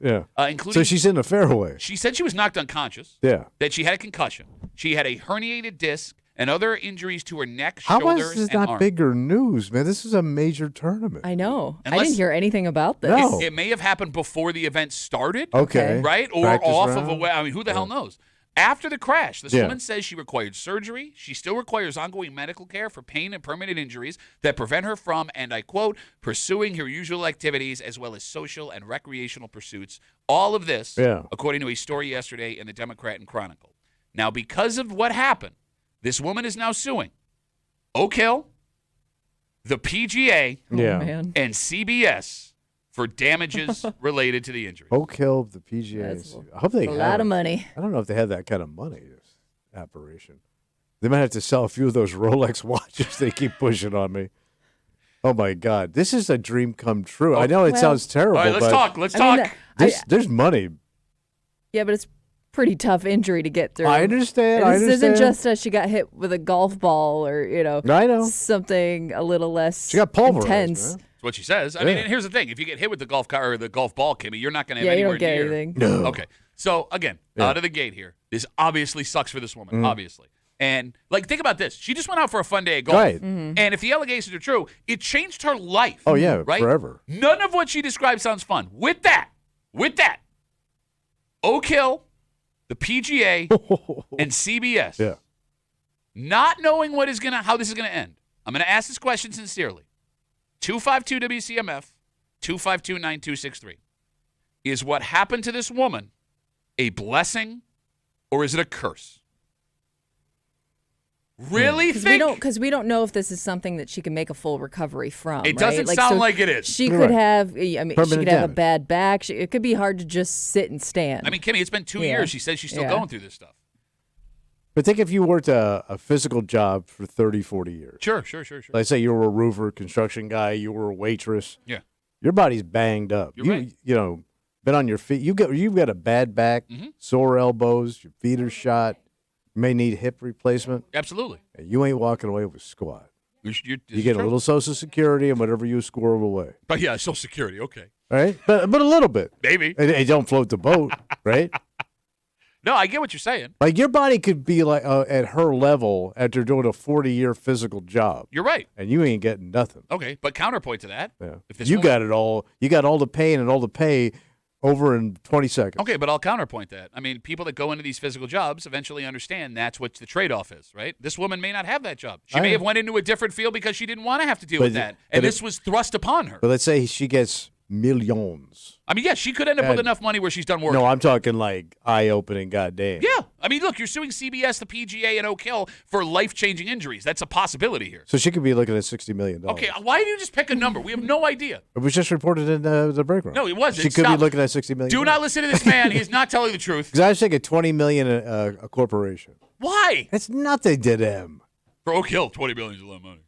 Yeah. including. So she's in the fairway. She said she was knocked unconscious, Yeah. that she had a concussion. She had a herniated disc and other injuries to her neck, How shoulders, is this and not arm. bigger news, man? This is a major tournament. I know. I Unless- didn't hear anything about this. No. It may have happened before the event started, Okay. right? Or Practice off of a round. way. I mean, who the hell knows? After the crash, this Yeah. woman says she required surgery. She still requires ongoing medical care for pain and permanent injuries that prevent her from, and I quote, pursuing her usual activities as well as social and recreational pursuits. All of this, according to a story yesterday in the Democrat and Chronicle. Now, because of what happened, this woman is now suing Oak Hill, the PGA, Oh, man. and CBS for damages related to the injury. Oak Hill, the PGA. That's I hope they a have lot of it. money. I don't know if they have that kind of money. This apparition. They might have to sell a few of those Rolex watches they keep pushing on me. Oh my God, this is a dream come true. I know it Well- sounds terrible, All right, let's but talk. Let's I mean, talk. there's money. Yeah, but it's pretty tough injury to get through. I understand. And I this isn't understand. just she got hit with a golf ball or, I know. something a little less She got pulverized, intense. man. That's what she says. I mean, Yeah. and here's the thing: if you get hit with the golf car or the golf ball, Kimmy, you're not going to have Yeah, you anywhere don't get near. anything. No. Okay. So again, out of the gate here, this obviously sucks for this woman. Obviously. And like, think about this: she just went out for a fun day of golf, Right. Mm-hmm. and if the allegations are true, it changed her life. Oh yeah, right? forever. None of what she described sounds fun. With that, Oak Hill, the PGA, and CBS, Yeah. not knowing how this is gonna end. I'm gonna ask this question sincerely. 252 WCMF, 252-9263. Is what happened to this woman a blessing or is it a curse? Really think? Because we don't know if this is something that she can make a full recovery from. It doesn't right? sound like it is. She You're could right. have. I mean, she Permanent could have a damage. bad back. It could be hard to just sit and stand. I mean, Kimmy, it's been 2 Yeah. years. She says she's still Yeah. going through this stuff. But think if you worked a physical job for 30, 40 years. Sure. Let's say you were a roofer, construction guy, you were a waitress. Yeah. Your body's banged up. You're right. You know, been on your feet. You've got a bad back, Mm-hmm. sore elbows, your feet are shot. You may need hip replacement. Absolutely. And you ain't walking away with squat. This You is get a true. little Social Security and whatever you squirrel away. But yeah, Social Security, okay. All right? But a little bit. Maybe. And don't float the boat, right? No, I get what you're saying. Like your body could be like at her level after doing a 40-year physical job, You're right. and you ain't getting nothing. Okay, but counterpoint to that. Yeah. If this You woman- got it all. You got all the pain and all the pay over in 20 seconds. Okay, but I'll counterpoint that. I mean, people that go into these physical jobs eventually understand that's what the trade-off is, right? This woman may not have that job. She may have went into a different field because she didn't want to have to deal with that, and this was thrust upon her. But let's say she gets millions. I mean, yeah, she could end up with enough money where she's done work. No, I'm talking like eye-opening, goddamn. Yeah, I mean, look, you're suing CBS, the PGA, and Oak Hill for life-changing injuries. That's a possibility here. So she could be looking at $60 million. Okay, why did you just pick a number? We have no idea. It was just reported in the break room. No, it wasn't. She could be looking at $60 million. Do not listen to this man. He's not telling the truth. Because I was thinking $20 million a corporation. Why? That's nothing to them. For Oak Hill, $20 million is a lot of money.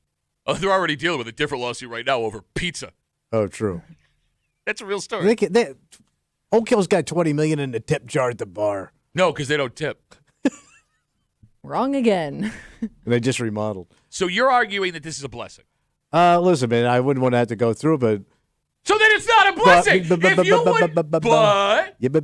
Oh, they're already dealing with a different lawsuit right now over pizza. Oh, true. That's a real story. Oak Hill's got $20 million in the tip jar at the bar. No, because they don't tip. Wrong again. And they just remodeled. So you're arguing that this is a blessing. Listen, man, I wouldn't want to have to go through, but So then it's not a blessing. If you would,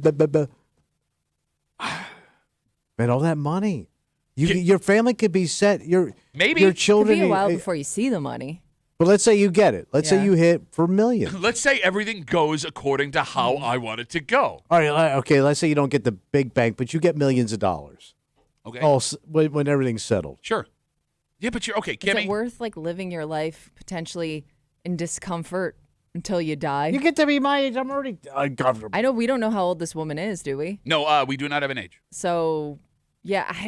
man, all that money, your family could be set. Maybe. Your It could children. be a while before you see the money. But let's say you get it. Let's say you hit for millions. Let's say everything goes according to how I want it to go. All right, okay. Let's say you don't get the big bank, but you get millions of dollars. Okay. When everything's settled. Sure. Yeah, but you're okay, Is Kimmy. it worth like living your life potentially in discomfort until you die? You get to be my age. I'm already uncomfortable. I know we don't know how old this woman is, do we? No, we do not have an age. So, yeah, I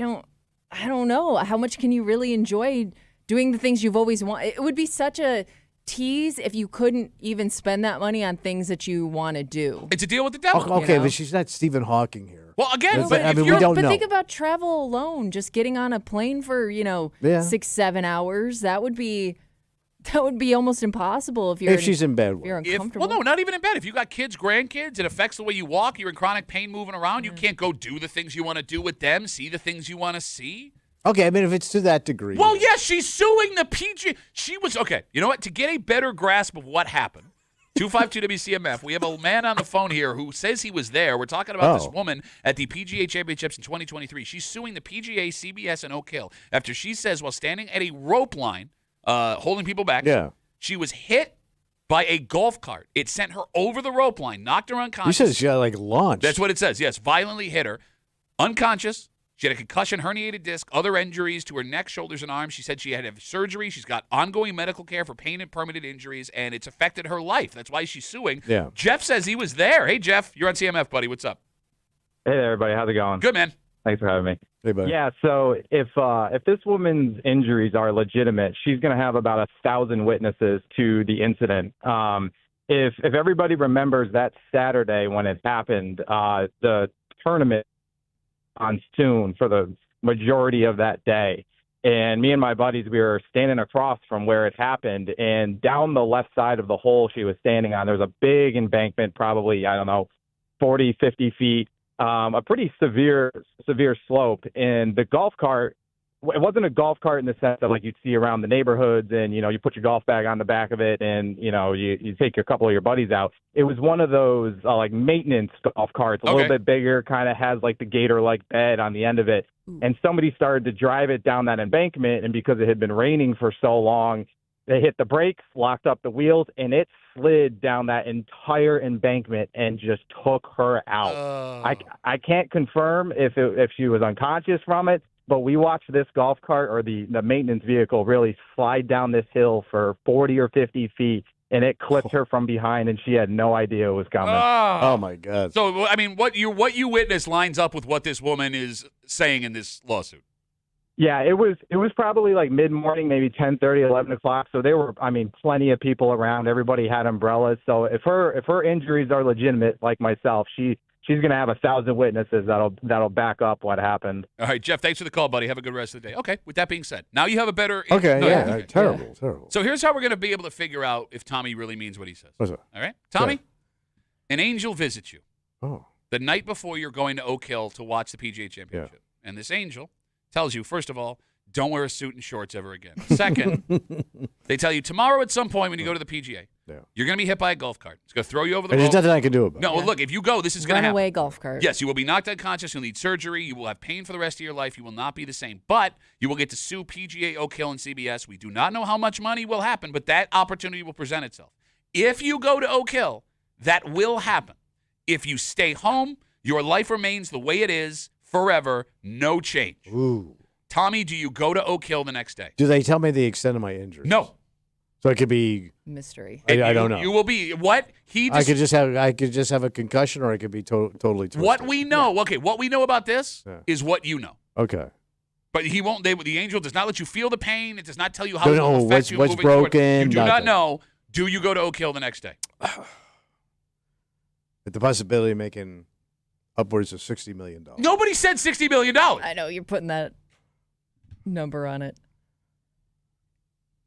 don't know. How much can you really enjoy doing the things you've always wanted? It would be such a tease if you couldn't even spend that money on things that you want to do. It's a deal with the devil. Okay, you know? but she's not Stephen Hawking here. Well, again, But, but I if mean, you're we don't But know. think about travel alone, just getting on a plane for, 6-7 hours. That would be almost impossible if you're If she's in bed with you're it. uncomfortable. well, no, not even in bed. If you got kids, grandkids, it affects the way you walk. You're in chronic pain moving around. You can't go do the things you want to do with them, see the things you want to see. Okay, I mean, if it's to that degree. Well, yes, she's suing the PG. She was, okay, you know what? To get a better grasp of what happened, 252 WCMF, we have a man on the phone here who says he was there. We're talking about this woman at the PGA Championships in 2023. She's suing the PGA, CBS, and Oak Hill after she says while standing at a rope line, holding people back, she was hit by a golf cart. It sent her over the rope line, knocked her You unconscious. said she got launched. That's what it says. Yes, violently hit her. Unconscious. She had a concussion, herniated disc, other injuries to her neck, shoulders, and arms. She said she had to have surgery. She's got ongoing medical care for pain and permanent injuries, and it's affected her life. That's why she's suing. Yeah. Jeff says he was there. Hey, Jeff, you're on CMF, buddy. What's up? Hey there, everybody. How's it going? Good, man. Thanks for having me. Hey, buddy. Yeah, so if this woman's injuries are legitimate, she's going to have about 1,000 witnesses to the incident. If everybody remembers that Saturday when it happened, the tournament on soon for the majority of that day. And me and my buddies, we were standing across from where it happened, and down the left side of the hole she was standing on, there was a big embankment, probably, 40, 50 feet, a pretty severe slope. And the golf cart, it wasn't a golf cart in the sense that like you'd see around the neighborhoods and, you put your golf bag on the back of it and, you take a couple of your buddies out. It was one of those like maintenance golf carts, a little bit bigger, kind of has like the gator-like bed on the end of it. And somebody started to drive it down that embankment. And because it had been raining for so long, they hit the brakes, locked up the wheels, and it slid down that entire embankment and just took her out. I can't confirm if she was unconscious from it, but we watched this golf cart or the maintenance vehicle really slide down this hill for 40 or 50 feet, and it clipped her from behind, and she had no idea it was coming. Oh, my God. So, I mean, what you witnessed lines up with what this woman is saying in this lawsuit. Yeah, it was probably like mid-morning, maybe 10:30, 11 o'clock. So there were, plenty of people around. Everybody had umbrellas. So if her injuries are legitimate, like myself, she's going to have 1,000 witnesses that'll back up what happened. All right, Jeff, thanks for the call, buddy. Have a good rest of the day. Okay, with that being said, now you have a better... Okay, No, yeah, okay. terrible. So here's how we're going to be able to figure out if Tommy really means what he says. What's that? All right? Tommy, Okay. an angel visits you Oh. the night before you're going to Oak Hill to watch the PGA Championship. And this angel tells you, first of all, don't wear a suit and shorts ever again. Second, they tell you tomorrow at some point when you go to the PGA, you're going to be hit by a golf cart. It's going to throw you over the And rope. there's nothing I can do about it. No, well, look, if you go, this is going to happen. Runaway golf cart. Yes, you will be knocked unconscious. You'll need surgery. You will have pain for the rest of your life. You will not be the same. But you will get to sue PGA, Oak Hill, and CBS. We do not know how much money will happen, but that opportunity will present itself. If you go to Oak Hill, that will happen. If you stay home, your life remains the way it is forever, no change. Ooh. Tommy, do you go to Oak Hill the next day? Do they tell me the extent of my injury? No. So it could be mystery. I don't know. You will be what he. I could just have a concussion, or I could be totally twisted. What we know, okay, what we know about this is what you know. Okay. But he won't. The angel does not let you feel the pain. It does not tell you how Don't it will know affect you what's moving forward. broken, You do not nothing. know. Do you go to Oak Hill the next day? With the possibility of making upwards of $60 million. Nobody said $60 million. I know you're putting that number on it.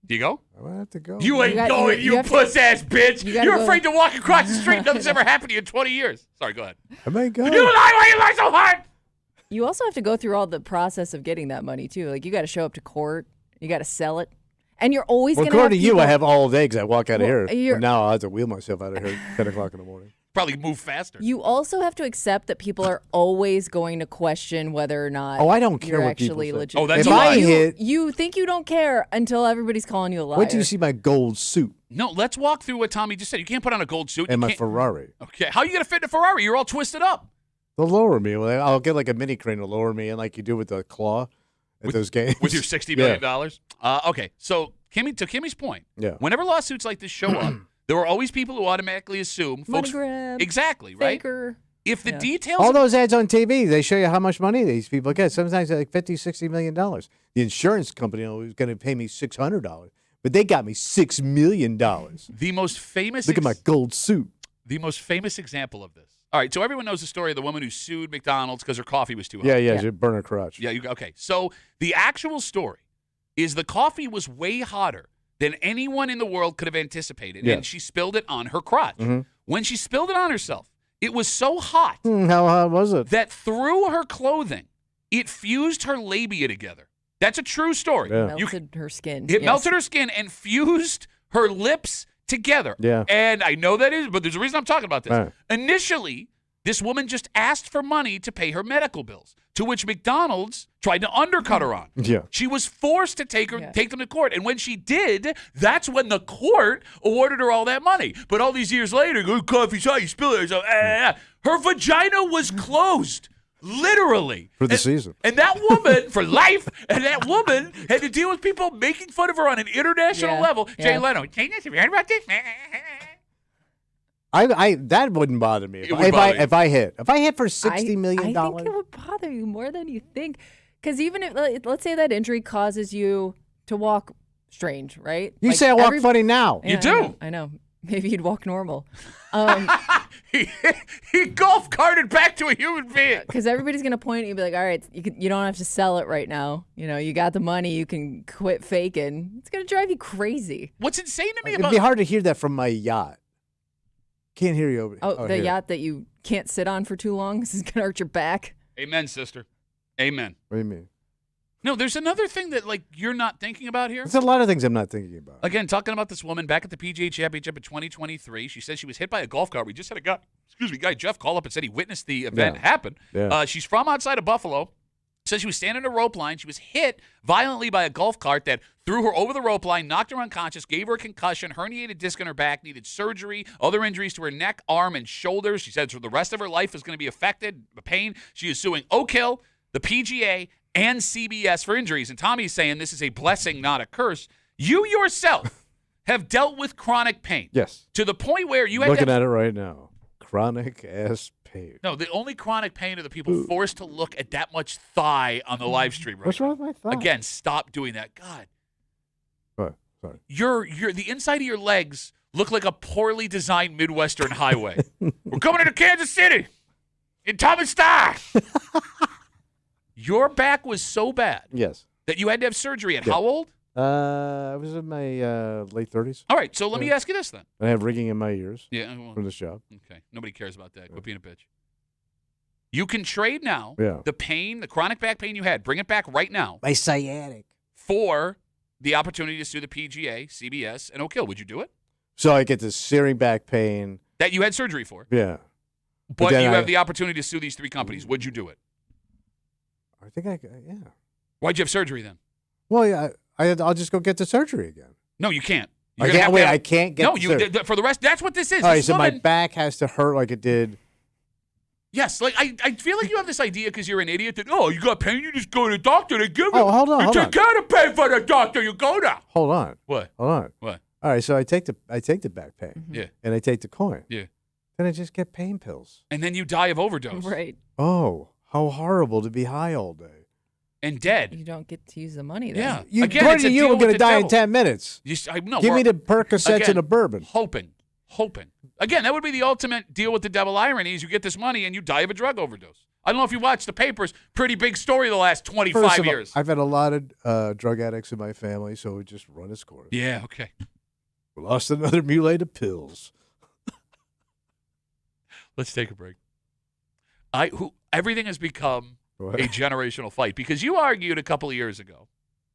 Do you go? I might have to go. You ain't got- going, you you have to- puss-ass bitch. you gotta You're go. afraid to walk across the street. Nothing's ever happened to you in 20 years. Sorry, go ahead. I might go. You lie. Why you lie so hard? You also have to go through all the process of getting that money too. Like you got to show up to court, you got to sell it, and you're always Well, going to have according to you, people- I have all day because I walk out of Well, here. you're- But now I'll have to wheel myself out of here at 10 o'clock in the morning. Probably move faster. You also have to accept that people are always going to question whether or not. Oh, I don't care you're what people actually say. legit. Oh, that's If a lie. I hit, You think you don't care until everybody's calling you a liar. wait till you see my gold suit No, let's walk through what Tommy just said. You can't put on a gold suit. and You my can't- Ferrari. Okay, how are you going to fit in a Ferrari? You're all twisted up. They'll lower me. Well, I'll get like a mini crane to lower me in, like you do with the claw at those games. With your $60 million? Okay, so to Kimmy's point, Yeah. whenever lawsuits like this show up, there are always people who automatically assume Money folks. grab, Exactly, right? faker. If the Yeah. details. All those ads on TV, they show you how much money these people get. Sometimes like $50, $60 million. The insurance company was going to pay me $600, but they got me $6 million. the most famous. Look at my gold suit. The most famous example of this. All right, so everyone knows the story of the woman who sued McDonald's because her coffee was too hot. Yeah, you burn her crotch. Yeah. Okay. So the actual story is the coffee was way hotter than anyone in the world could have anticipated, Yeah. and she spilled it on her crotch. Mhm. When she spilled it on herself, it was so hot How hot was it? that through her clothing, it fused her labia together. That's a true story. Yeah. Melted her skin. It Yes. melted her skin and fused her lips together. Yeah. And I know that is, but there's a reason I'm talking about this. Right. Initially, this woman just asked for money to pay her medical bills, to which McDonald's tried to undercut her on. Yeah. She was forced to take Yeah. them to court. And when she did, that's when the court awarded her all that money. But all these years later, go coffee's hot, you spill it. So, her vagina was closed. Literally. For the season. And that woman, for life, and that woman had to deal with people making fun of her on an international Yeah. level. Jay Yeah. Leno, Jay, have you heard about this? I that wouldn't bother me. It would bother you. If I hit for $60 million. I think it would bother you more than you think. Because even if, let's say that injury causes you to walk strange, right? You Like, say I walk every- funny now. You Yeah, do. I know. Maybe you'd walk normal. He golf carted back to a human being. Because everybody's going to point at you and be like, all right, you don't have to sell it right now. You know, you got the money. You can quit faking. It's going to drive you crazy. What's insane to me It'd about be hard to hear that from my yacht. Can't hear you over. Oh, the here. yacht that you can't sit on for too long. This is going to hurt your back. Amen, sister. Amen. What do you mean? No, there's another thing that like you're not thinking about here. There's a lot of things I'm not thinking about. Again, talking about this woman back at the PGA Championship in 2023. She says she was hit by a golf cart. We just had a guy, Jeff, call up and said he witnessed the event happen. Yeah. She's from outside of Buffalo. Says she was standing on a rope line. She was hit violently by a golf cart that threw her over the rope line, knocked her unconscious, gave her a concussion, herniated disc in her back, needed surgery, other injuries to her neck, arm, and shoulders. She said for the rest of her life is going to be affected, the pain. She is suing Oak Hill, the PGA, and CBS for injuries. And Tommy's saying this is a blessing, not a curse. You yourself have dealt with chronic pain. Yes. To the point where you had Looking to at it right now. Chronic ass pain. No, the only chronic pain are the people forced to look at that much thigh on the live stream right What's now. wrong with my thigh? Again, stop doing that. God. What? Sorry. Your the inside of your legs look like a poorly designed Midwestern highway. We're coming into Kansas City in Thomas Star. Your back was so bad Yes. that you had to have surgery at Yeah. how old? I was in my late 30s. All right, so let me ask you this then. I have ringing in my ears Yeah, well, from this job. okay. Nobody cares about that. Quit being a bitch. You can trade now Yeah. the pain, the chronic back pain you had, bring it back right now My sciatic. for the opportunity to sue the PGA, CBS, and Oak Hill. Would you do it? So I get this searing back pain. That you had surgery for, Yeah. but then you I- have the opportunity to sue these three companies. Would you do it? I think yeah. Why'd you have surgery then? Well, yeah, I'll just go get the surgery again. No, you can't. I You're gonna can't have to wait. have- I can't get No, the you surgery. for the rest. That's what this is. All right, This so my woman- back has to hurt like it did. Yes, like I feel like you have this idea because you're an idiot that you got pain, you just go to the doctor, they give it. Oh, hold on, You hold take on. care to pay for the doctor, you go now. Hold on. What? Hold on. What? All right, so I take the back pain. Yeah. And I take the coin. Yeah. Then I just get pain pills. And then you die of overdose. Right. Oh, how horrible to be high all day. And dead. You don't get to use the money then. Yeah. You, Again, according it's a to you, deal we're with going the to die devil. in 10 minutes. No, Give me the Percocets again, and a bourbon. Hoping. Again, that would be the ultimate deal with the devil irony is you get this money and you die of a drug overdose. I don't know if you watched the papers. Pretty big story the last 25 First of all, years. I've had a lot of drug addicts in my family, so we just run its course. Yeah, okay. We lost another mule to pills. Let's take a break. Everything has become What? a generational fight because you argued a couple of years ago,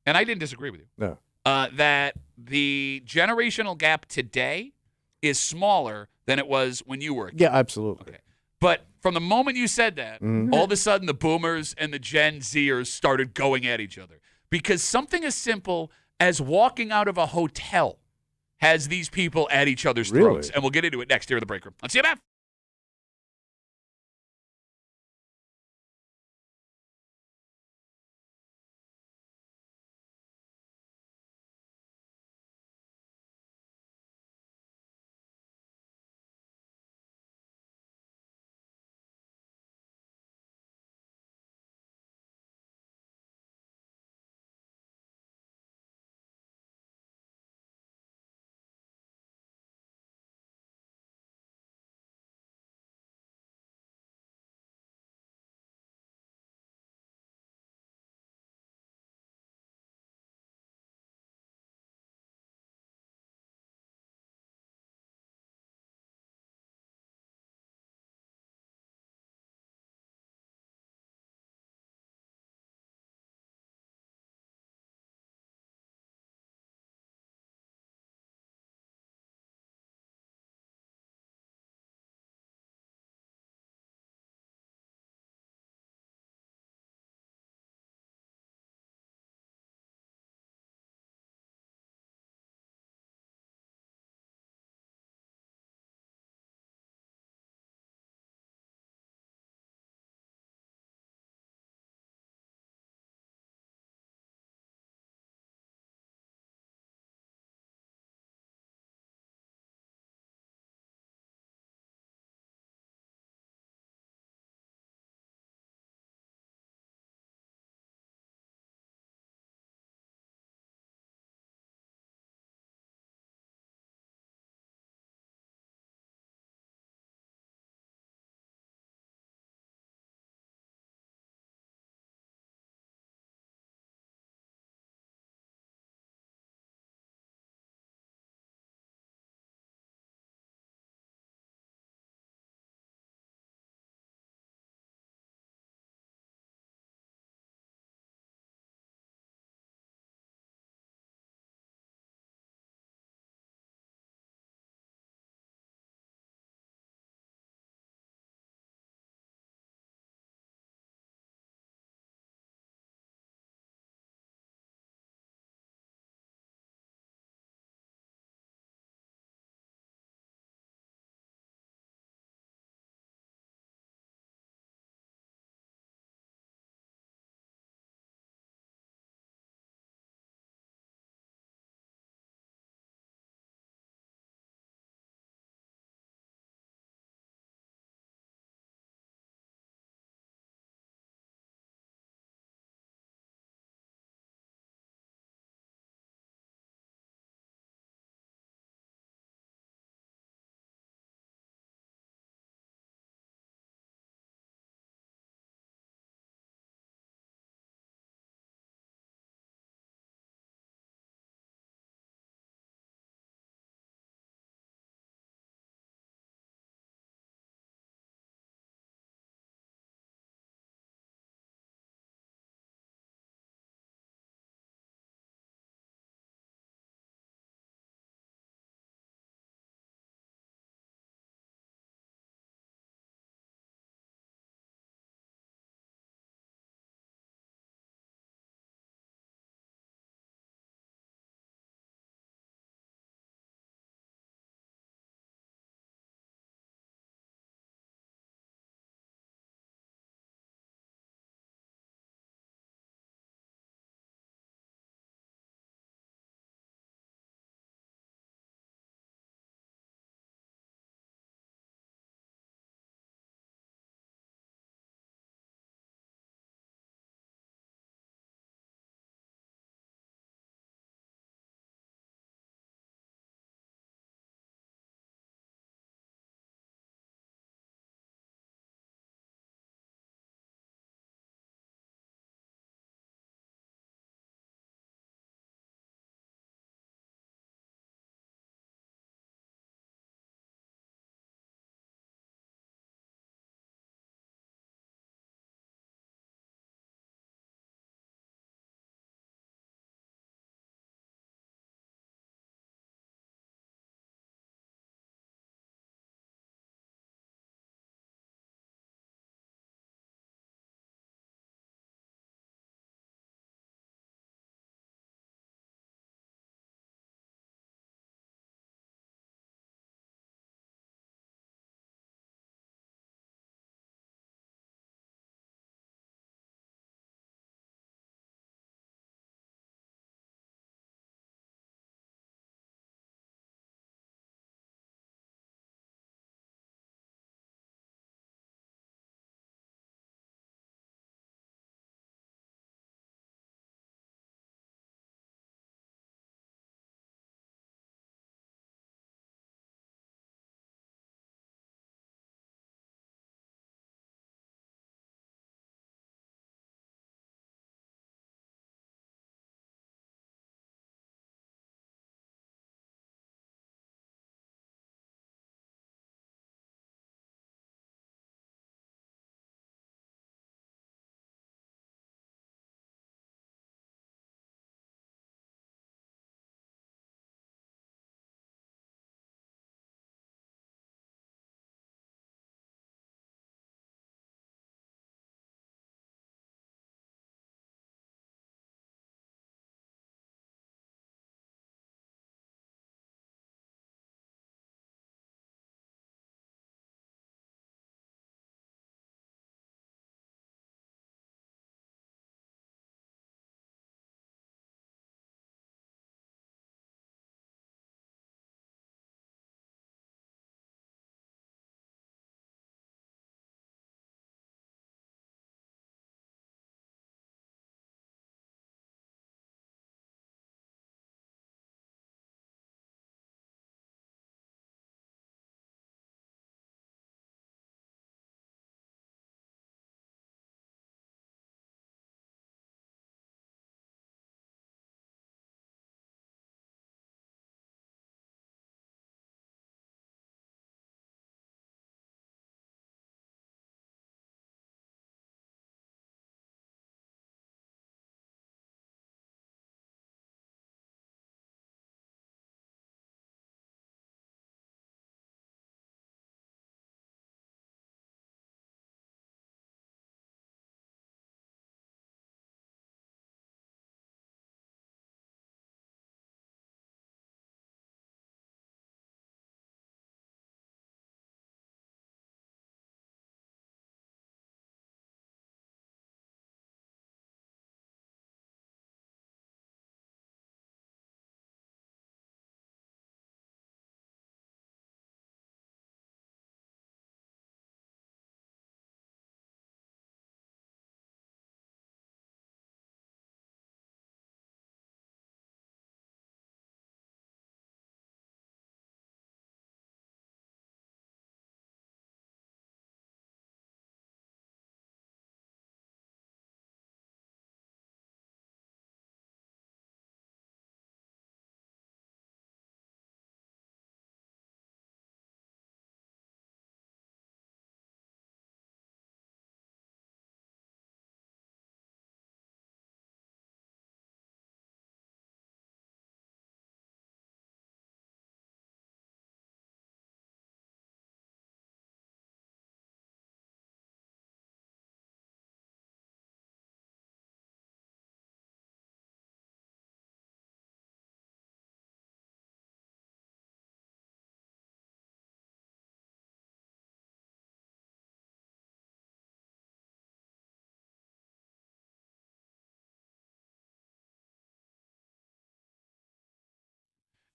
and I didn't disagree with you, No. that the generational gap today is smaller than it was when you were a kid. Yeah, absolutely. Okay. But from the moment you said that, Mhm. all of a sudden the boomers and the Gen Zers started going at each other because something as simple as walking out of a hotel has these people at each other's throats. Really? And we'll get into it next here in the break room on CMF.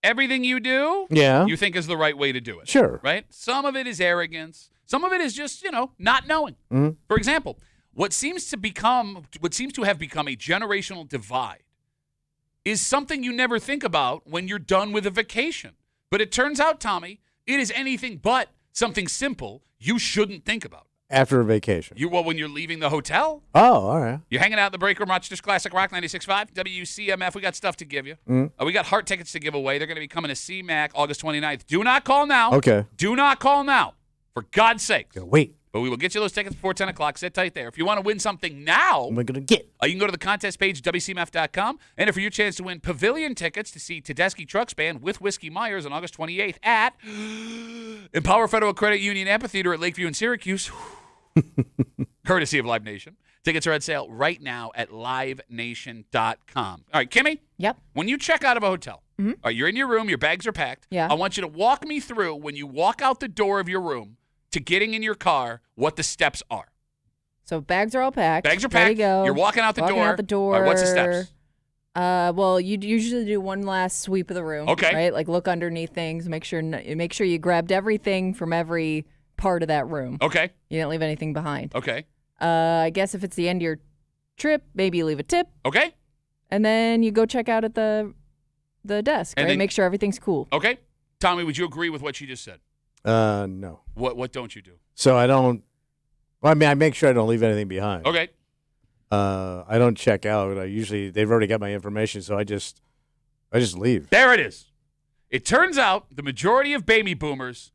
everything you do, Yeah. you think is the right way to do it. Sure. Right? Some of it is arrogance. Some of it is just, not knowing. Mm-hmm. For example, what seems to have become a generational divide is something you never think about when you're done with a vacation. But it turns out, Tommy, it is anything but something simple you shouldn't think about. After a vacation. When you're leaving the hotel, Oh, all right. you're hanging out in the break room, Rochester's Classic Rock 96.5, WCMF. We got stuff to give you. We got Heart tickets to give away. They're going to be coming to CMAC August 29th. Do not call now. Okay. Do not call now. For God's sake. Gotta wait. But we will get you those tickets before 10 o'clock. Sit tight there. If you want to win something now, What am I going to get? you can go to the contest page, WCMF.com, enter for your chance to win pavilion tickets to see Tedeschi Trucks Band with Whiskey Myers on August 28th at Empower Federal Credit Union Amphitheater at Lakeview in Syracuse, courtesy of Live Nation. Tickets are on sale right now at livenation.com. All right, Kimmy? Yep. When you check out of a hotel, all right, you're in your room, your bags are packed. Yeah. I want you to walk me through, when you walk out the door of your room to getting in your car, what the steps are. So bags are all packed. Bags are Ready packed. to go. You're walking out the door. Out the door. All right, what's the steps? Well, you usually do one last sweep of the room. Okay. Right, like look underneath things. Make sure you grabbed everything from every part of that room. Okay. You didn't leave anything behind. Okay. I guess if it's the end of your trip, maybe you leave a tip, Okay. and then you go check out at the desk. And right, then- make sure everything's cool. Okay. Tommy, would you agree with what she just said? No. What don't you do? So I don't. Well, I mean, I make sure I don't leave anything behind. Okay. I don't check out. They've already got my information, so I just leave. There it is. It turns out the majority of baby boomers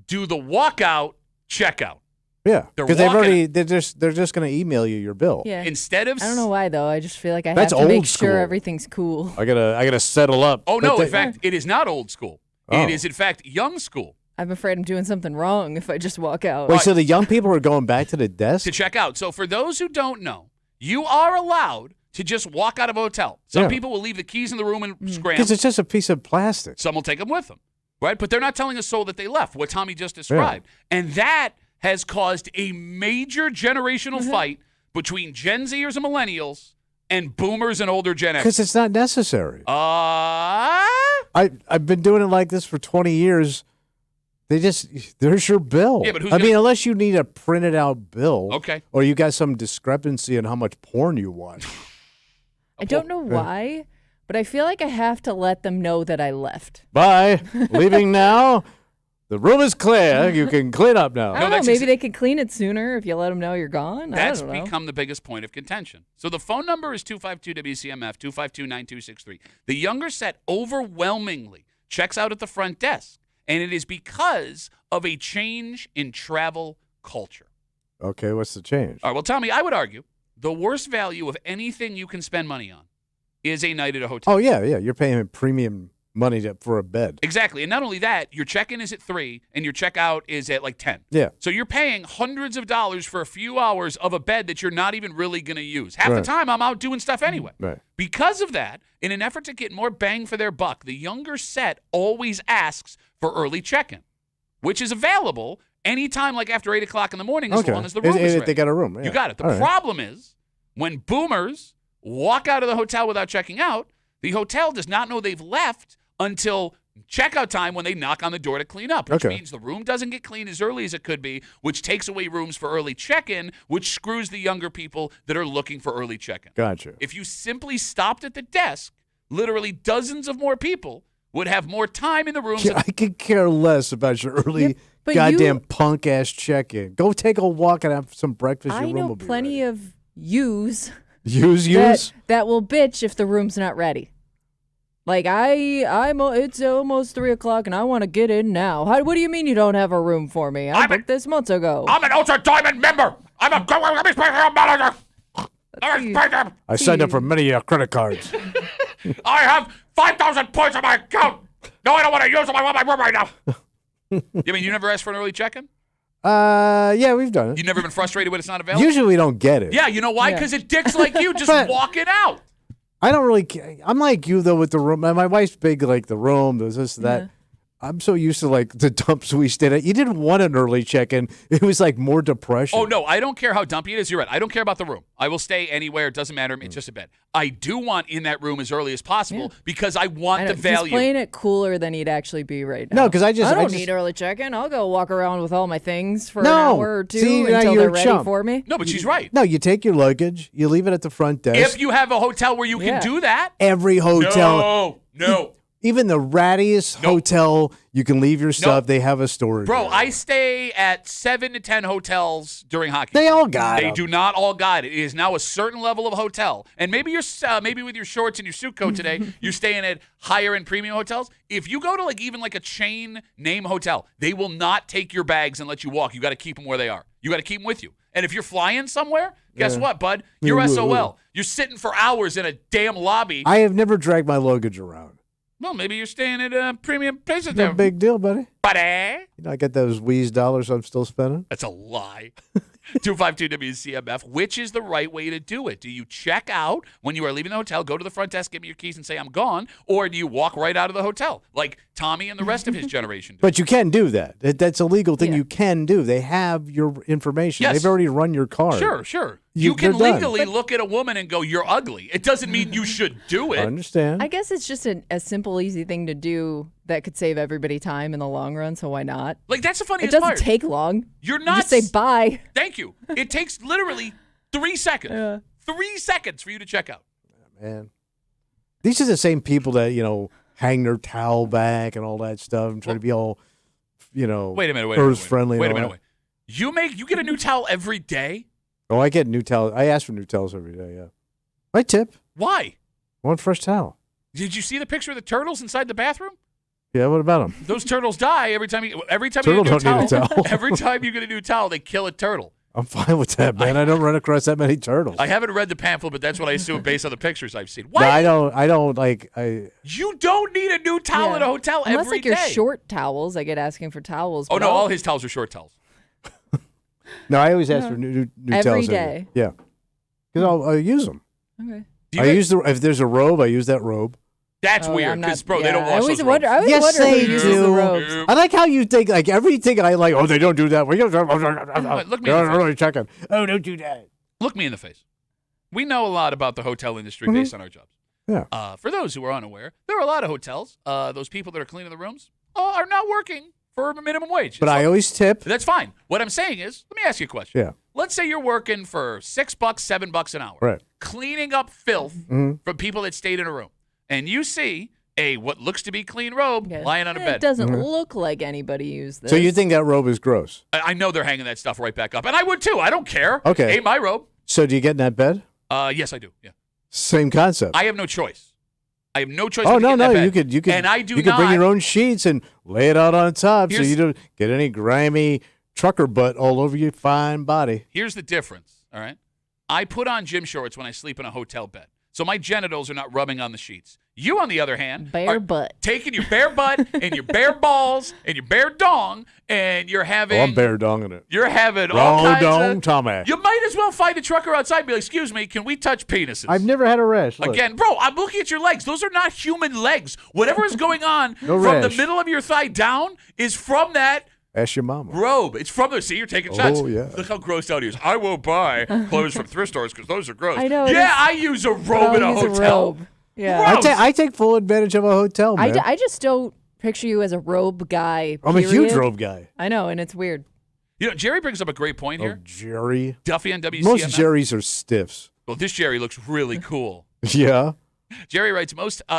do the walkout checkout. Yeah, They're because walking- they're just going to email you your bill. Yeah. Instead of I don't know why though. I just feel like I That's have to make old sure school. everything's cool. I gotta settle up. Oh But no! they- In fact, it is not old school. Oh. It is in fact young school I'm afraid I'm doing something wrong if I just walk out. Wait, so the young people are going back to the desk? to check out. So for those who don't know, you are allowed to just walk out of a hotel. Some Yeah. people will leave the keys in the room and scram. Because it's just a piece of plastic. Some will take them with them, right? But they're not telling a soul that they left, what Tommy just described. And that has caused a major generational fight between Gen Zers and millennials and boomers and older Gen X. Because it's not necessary. I've been doing it like this for 20 years. There's your bill. Yeah, but who's I gonna- mean, unless you need a printed out bill. Okay. Or you got some discrepancy in how much porn you watch. I don't know why, but I feel like I have to let them know that I left. Bye. Leaving now. The room is clear. You can clean up now. I don't know. that's Maybe exa- they could clean it sooner if you let them know you're gone. That's I don't know. become the biggest point of contention. So the phone number is 252-WCMF, 252-9263. The younger set overwhelmingly checks out at the front desk, and it is because of a change in travel culture. Okay, what's the change? All right, well, Tommy, I would argue the worst value of anything you can spend money on is a night at a hotel. Oh, yeah. You're paying premium money for a bed. Exactly. And not only that, your check-in is at 3 and your checkout is at like 10. Yeah. So you're paying hundreds of dollars for a few hours of a bed that you're not even really going to use. Half the Right. time I'm out doing stuff anyway. Right. Because of that, in an effort to get more bang for their buck, the younger set always asks for early check-in, which is available anytime like after 8 o'clock in the morning as long as the room is ready. They got a room. Yeah. You got it. The All right. problem is when boomers walk out of the hotel without checking out, the hotel does not know they've left until checkout time when they knock on the door to clean up, which Okay. means the room doesn't get cleaned as early as it could be, which takes away rooms for early check-in, which screws the younger people that are looking for early check-in. Gotcha. If you simply stopped at the desk, literally dozens of more people would have more time in the rooms. Yeah, I could care less about your early but goddamn you- punk ass check-in. Go take a walk and have some breakfast. I Your room know will be plenty ready. of yous Use. that will bitch if the room's not ready. Like it's almost 3 o'clock and I want to get in now. What do you mean you don't have a room for me? I booked this months ago. I'm an Ultra Diamond member. I'm a manager. I signed up for many credit cards. I have 5,000 points on my account. No, I don't want to use them. I want my room right now. You mean you never asked for an early check-in? Yeah, we've done it. You've never been frustrated when it's not available? Usually we don't get it. Yeah, you know why? Yeah. Because it dicks like you just But- walk it out. I don't really care. I'm like you, though, with the room. My wife's big, like the room, there's this, that. I'm so used to like the dumps we stayed at. You didn't want an early check-in. It was like more depression. Oh, no, I don't care how dumpy it is. You're right. I don't care about the room. I will stay anywhere. It doesn't matter. It's just a bed. I do want in that room as early as possible because I want the value. He's playing it cooler than he'd actually be right now. No, because I don't need early check-in. I'll go walk around with all my things for an hour or two until they're ready for me. No, but she's right. No, you take your luggage, you leave it at the front desk. If you have a hotel where you can do that. Every hotel. No. Even the rattiest hotel, you can leave your stuff. They have a storage. Bro, area. I stay at 7 to 10 hotels during hockey. They all got it. They do not all got it. It is now a certain level of hotel. And maybe you're maybe with your shorts and your suit coat today, you're staying at higher end premium hotels. If you go to like even like a chain name hotel, they will not take your bags and let you walk. You got to keep them where they are. You got to keep them with you. And if you're flying somewhere, guess what, bud? You're SOL. You're sitting for hours in a damn lobby. I have never dragged my luggage around. Well, maybe you're staying at a premium place. No big deal, buddy. Buddy. You know, I got those wheeze dollars I'm still spending. That's a lie. 252 WCMF. Which is the right way to do it? Do you check out when you are leaving the hotel, go to the front desk, give me your keys, and say, I'm gone? Or do you walk right out of the hotel like Tommy and the rest of his generation do? But you can do that. That's a legal thing you can do. They have your information. Yes. They've already run your card. Sure. You can they're legally done. look at a woman and go, you're ugly. It doesn't mean you should do it. I understand. I guess it's just a simple, easy thing to do that could save everybody time in the long run, so why not? Like, that's the funniest It doesn't part. take long. You're not... You just say bye. Thank you. It takes literally 3 seconds. 3 seconds for you to check out. Man. These are the same people that, hang their towel back and all that stuff and try to be all, Wait a minute. earth-friendly. Wait a minute. You get a new towel every day? Oh, I get new towels. I ask for new towels every day, yeah. I tip. Why? I want a fresh towel. Did you see the picture of the turtles inside the bathroom? Yeah, what about them? Those turtles die every time you Turtle get a new don't need a towel. Every time you get a new towel, they kill a turtle. I'm fine with that, man. I don't run across that many turtles. I haven't read the pamphlet, but that's what I assume based on the pictures I've seen. What? No, I don't You don't need a new towel at a hotel Unless every like your day. short towels. I get asking for towels. Oh, but no, I'll- all his towels are short towels. No, I always ask for new Every towels. day. Yeah. Because I'll use them. Okay. If there's a robe, I use that robe. That's Oh, yeah, weird I'm because, not- bro, they don't I wash always those wonder. robes. I always Yes, wonder they who uses do. the robes. I like how you think, like, everything I like, they don't do that. Look me in the face. really checking. Oh, don't do that. Look me in the face. We know a lot about the hotel industry based on our jobs. Yeah. For those who are unaware, there are a lot of hotels. Those people that are cleaning the rooms are not working for a minimum wage. But I always tip. That's fine. What I'm saying is, let me ask you a question. Yeah. Let's say you're working for $6, $7 an hour, Right. cleaning up filth from people that stayed in a room, and you see what looks to be clean robe Okay. lying on a It bed. doesn't look like anybody used this. So you think that robe is gross? I know they're hanging that stuff right back up, and I would too. I don't care. Okay. Ain't my robe. So do you get in that bed? Yes, I do. Yeah. Same concept. I have no choice. I have no choice. Oh but to get no, in that no, bed. you could, And I do you could bring not- your own sheets and lay it out on top, so Here's- you don't get any grimy trucker butt all over your fine body. Here's the difference, all right? I put on gym shorts when I sleep in a hotel bed, so my genitals are not rubbing on the sheets. You, on the other hand, Bare are butt. taking your bare butt and your bare balls and your bare dong, and you're having Oh, I'm bare donging it. You're having all Raw kinds dong, of. Tommy. You might as well find a trucker outside and be like, "Excuse me, can we touch penises?" I've never had a rash. Look. Again, bro, I'm looking at your legs. Those are not human legs. Whatever is going on No from the rash. middle of your thigh down is from that Ask your mama. robe. It's from there. See, you're taking shots. Oh, yeah. Look how grossed out he is. I won't buy clothes from thrift stores because those are gross. I know, Yeah, it's- I use a But robe I'll in a use hotel. robe. Yeah. Gross. I take full advantage of a hotel, man. I just don't picture you as a robe guy. I'm a huge period. robe guy. I know, and it's weird. You know, Jerry brings up a great point Oh, here. Jerry. Duffy on WCMF. Most Jerrys are stiffs. Well, this Jerry looks really cool. Yeah. Jerry writes,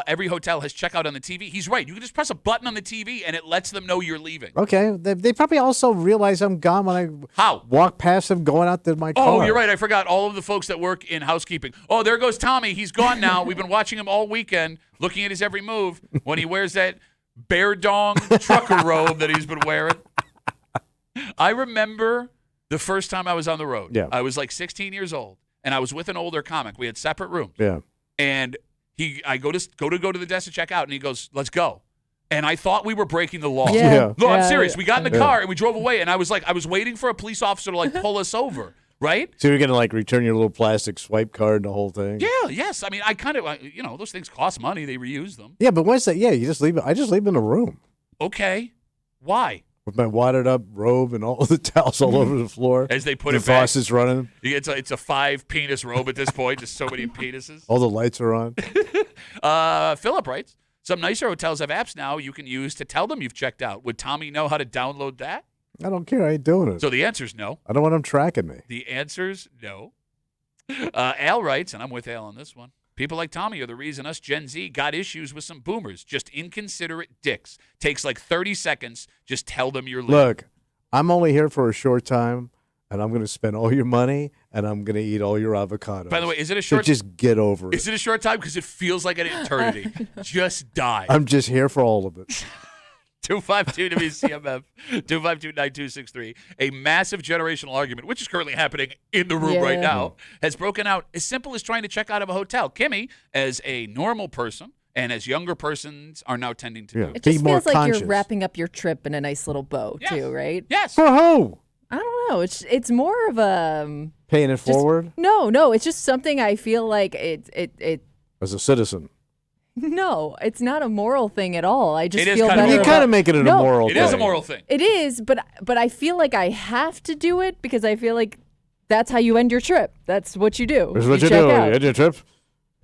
every hotel has checkout on the TV. He's right. You can just press a button on the TV and it lets them know you're leaving. Okay. They probably also realize I'm gone when I How? walk past them going out to my car. Oh, you're right. I forgot all of the folks that work in housekeeping. Oh, there goes Tommy. He's gone now. We've been watching him all weekend, looking at his every move when he wears that bear dong trucker robe that he's been wearing. I remember the first time I was on the road. Yeah. I was like 16 years old, and I was with an older comic. We had separate rooms. Yeah. And I go to the desk to check out, and he goes, "Let's go." And I thought we were breaking the law. Yeah. No, I'm Yeah. serious. We got in the Yeah. car and we drove away, and I was waiting for a police officer to pull us over, right? So you're going to return your little plastic swipe card and the whole thing? Yeah, yes. I mean, I kind of, those things cost money. They reuse them. Yeah, but once you just leave it. I just leave it in the room. Okay. Why? With my wadded up robe and all the towels all over the floor. As they put the it back. faucet's running. It's a 5-penis robe at this point. Just so many penises. All the lights are on. Philip writes, some nicer hotels have apps now you can use to tell them you've checked out. Would Tommy know how to download that? I don't care. I ain't doing it. So the answer is no. I don't want him tracking me. The answer's no. Al writes, and I'm with Al on this one. People like Tommy are the reason us Gen Z got issues with some boomers. Just inconsiderate dicks. Takes like 30 seconds. Just tell them you're leaving. Look, I'm only here for a short time, and I'm going to spend all your money, and I'm going to eat all your avocados. By the way, is it a So short? just get over it. Is it a short time? Because it feels like an eternity. Just die. I'm just here for all of it. 252 WCMF, 252-9263. A massive generational argument, which is currently happening in the room right now, has broken out as simple as trying to check out of a hotel. Kimmy, as a normal person, and as younger persons are now tending to do. It Be just more feels like conscious. you're wrapping up your trip in a nice little bow, Yes. too, right? Yes. For who? I don't know. It's more of a Paying it forward no. It's just something I feel like it. as a citizen. No, it's not a moral thing at all. I just It is feel kind of better. You moral. kind of make it an No, immoral It thing. is a moral thing. It is, but I feel like I have to do it because I feel like that's how you end your trip. That's what you do. Here's what you check do. out. You end your trip.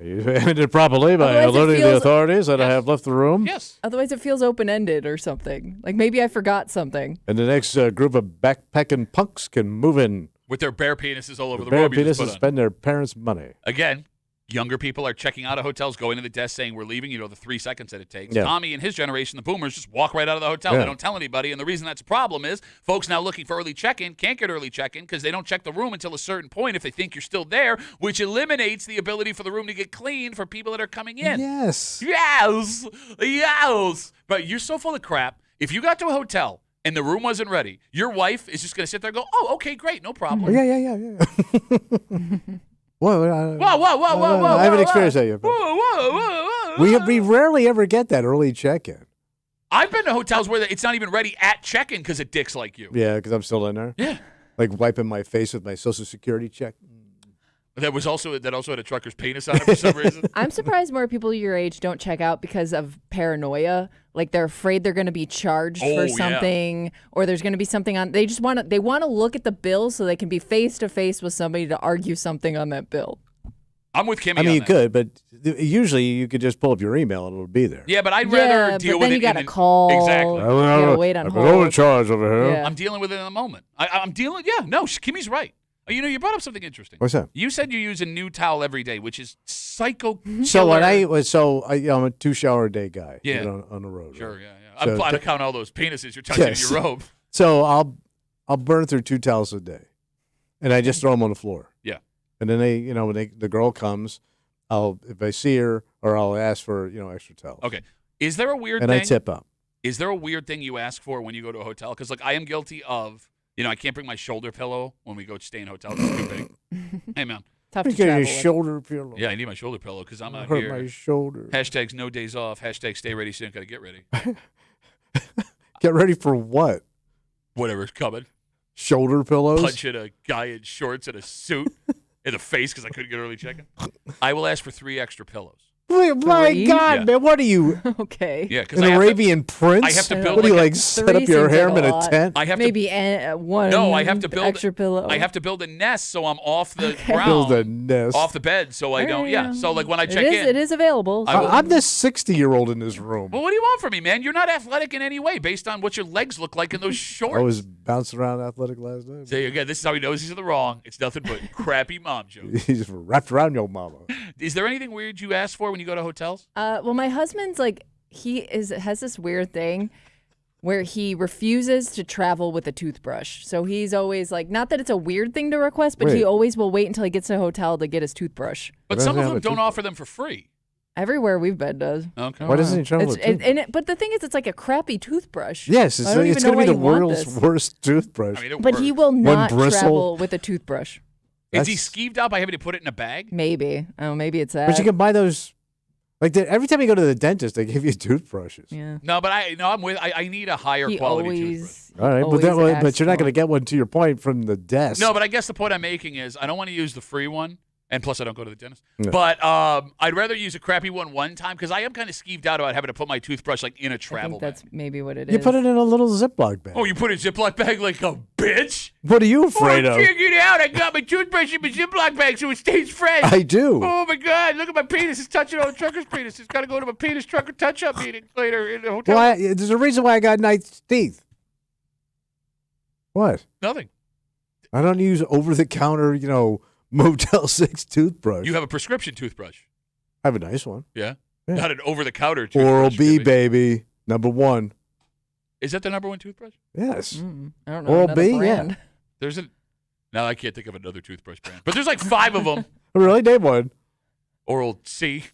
You ended it properly by Otherwise it alerting the feels- authorities that I have left the room. Yes. Otherwise, it feels open-ended or something. Like maybe I forgot something. And the next group of backpacking punks can move in. With their bare penises all over the Bare robe you just penises put on. spend their parents' money. Again, younger people are checking out of hotels, going to the desk saying we're leaving, the 3 seconds that it takes. Yeah. Tommy and his generation, the boomers, just walk right out of the hotel. Yeah. They don't tell anybody. And the reason that's a problem is folks now looking for early check-in can't get early check-in because they don't check the room until a certain point if they think you're still there, which eliminates the ability for the room to get clean for people that are coming in. Yes. Yes. Yes. But you're so full of crap. If you got to a hotel and the room wasn't ready, your wife is just going to sit there and go, oh, okay, great, no problem. Yeah. Whoa, Whoa. I haven't experienced that yet. Whoa. We rarely ever get that early check-in. I've been to hotels where it's not even ready at check-in because of dicks like you. Yeah, because I'm still in there. Yeah. Like wiping my face with my Social Security check. That also had a trucker's penis on it for some reason. I'm surprised more people your age don't check out because of paranoia. Like they're afraid they're going to be charged Oh, for yeah. something, or there's going to be something on. They just want to look at the bill so they can be face to face with somebody to argue something on that bill. I'm with Kimmy I mean, on you that. could, but usually you could just pull up your email and it'll be there. Yeah, but I'd rather deal but with then it. you got to in call. Exactly. You gotta wait on I've hold. been overcharged over here. Yeah. I'm dealing with it in the moment. I'm dealing. Yeah, no, Kimmy's right. You brought up something interesting. What's that? You said you use a new towel every day, which is psycho. So killer. I'm a 2-shower a day guy. Yeah. On the road. Sure, right? yeah. So I'm trying to count all those penises you're touching Yes. in your robe. So I'll burn through 2 towels a day, and I just throw them on the floor. Yeah. And then when the girl comes, if I see her, or I'll ask for extra towels. Okay. Is there a weird And thing? I tip up. Is there a weird thing you ask for when you go to a hotel? Because I am guilty of. I can't bring my shoulder pillow when we go stay in hotels. It's too big. Hey, man. Tough Let to me get travel your with. shoulder pillow. Yeah, I need my shoulder pillow because I'm out Hurt here. my shoulder. Hashtags no days off. Hashtag stay ready soon. Got to get ready. Get ready for what? Whatever's coming. Shoulder pillows? Punching a guy in shorts and a suit in the face because I couldn't get early check-in. I will ask for 3 extra pillows. Wait, my 3? God, Yeah. man! What are you, Okay. Yeah, because an Arabian Prince? I have to build What do you like a- set 3 up your seems harem like in a a lot. tent? I have Maybe one. No, I have to build extra pillow. I have to build a nest so I'm off the Okay. ground, Build a nest. off the bed, so I don't. Yeah, so like when I check it in. is available. I will- I'm this 60-year-old in this room. Well, what do you want from me, man? You're not athletic in any way, based on what your legs look like in those shorts. I was bouncing around athletic last night. See, again, this is how he knows he's in the wrong. It's nothing but crappy mom jokes. He's just wrapped around your mama. Is there anything weird you ask for when you go to hotels? Well, my husband's like has this weird thing where he refuses to travel with a toothbrush. So he's always like, not that it's a weird thing to request, but he Wait. always will wait until he gets to a hotel to get his toothbrush. But Why some doesn't of he them have a don't offer them for free. Everywhere we've been does. Okay. Why doesn't he travel with a toothbrush? But the thing is, it's like a crappy toothbrush. Yes, I don't it's even going know to be why the you want world's this. worst toothbrush. I mean, it But he works. will not bristle. travel with a toothbrush. Is he That's- skeeved out by having to put it in a bag? Maybe. Oh, maybe it's that. But you can buy those. Like every time you go to the dentist, they give you toothbrushes. Yeah. No, but I'm with. I need a higher He quality toothbrush. always. All right, always but asks you're not for going to it. get one, to your point, from the desk. No, but I guess the point I'm making is I don't want to use the free one And plus, I don't go to the dentist. No. But I'd rather use a crappy one time because I am kind of skeeved out about having to put my toothbrush like in a I travel think that's bag. maybe what it is. You put it in a little Ziploc bag. Oh, you put a Ziploc bag like a bitch? What are you afraid of? Check it out. I got my toothbrush in my Ziploc bag so it stays fresh. I do. Oh, my God. Look at my penis. It's touching on the trucker's penis. It's got to go to my penis trucker touch-up meeting later in the hotel. Well, there's a reason why I got nice teeth. What? Nothing. I don't use over-the-counter, Motel 6 toothbrush. You have a prescription toothbrush. I have a nice one. Yeah? Yeah. Not an over-the-counter toothbrush. Oral-B, Jimmy. baby. Number 1. Is that the number 1 toothbrush? Yes. I don't know. Oral-B, another brand. yeah. There's a... No, I can't think of another toothbrush brand. But there's like 5 of them. Really? Name one. Oral C.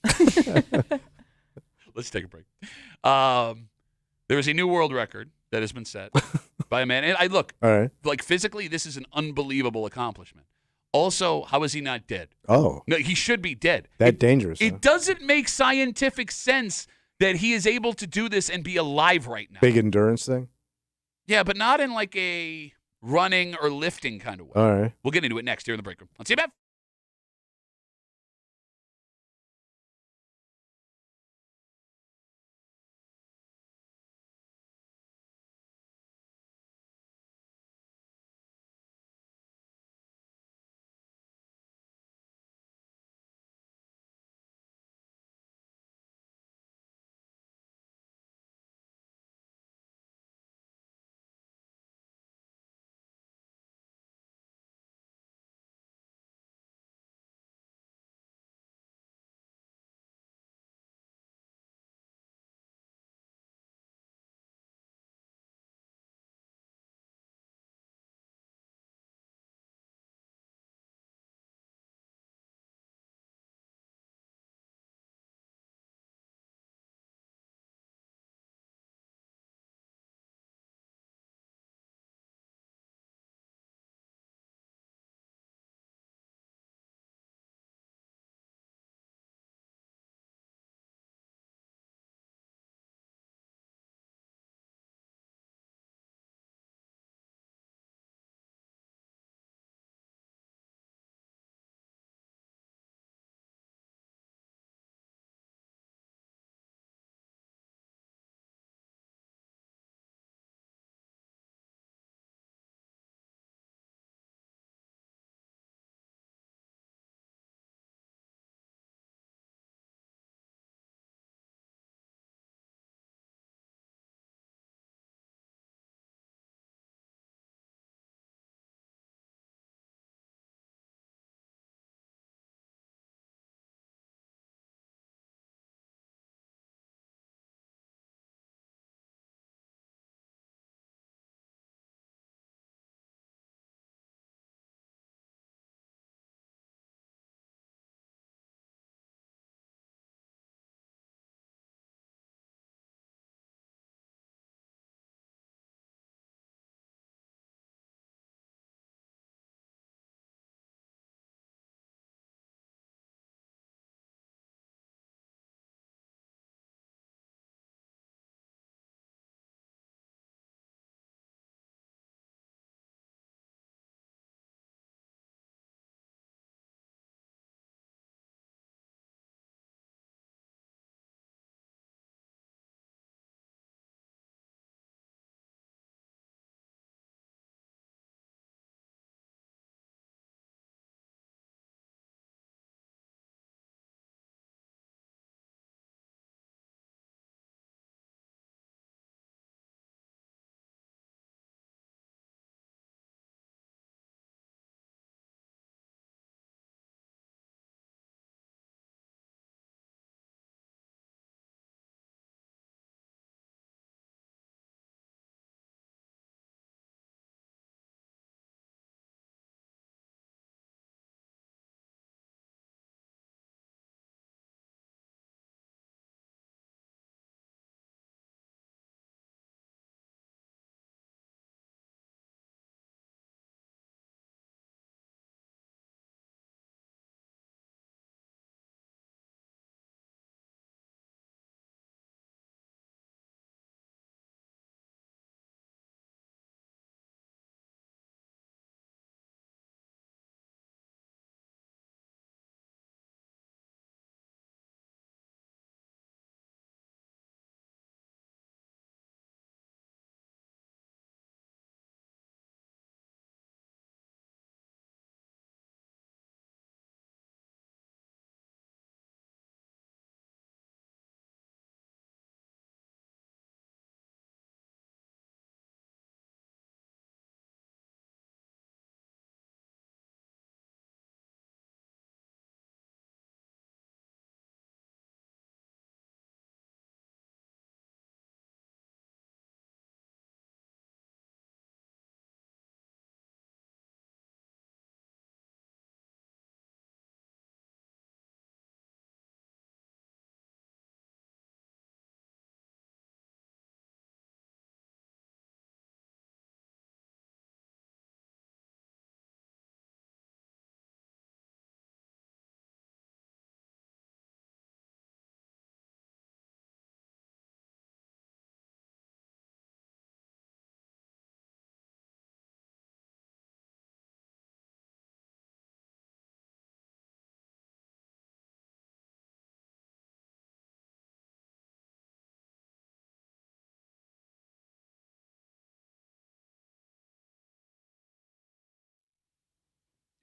Let's take a break. There is a new world record that has been set by a man. And I look, All right. like physically, this is an unbelievable accomplishment. Also, how is he not dead? Oh. No, he should be dead. That dangerous. It Huh? doesn't make scientific sense that he is able to do this and be alive right now. Big endurance thing? Yeah, but not in like a running or lifting kind of way. All right. We'll get into it next here in the break room. On CMF.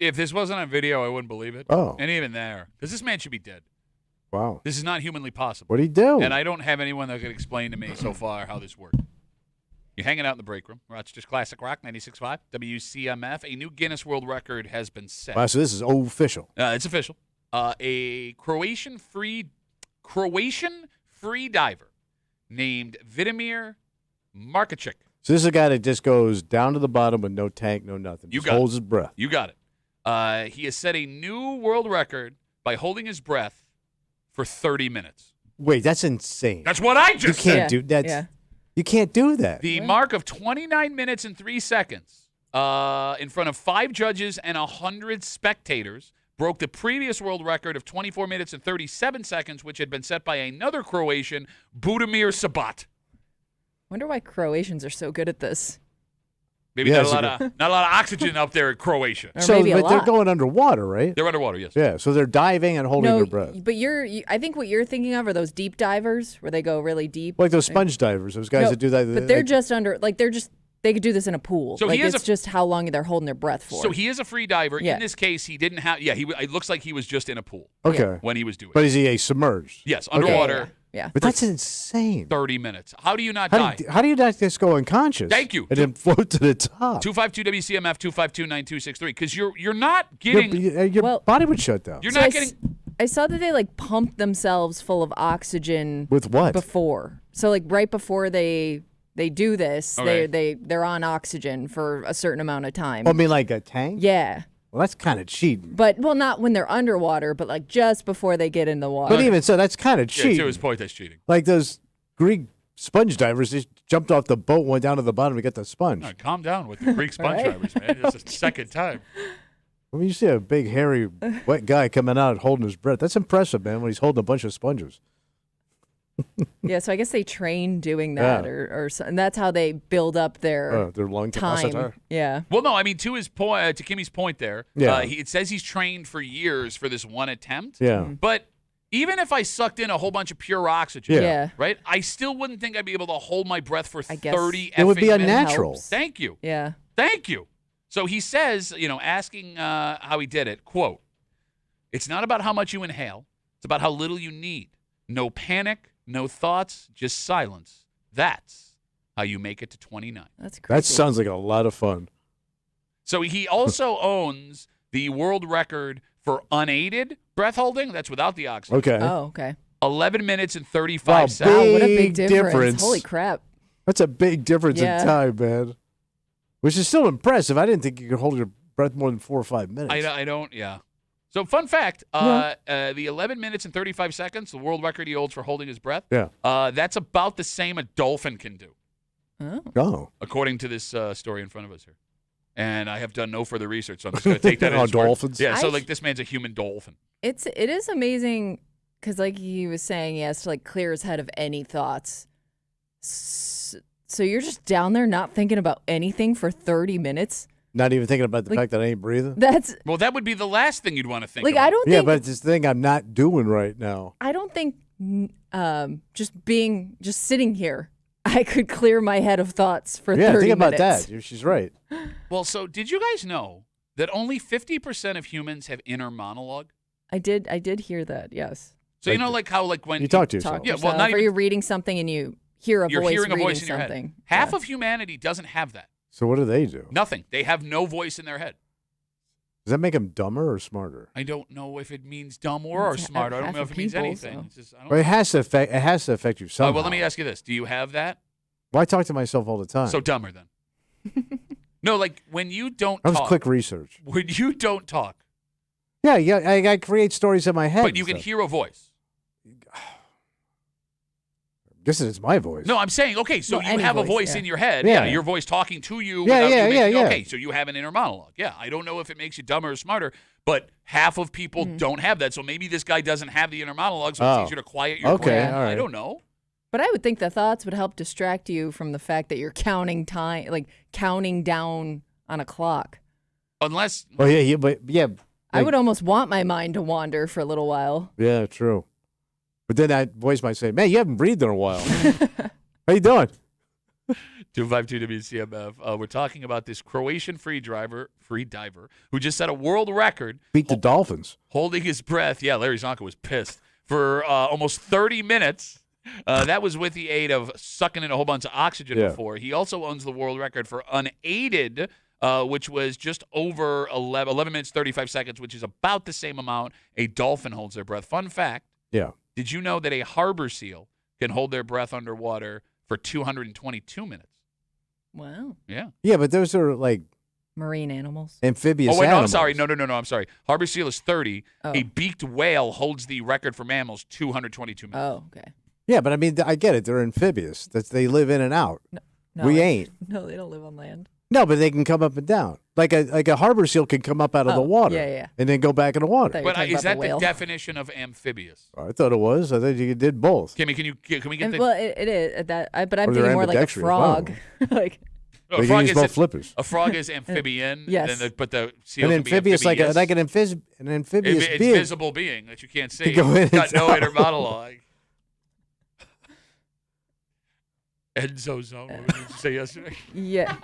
If this wasn't on video, I wouldn't believe it. Oh. And even there. Because this man should be dead. Wow. This is not humanly possible. What'd he do? And I don't have anyone that can explain to me so far how this worked. You're hanging out in the break room. Rochester's Classic Rock, 96.5, WCMF. A new Guinness World Record has been set. Wow, so this is official. It's official. A Croatian free diver named Vitimir Markacic. So this is a guy that just goes down to the bottom with no tank, no nothing. Just holds his breath. You got it. He has set a new world record by holding his breath for 30 minutes. Wait, that's insane. That's what I just You said. can't do that. Yeah. You can't do that. The mark of 29 minutes and 3 seconds in front of 5 judges and 100 spectators broke the previous world record of 24 minutes and 37 seconds, which had been set by another Croatian, Budimir Sabat. Wonder why Croatians are so good at this. Maybe not a lot of oxygen up there in Croatia. Or So, maybe a but they're lot. going underwater, right? They're underwater, yes. Yeah, so they're diving and holding their breath. But I think what you're thinking of are those deep divers where they go really deep. Like those sponge divers, those guys No, that do that. But they're just under, like they could do this in a pool. So like he is it's just how long they're holding their breath for. So he is a free diver. Yeah. In this case, he didn't have. Yeah, it looks like he was just in a pool Okay. when he was doing But it. is he a submerged? Yes, Okay. underwater, Yeah. But that's insane. 30 minutes. How do you not How die? do you not just go unconscious? Thank you. And then float to the top. 252 WCMF 252-9263. Because you're not getting. Your Well- body would shut down. You're So not getting. I saw that they like pumped themselves full of oxygen With what? before. So like right before they do this, Okay. they're on oxygen for a certain amount of time. I mean, like a tank? Yeah. Well, that's kind of cheating. But not when they're underwater, but like just before they get in the water. But even so, that's kind of Yeah, cheating. to his point, that's cheating. Like those Greek sponge divers, they jumped off the boat, went down to the bottom to get the sponge. All right, calm down with the Greek sponge drivers, man. It's the second time. I mean, you see a big, hairy, wet guy coming out holding his breath. That's impressive, man, when he's holding a bunch of sponges. Yeah, so I guess they train doing that, Yeah. or so, and that's how they build up their Lung time. capacity. Yeah. Well, no, I mean, to his point, to Kimmy's point there, Yeah. it says he's trained for years for this one attempt. Yeah. But even if I sucked in a whole bunch of pure oxygen, Yeah. right, I still wouldn't think I'd be able to hold my breath for I guess 30 It would be effing minutes. unnatural. Helps. Thank you. Yeah. Thank you. So he says, asking how he did it, quote, "It's not about how much you inhale. It's about how little you need. No panic, no thoughts, just silence. That's how you make it to 29. That's crazy. That sounds like a lot of fun. So he also owns the world record for unaided breath holding. That's without the oxygen. Okay. Oh, okay. 11 minutes and 35 Wow, seconds. Wow, what a big Big difference. difference. Holy crap. That's a big difference Yeah. in time, man. Which is still impressive. I didn't think you could hold your breath more than 4 or 5 minutes. I don't, yeah. So fun fact, the 11 minutes and 35 seconds, the world record he holds for holding his breath, Yeah. that's about the same a dolphin can do, Oh. according to this story in front of us here. And I have done no further research, so I'm just going to take that Oh, as his word. dolphins? Yeah, so I- like this man's a human dolphin. It is amazing because, like he was saying, he has to like clear his head of any thoughts. So you're just down there not thinking about anything for 30 minutes. Not even thinking about the Like- fact that I ain't breathing. That's Well, that would be the last thing you'd want to think like about. I don't Yeah, think but it's this thing I'm not doing right now. just sitting here, I could clear my head of thoughts for Yeah, 30 think about minutes. that. She's right. Well, so did you guys know that only 50% of humans have inner monologue? I did hear that. Yes. So you know, like how like when You talk to yourself. Talk Yeah, to well, yourself, not or even- you're reading something and you hear a you're voice hearing a reading voice in your something. head. Half Yeah. of humanity doesn't have that. So what do they do? Nothing. They have no voice in their head. Does that make them dumber or smarter? I don't know if it means dumb or It's smart. I don't half know of if it means people, anything. so. It's just, I don't Well, it has to affect. It has to affect you somehow. well, let me ask you this: do you have that? Well, I talk to myself all the time. So dumber then? No, like when you don't that was talk. quick research. When you don't talk, Yeah, I create stories in my head. but you can so. hear a voice. Guess it's my voice. No, I'm saying okay. So Well, you any have a voice, voice yeah. in your head. Yeah. Your voice talking to you. Yeah, without yeah, you making, yeah. Okay, so you have an inner monologue. Yeah, I don't know if it makes you dumber or smarter, but half of people don't have that. So maybe this guy doesn't have the inner monologue, so Oh. it's easier to quiet your Okay, brain. all right. I don't know. But I would think the thoughts would help distract you from the fact that you're counting time, like counting down on a clock. Unless Well, yeah, but yeah. I like- would almost want my mind to wander for a little while. Yeah, true. But then that voice might say, "Man, you haven't breathed in a while. How you doing?" 252 WCMF. We're talking about this Croatian free diver who just set a world record. Beat the Dolphins. Holding his breath. Yeah, Larry Zonka was pissed for almost 30 minutes. That was with the aid of sucking in a whole bunch of oxygen before. He also owns the world record for unaided, which was just over 11 minutes, 35 seconds, which is about the same amount a dolphin holds their breath. Fun fact. Yeah. Did you know that a harbor seal can hold their breath underwater for 222 minutes? Wow. Yeah. Yeah, but those are like Marine animals. amphibious Oh, wait, no, I'm animals. sorry. No, I'm sorry. Harbor seal is 30. Oh. A beaked whale holds the record for mammals, 222 minutes. Oh, okay. Yeah, but I mean, I get it. They're amphibious. They live in and out. No, We ain't. No, they don't live on land. No, but they can come up and down. Like a harbor seal can come up out of the water. yeah. And then go back in the water. Thought you were But talking is about that the the whale. definition of amphibious? I thought it was. I thought you did both. Kimmy, can we get the... Well, it is but I'm Or they're thinking more like a ambidextrous. Wow. frog. Like No, They a can frog use is both flippers. A frog is amphibian. Yes. But the seal An can be amphibious, like amphibious. an amphibious being. Invisible being that you can't see. go in Got and no out. inner monologue. Enzo zone. What did you say yesterday? yeah.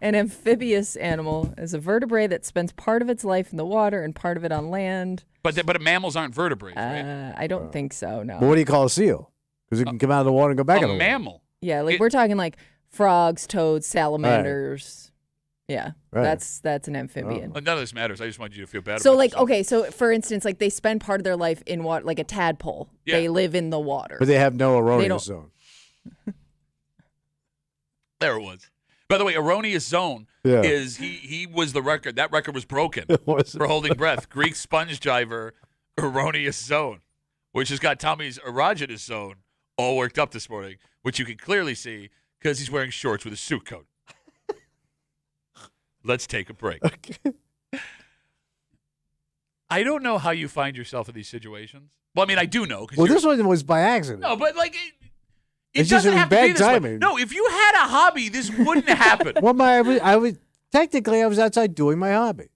An amphibious animal is a vertebrate that spends part of its life in the water and part of it on land. But mammals aren't vertebrates, right? I don't think so. No. But what do you call a seal? Because it can come out of the water and go back in A the water. mammal. Yeah, like It- we're talking like frogs, toads, salamanders. Yeah, Right. that's an amphibian. None of this matters. I just want you to feel better. So about like yourself. okay, so for instance, like they spend part of their life in water, like a tadpole. Yeah. They live in the water. But they have no They erroneous don't- zone. There it was. By the way, erroneous zone Yeah. is he was the record. That record was broken Was it? for holding breath. Greek sponge diver, erroneous zone, which has got Tommy's erogenous zone all worked up this morning, which you can clearly see because he's wearing shorts with a suit coat. Let's take a break. I don't know how you find yourself in these situations. Well, I mean, I do know. 'Cause Well, you're- this one was by accident. No, but like it It's just doesn't it was have to be bad this way. timing. No, if you had a hobby, this wouldn't happen. Well, I was technically I was outside doing my hobby.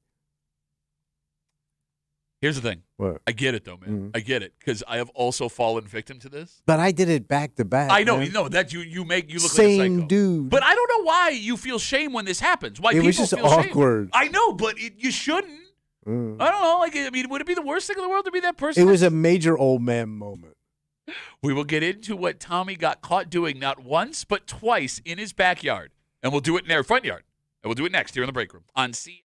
Here's the thing. What? I get it though, man. Mhm. I get it because I have also fallen victim to this. But I did it back to back. I know, man. that you look like a Same psycho. dude. But I don't know why you feel shame when this happens. Why It people was just feel awkward. shame. I know, but you shouldn't. Mm. I don't know. Like, I mean, would it be the worst thing in the world to be that person? It was a major old man moment. We will get into what Tommy got caught doing not once but twice in his backyard, and we'll do it in their front yard, and we'll do it next here in the break room on C.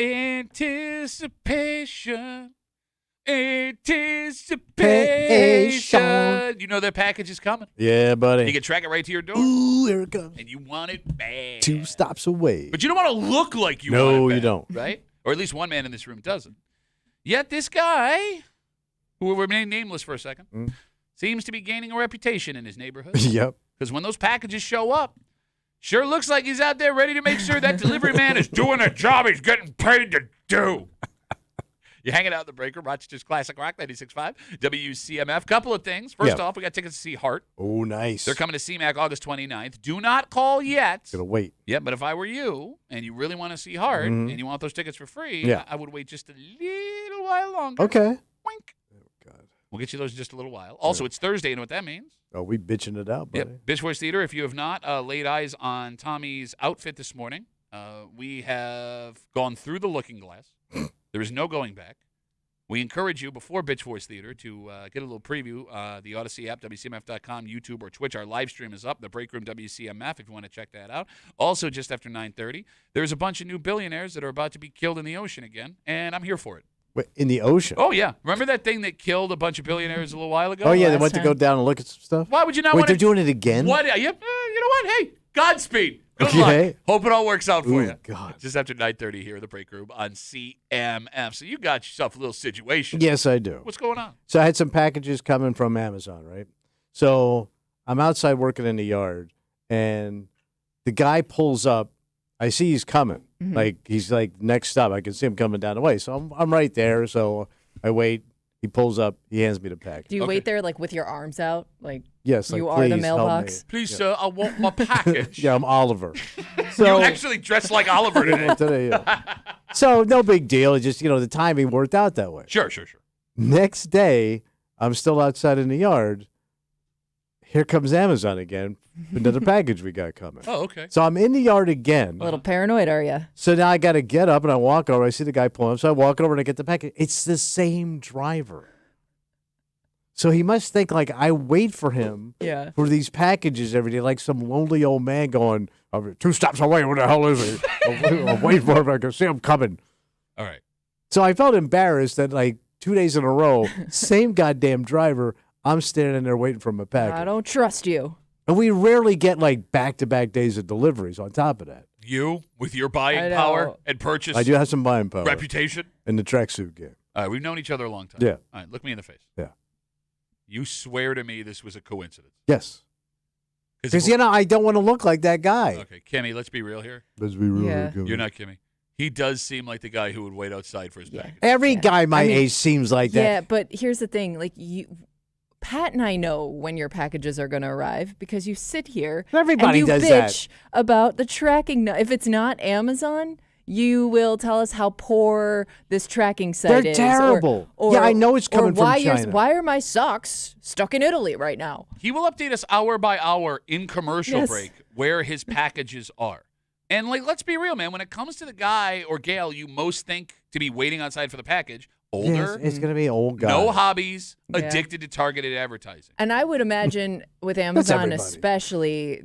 Anticipation. Patient. You know their package is coming. Yeah, buddy. You can track it right to your door. Ooh, here it comes. And you want it bad. 2 stops away. But you don't want to look like you No, want it bad. you don't. Right? Or at least one man in this room doesn't. Yet this guy, who will remain nameless for a second, seems to be gaining a reputation in his neighborhood. Yep. Because when those packages show up, sure looks like he's out there ready to make sure that delivery man is doing a job he's getting paid to do. You're hanging out in the break room, Rochester's Classic Rock 96.5, WCMF. Couple of things. First off, we got tickets to see Heart. Oh, nice. They're coming to CMAC August 29th. Do not call yet. Gonna wait. Yeah, but if I were you and you really want to see Heart and you want those tickets for free, Yeah. I would wait just a little while longer. Okay. Wink. Oh, God. We'll get you those in just a little while. Also, it's Thursday. You know what that means? Oh, we bitching it out, buddy. Yep. Bitch Voice Theater. If you have not laid eyes on Tommy's outfit this morning, we have gone through the looking glass. There is no going back. We encourage you before Bitch Voice Theater to get a little preview. The Odyssey app, WCMF.com, YouTube, or Twitch. Our live stream is up. The Break Room WCMF, if you want to check that out. Also, just after 9:30, there's a bunch of new billionaires that are about to be killed in the ocean again, and I'm here for it. Wait, in the ocean? Oh, yeah. Remember that thing that killed a bunch of billionaires a little while ago? Oh, yeah, they last went to time. go down and look at some stuff? Why would you not Wait, want they're to? doing it again? What? You know what? Hey, Godspeed. Good Okay. luck. Hope it all works out for Ooh, you. God. Just after 9:30 here in the break room on CMF. So you got yourself a little situation. Yes, I do. What's going on? So I had some packages coming from Amazon, right? So I'm outside working in the yard, and the guy pulls up. I see he's coming. Like, he's like next stop. I can see him coming down the way. So I'm right there. So I wait. He pulls up. He hands me the package. Do you Okay. wait there like with your arms out? Like Yes, like, you are the please help mailbox? me. Please, sir, I want my package. Yeah, I'm Oliver. You So actually dressed like Oliver today. today, yeah. So no big deal. It just, the timing worked out that way. Sure. Next day, I'm still outside in the yard. Here comes Amazon again. Another package we got coming. Oh, okay. So I'm in the yard again. A little paranoid, are you? So now I got to get up and I walk over. I see the guy pulling up. So I walk over and I get the package. It's the same driver. So he must think like I wait for him Yeah. for these packages every day, like some lonely old man going, "I'm 2 stops away. Where the hell is he? I'm waiting for him. I can see him coming." All right. So I felt embarrassed that like 2 days in a row, same goddamn driver, I'm standing there waiting for my package. I don't trust you. And we rarely get like back-to-back days of deliveries on top of that. You, with your I buying know. power and purchase I do have some buying power reputation. in the tracksuit game. All right, we've known each other a long time. Yeah. All right, look me in the face. Yeah. You swear to me this was a coincidence. Yes. Because, I don't want to look like that guy. Okay, Kimmy, let's be real here. Let's be real. Yeah. You're not Kimmy. He does seem like the guy who would wait outside for his Yeah. package. Every guy my I mean, age seems like that. Yeah, but here's the thing. Like Pat and I know when your packages are going to arrive because you sit here Everybody and you does bitch that. about the tracking. If it's not Amazon, you will tell us how poor this tracking site They're is. terrible. Or, Yeah, I know it's coming from why China. Why are my socks stuck in Italy right now? He will update us hour by hour in commercial Yes. break where his packages are. And like, let's be real, man. When it comes to the guy or gal you most think to be waiting outside for the package, older, Yes, it's going to be old guy. no hobbies, Yeah. addicted to targeted advertising. And I would imagine with Amazon everybody. especially,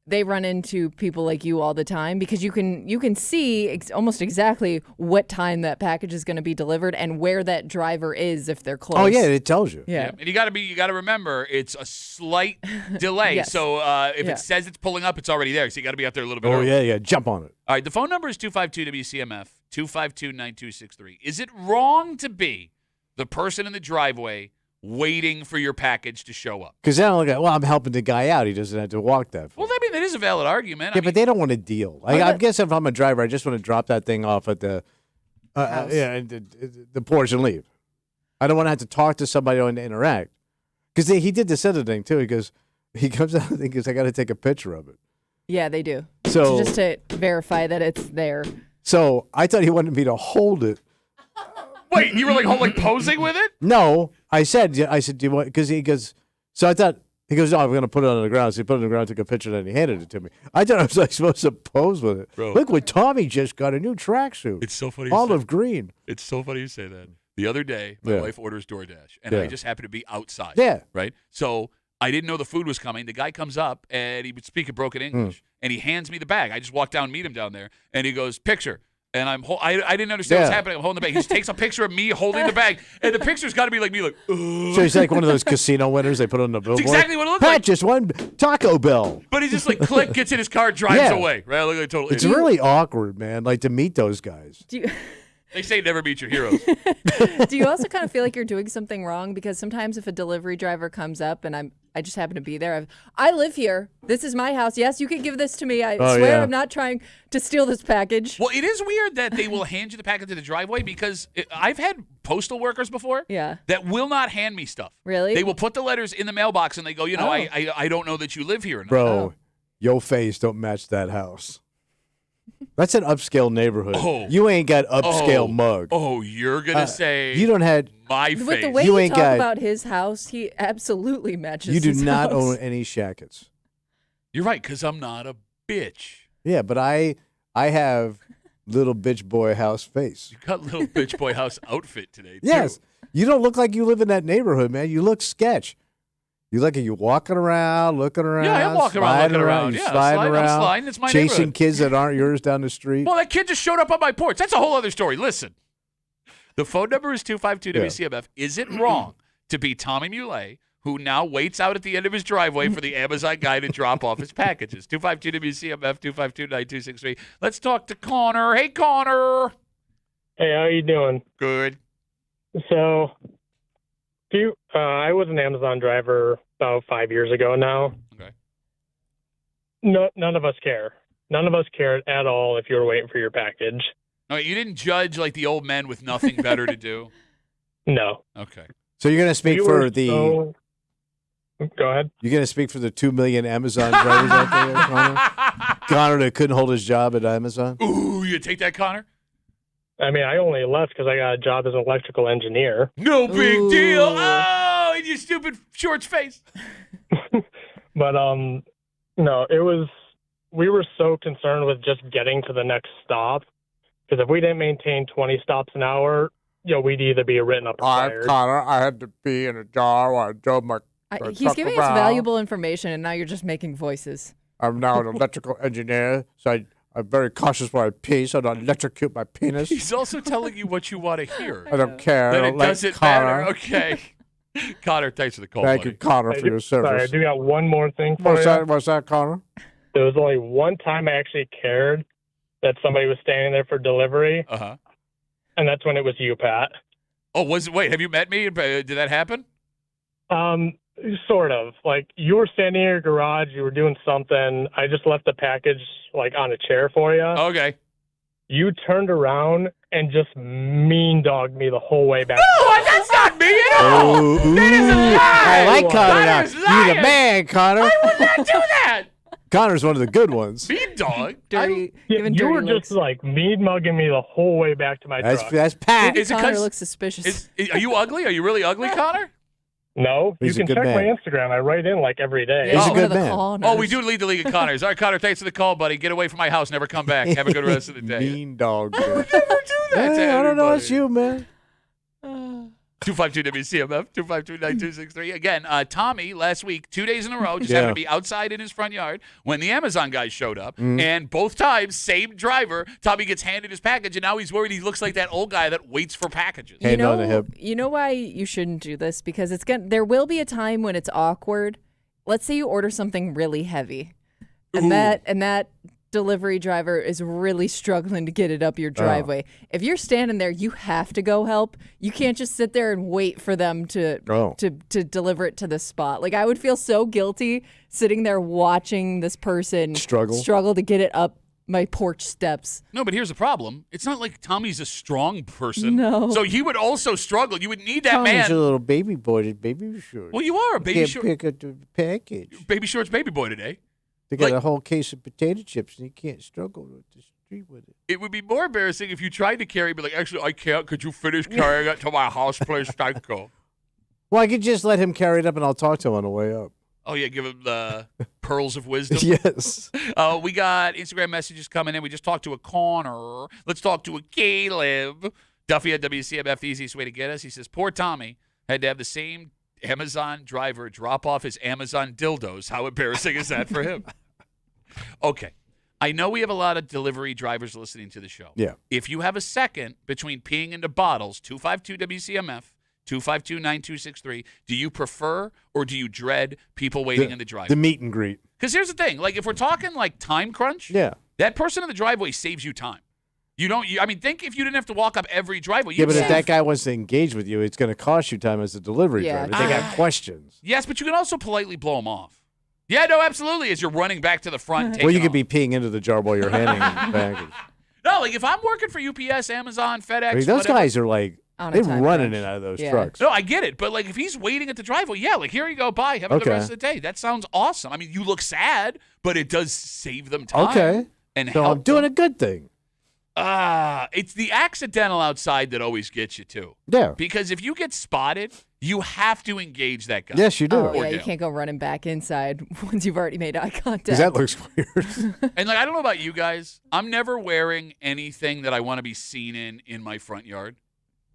they run into people like you all the time because you can see almost exactly what time that package is going to be delivered and where that driver is if they're close. Oh, yeah, it tells you. Yeah. And you got to remember it's a slight delay. Yes. So if Yeah. it says it's pulling up, it's already there. So you got to be out there a little bit Oh, early. yeah, jump on it. All right, the phone number is 252-WCMF, 252-9263. Is it wrong to be the person in the driveway waiting for your package to show up? Because then I look at, well, I'm helping the guy out. He doesn't have to walk that far. Well, I mean, that is a valid argument. Yeah, but they don't want to deal. I but- guess if I'm a driver, I just want to drop that thing off at the House. the porch and leave. I don't want to have to talk to somebody and interact. Because he did this other thing, too. He comes out and he goes, I got to take a picture of it. Yeah, they do. So- just to verify that it's there. So I thought he wanted me to hold it. Wait, you were like posing with it? No, I said, do you want, because he goes, so I thought, he goes, no, I'm going to put it on the ground. So he put it on the ground, took a picture, and then he handed it to me. I thought I was like supposed to pose with it. Bro. Look what Tommy just got, a new tracksuit. It's so funny. Olive green. It's so funny you say that. The other day, my Yeah. wife orders DoorDash, and Yeah. I just happened to be outside. Yeah. Right? So I didn't know the food was coming. The guy comes up, and he would speak in broken English, and he hands me the bag. I just walk down, meet him down there, and he goes, picture. And I didn't understand what's happening. I'm holding the bag. He just takes a picture of me holding the bag, and the picture's got to be like me, like. Ugh. So he's like one of those casino winners they put on the billboard. That's exactly what it looks Pat like. just won Taco Bell. But he just like click, gets in his car, drives away. Right? Look like total. It's really awkward, man. Like to meet those guys. They say never meet your heroes. Do you also kind of feel like you're doing something wrong? Because sometimes if a delivery driver comes up and I just happen to be there, I live here. This is my house. Yes, you can give this to me. I swear I'm not trying to steal this package. Well, it is weird that they will hand you the package in the driveway because I've had postal workers before that will not hand me stuff. Really? They will put the letters in the mailbox and they go, I don't know that you live here. Bro, your face don't match that house. That's an upscale neighborhood. Oh. You ain't got upscale mug. Oh, you're going to say you don't have my face. With the way you talk about his house, he absolutely matches You do his not house. own any shackets. You're right, because I'm not a bitch. Yeah, but I have little bitch boy house face. You got little bitch boy house outfit today, too. Yes. You don't look like you live in that neighborhood, man. You look sketch. You look like you walking around, looking around. Yeah, I'm walking around, looking around. You Yeah, sliding around. I'm sliding. It's my chasing neighborhood. kids that aren't yours down the street. Well, that kid just showed up on my porch. That's a whole other story. Listen, the phone number is 252-WCMF. Is it wrong to be Tommy Muley, who now waits out at the end of his driveway for the Amazon guy to drop off his packages? 252-WCMF, 252-9263. Let's talk to Connor. Hey, Connor. Hey, how you doing? Good. So, I was an Amazon driver about 5 years ago now. Okay. No, none of us care. None of us cared at all if you were waiting for your package. No, you didn't judge like the old men with nothing better to do? No. Okay. So you're going to speak for the... Go ahead. You're going to speak for the 2 million Amazon drivers out there, Connor? Connor that couldn't hold his job at Amazon? Ooh, you take that, Connor? I mean, I only left because I got a job as an electrical engineer. No big deal. Oh, in your stupid shorts face. But, no, we were so concerned with just getting to the next stop because if we didn't maintain 20 stops an hour, we'd either be written up or fired. Connor. I had to be in a jar while I drove my He's giving us valuable information, and now you're just making voices. I'm now an electrical engineer, so I'm very cautious when I pee, so I don't electrocute my penis. He's also telling you what you want to hear. I don't care. Then I it don't like doesn't Connor. matter. Okay. Connor, thanks for the call, Thank buddy. you, Connor, for your service. Sorry, I do got one more thing for you. What's that, Connor? There was only one time I actually cared that somebody was standing there for delivery, Uh-huh. and that's when it was you, Pat. Oh, wait, have you met me? Did that happen? Sort of. Like, you were standing in your garage, you were doing something. I just left the package, like, on a chair for you. Okay. You turned around and just mean-dogged me the whole way back. No, that's not me at all. That is a lie. I like Connor now. That is You're the lying. man, Connor. I would not do that. Connor's one of the good ones. Mean dog. Dirty, Yeah, giving you dirty were looks. just, like, mean-mugging me the whole way back to my truck. That's Pat. Is it Connor 'cause- looks suspicious. Are you ugly? Are you really ugly, Connor? No, He's a you can good check my man. Instagram. I write in, like, every day. He's a one good of the man. Connors. Oh, we do lead the league of Connors. All right, Connor, thanks for the call, buddy. Get away from my house. Never come back. Have a good rest of the day. Mean dog. I would never do that to I don't know. It's everybody. you, man. 252-WCMF, 252-9263. Again, Tommy, last week, 2 days in a row, just happened to be outside in his front yard when the Amazon guys showed up. And both times, same driver, Tommy gets handed his package, and now he's worried he looks like that old guy that waits for packages. Hand on the hip. You know why you shouldn't do this? Because there will be a time when it's awkward. Let's say you order something really heavy, and that delivery driver is really struggling to get it up your driveway. If you're standing there, you have to go help. You can't just sit there and wait for them to deliver it to the spot. Like, I would feel so guilty sitting there watching this person struggle to get it up my porch steps. No, but here's the problem. It's not like Tommy's a strong person. No. So he would also struggle. You would need that Tommy's man. a little baby boy. His baby shorts. Well, you are a baby Can't short. pick up the package. Baby shorts baby boy today. They got Like- a whole case of potato chips, and you can't struggle with the street with it. It would be more embarrassing if you tried to carry, but like, actually, I can't. Could you finish carrying it to my house, please? Thank you. Well, I could just let him carry it up, and I'll talk to him on the way up. Oh, yeah, give him the pearls of wisdom. Yes. We got Instagram messages coming in. We just talked to a Connor. Let's talk to a Caleb. Duffy at WCMF, the easiest way to get us. He says, poor Tommy had to have the same Amazon driver drop off his Amazon dildos. How embarrassing is that for him? Okay. I know we have a lot of delivery drivers listening to the show. Yeah. If you have a second between peeing into bottles, 252-WCMF, 252-9263, do you prefer or do you dread people waiting in the driveway? The meet and greet. Because here's the thing. Like, if we're talking, like, time crunch, Yeah. that person in the driveway saves you time. I mean, think if you didn't have to walk up every driveway. Yeah, but if that guy wants to engage with you, it's going to cost you time as a delivery Yeah. driver. They got questions. Yes, but you can also politely blow them off. Yeah, no, absolutely, as you're running back to the front. Well, you could off. be peeing into the jar while you're handing the package. No, like, if I'm working for UPS, Amazon, FedEx, I mean, those whatever, guys are like, On a they're time running crunch. in out of those Yeah. trucks. No, I get it, but like if he's waiting at the driveway, yeah, like here you go, bye, have a good Okay. rest of the day. That sounds awesome. I mean, you look sad, but it does save them time. Okay. And So help I'm doing them. a good thing. It's the accidental outside that always gets you too. Yeah. Because if you get spotted, you have to engage that guy. Yes, you do. Oh, yeah, you Ordeal. can't go running back inside once you've already made eye contact. Because that looks weird. And like I don't know about you guys, I'm never wearing anything that I want to be seen in my front yard.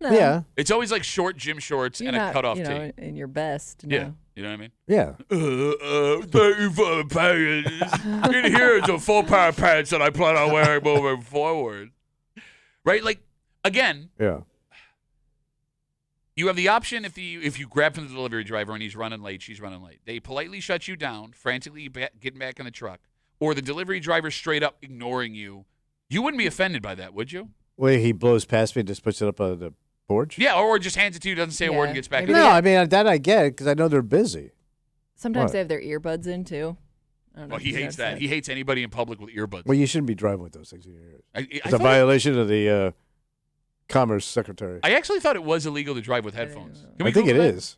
No, Yeah. It's always like short gym shorts you're and not, a cutoff you know, tee. in your best. No. Yeah. You know what I mean? Yeah. Thank you for the package. In here is a full pair of pants that I plan on wearing moving forward. Right? Like, again, Yeah. you have the option if you grab from the delivery driver and he's running late, she's running late. They politely shut you down, frantically getting back in the truck, or the delivery driver straight up ignoring you. You wouldn't be offended by that, would you? Wait, he blows past me and just puts it up on the porch? Yeah, or just hands it to you, doesn't say a word, Yeah. and gets back Maybe in. No, I mean, that I get because I know they're busy. Sometimes What? they have their earbuds in too. I don't know Oh, if he you hates noticed that. He hates anybody in public with earbuds. Well, you shouldn't be driving with those things in your ears. I It's a thought violation of the Commerce Secretary. I actually thought it was illegal to drive with headphones. Can we I think it Google that? is.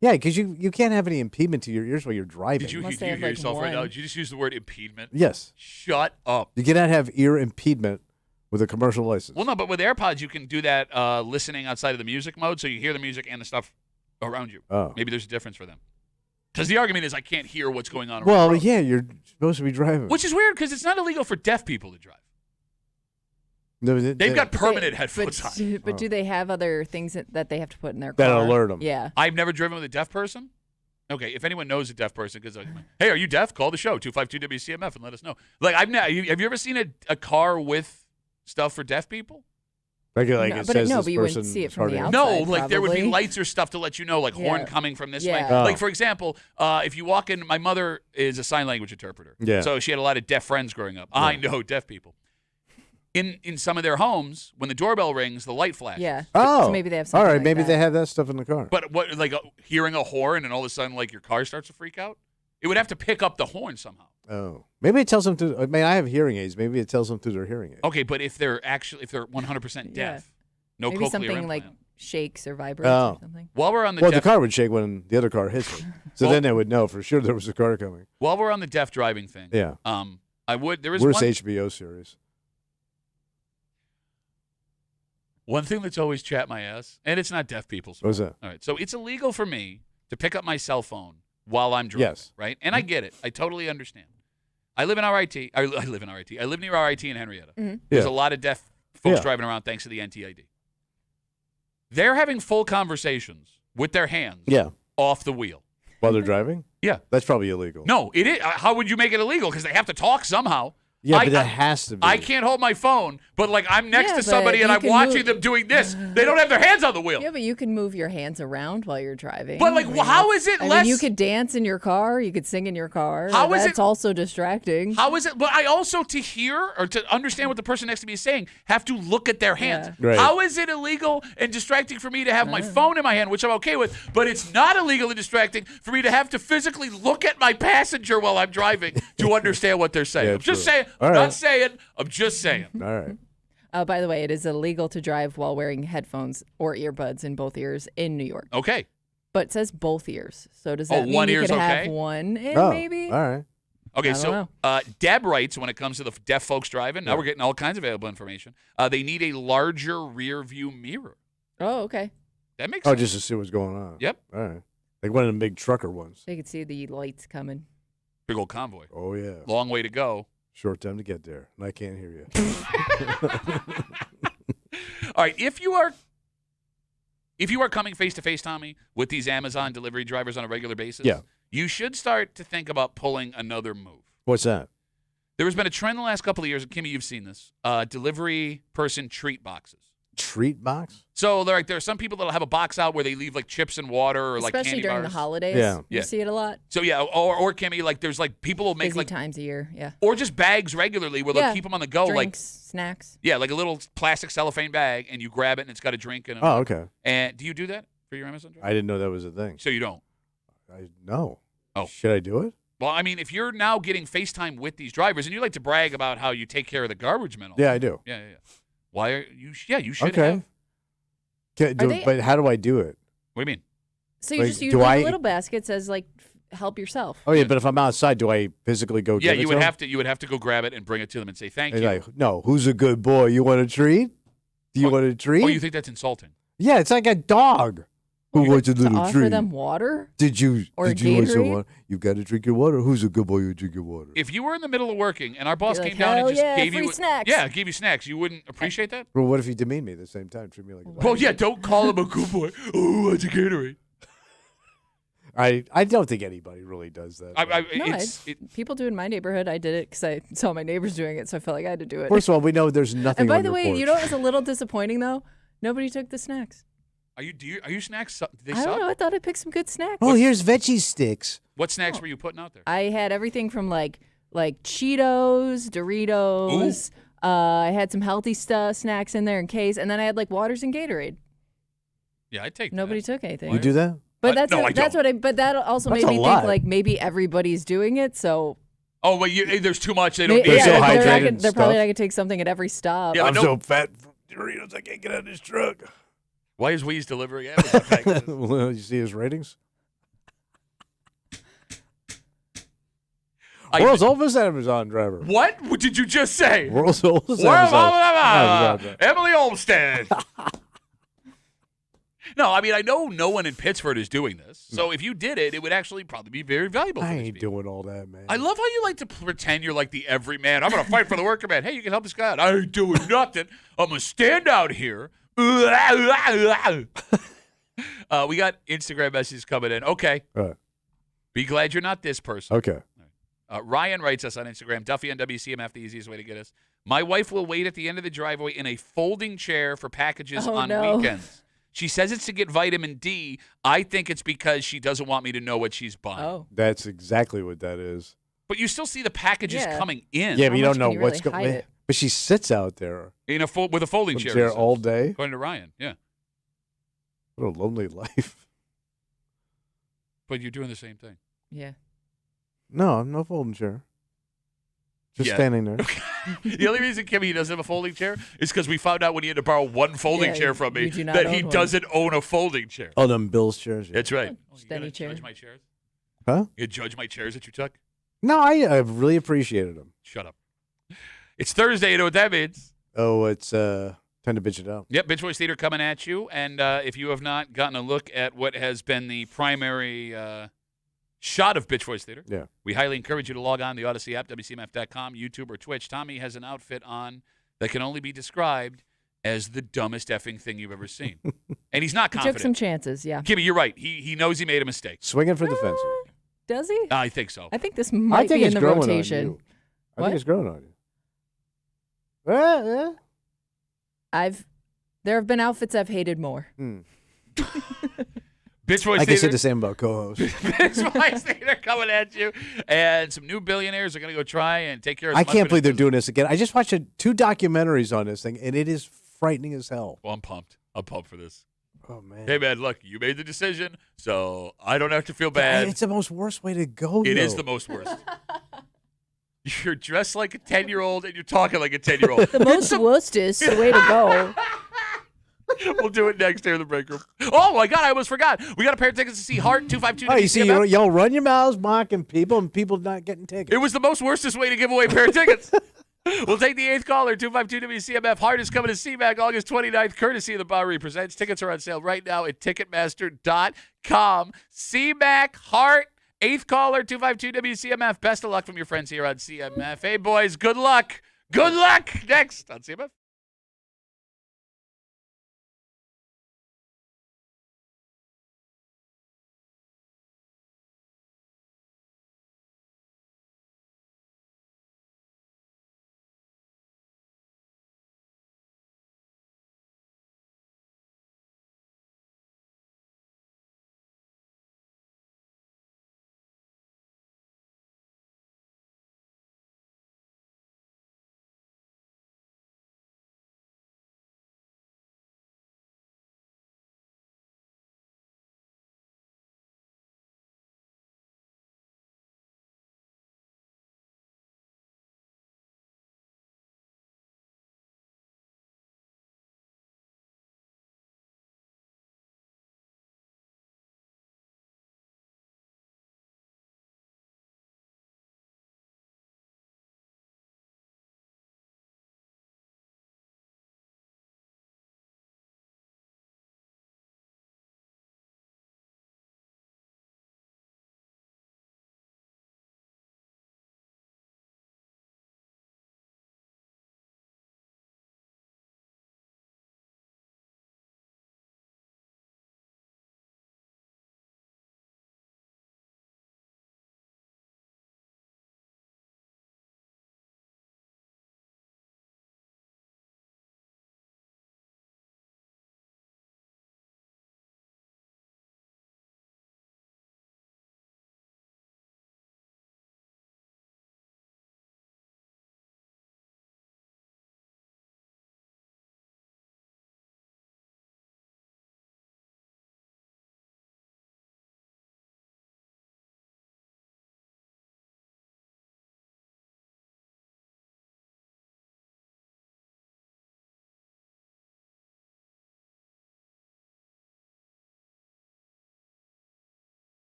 Yeah, because you can't have any impediment to your ears while you're driving. Did you Unless they hear have, like, yourself right now? one. Did you just use the word impediment? Yes. Shut up. You cannot have ear impediment with a commercial license. Well, no, but with AirPods, you can do that listening outside of the music mode, so you hear the music and the stuff around you. Oh. Maybe there's a difference for them. Because the argument is I can't hear what's going on around Well, the road. yeah, you're supposed to be driving. Which is weird because it's not illegal for deaf people to drive. No, They've got permanent headphones but, on. But do they have other things that they have to put in their That car? alert 'em. Yeah. I've never driven with a deaf person. Okay, if anyone knows a deaf person, because hey, are you deaf? Call the show 252-WCMF and let us know. Like have you ever seen a car with stuff for deaf people? Like No, it but says no, this but you wouldn't person see it is from the hard to- outside. No, like there would be probably. lights or stuff to let you know, like horn Yeah. coming from this Yeah. way. Oh. Like for example, if you walk in, my mother is a sign language interpreter. Yeah. So she had a lot of deaf friends growing up. I know deaf people. In some of their homes, when the doorbell rings, the light flashes. Yeah. Oh, So maybe they have all something right. like Maybe that. they have that stuff in the car. But what, like hearing a horn and all of a sudden, like your car starts to freak out? It would have to pick up the horn somehow. Oh, maybe it tells them to. I mean, I have hearing aids. Maybe it tells them through their hearing aids. Okay, but if they're 100% Yeah. deaf, no Maybe cochlear something implant. like shakes or vibrates Oh. or something. While we're on the Well, deaf, the car would shake when the other car hits it. So Well- then they would know for sure there was a car coming. while we're on the deaf driving thing, Yeah. there is Worst one HBO series. One thing that's always chat my ass, and it's not deaf people's What was fault. that? All right, so it's illegal for me to pick up my cell phone while I'm driving. Yes. Right, and I get it. I totally understand. I live in RIT. I live in RIT. I live near RIT in Henrietta. There's Yeah. a lot of deaf folks Yeah. driving around thanks to the NTID. They're having full conversations with their hands Yeah. off the wheel. While they're driving? Yeah. That's probably illegal. No, it is. How would you make it illegal? Because they have to talk somehow. Yeah, I- but that I- has to be. I can't hold my phone, but like I'm next Yeah, to but somebody and you I'm can watching move- them doing this. They don't have their hands on the wheel. Yeah, but you can move your hands around while you're driving. But, like, I mean, how is it I less- mean, you could dance in your car. You could sing in your car. How is That's it- also distracting. How is it? But I also, to hear or to understand what the person next to me is saying, have to look at their hands. Yeah. Right. How is it illegal and distracting for me to have my phone in my hand, which I'm okay with, but it's not illegal and distracting for me to have to physically look at my passenger while I'm driving to understand what they're saying? Yeah, I'm just true. saying. All I'm right. not saying. I'm just saying. All right. By the way, it is illegal to drive while wearing headphones or earbuds in both ears in New York. Okay. But it says both ears. So does Oh, that mean one you ear's could okay? have one in Oh, maybe? all right. Okay, I don't so know. Deb writes when it comes to the deaf folks driving, now we're getting all kinds of available information. They need a larger rear view mirror. Oh, okay. That makes Oh, sense. just to see what's going on. Yep. All right. Like one of the big trucker ones. They could see the lights coming. Big old convoy. Oh, yeah. Long way to go. Short time to get there. And I can't hear you. All right, if you are coming face to face, Tommy, with these Amazon delivery drivers on a regular basis, Yeah. you should start to think about pulling another move. What's that? There has been a trend the last couple of years, and Kimmy, you've seen this, delivery person treat boxes. Treat box? So there are some people that'll have a box out where they leave like chips and water or like Especially candy during bars. the holidays. Yeah. You see it a lot. So yeah, or Kimmy, like there's like people will make Busy like times a year. Yeah. or just bags regularly where they'll Yeah. keep them on the go, Drinks, like snacks. yeah, like a little plastic cellophane bag, and you grab it and it's got a drink in it. Oh, okay. And do you do that for your Amazon driver? I didn't know that was a thing. So you don't. No. Oh. Should I do it? Well, I mean, if you're now getting FaceTime with these drivers, and you like to brag about how you take care of the garbage men, all Yeah, I do. yeah. Why are you? Yeah, you should Okay. have. But how do I do it? What do you mean? So you Like, just use do like I- a little basket says like help yourself. Oh yeah, but if I'm outside, do I physically go Yeah, give it you to would him? have to. You would have to go grab it and bring it to them and say thank And you. like, no, who's a good boy? You want a treat? Do you want a treat? Oh, you think that's insulting? Yeah, it's like a dog who wants a To little offer treat. them water. Did you Or did you want some Gatorade? water? You got to drink your water. Who's a good boy? You drink your water. If you were in the middle of working and our boss You're came like, down and "Hell just yeah, gave free you snacks." yeah, gave you snacks, you wouldn't appreciate that? Well, what if you demean me at the same time? Treat me like a dog. Well, yeah, don't call him a good boy. Oh, it's a Gatorade. I don't think anybody really does that. No, people do in my neighborhood. I did it because I saw my neighbors doing it, so I felt like I had to do it. First of all, we know there's nothing. And by on the your way, porch. you know what was a little disappointing though? Nobody took the snacks. Are you snacks? Do they I suck? don't know. I thought I picked some good snacks. Oh, here's veggie sticks. What snacks were you putting out there? I had everything from like Cheetos, Doritos. I had some healthy snacks in there in case, and then I had like waters and Gatorade. Yeah, I take Nobody that. took anything. You do that? But What? No, I that's don't. what I. But that also That's made a me lot. think like maybe everybody's doing it. So Oh, but there's too much. They don't They're need so it. they're, hydrated and they're probably stuff. not gonna take something at every stop. Yeah, but I'm no- so fat from Doritos, I can't get out of this truck. Why is Weeze delivering Amazon packages? Well, you see his ratings? World's oldest Amazon driver. What? What did you just say? World's oldest Well, Amazon driver. Emily Olmstead. No, I mean, I know no one in Pittsford is doing this. So if you did it, it would actually probably be very valuable for I these ain't people. doing all that, man. I love how you like to pretend you're like the everyman. I'm going to fight for the worker man. Hey, you can help this guy out. I ain't doing nothing. I'm going to stand out here. We got Instagram messages coming in. Okay. Be glad you're not this person. Okay. Ryan writes us on Instagram, Duffy on WCMF, the easiest way to get us. My wife will wait at the end of the driveway in a folding chair for packages on weekends. She says it's to get vitamin D. I think it's because she doesn't want me to know what she's buying. Oh, That's exactly what that is. But you still see the packages Yeah. coming in. Yeah, but you much don't know can you what's really hide going on. it? But she sits out there With a folding with chair. a chair he says, all day. According to Ryan, yeah. What a lonely life. But you're doing the same thing. yeah. No, I'm no folding chair. Just Yeah. standing there. The only reason Kimmy doesn't have a folding chair is because we found out when he had to borrow one folding Yeah, chair from me you do not that he own one. doesn't own a folding chair. Oh, them Bill's chairs. Yeah. That's right. Just You gotta any chair. Judge my chairs? Huh? You judge my chairs that you took? No, I really appreciated them. Shut up. It's Thursday. You know what that means? Oh, it's time to bitch it out. Yep, Bitch Voice Theater coming at you. And if you have not gotten a look at what has been the primary shot of Bitch Voice Theater, Yeah. we highly encourage you to log on to the Odyssey app, WCMF.com, YouTube, or Twitch. Tommy has an outfit on that can only be described as the dumbest effing thing you've ever seen. And he's not He took confident. some chances. Yeah. Kimmy, you're right. He knows he made a mistake. Swinging for the fences. Does he? I think so. I think this I might think be it's in the growing rotation. on you. I What? think it's growing on you. Yeah. There have been outfits I've hated more. Bitch Voice I can say Theater. the same about co-hosts. Bitch Voice Theater coming at you. And some new billionaires are going to go try and take care of I some can't believe they're unfinished doing this again. I just watched 2 documentaries on this thing, and it is frightening as hell. Well, I'm pumped. I'm pumped for this. Oh, man. Hey, man, look, you made the decision, so I don't have to feel bad. It's the most worst way to go, It is though. the most worst. You're dressed like a 10-year-old and you're talking like a 10-year-old. The most worstest way to go. We'll do it next here in the break room. Oh, my God, I almost forgot. We got a pair of tickets to see Heart 252. Oh, you see, y'all run your mouths mocking people, and people not getting tickets. It was the most worstest way to give away a pair of tickets. We'll take the 8th caller, 252 WCMF. Heart is coming to CMAC August 29th, courtesy of the Bowery Presents. Tickets are on sale right now at Ticketmaster.com. CMAC Heart, 8th caller, 252 WCMF. Best of luck from your friends here on CMF. Hey, boys, good luck. Good luck. Next on CMF.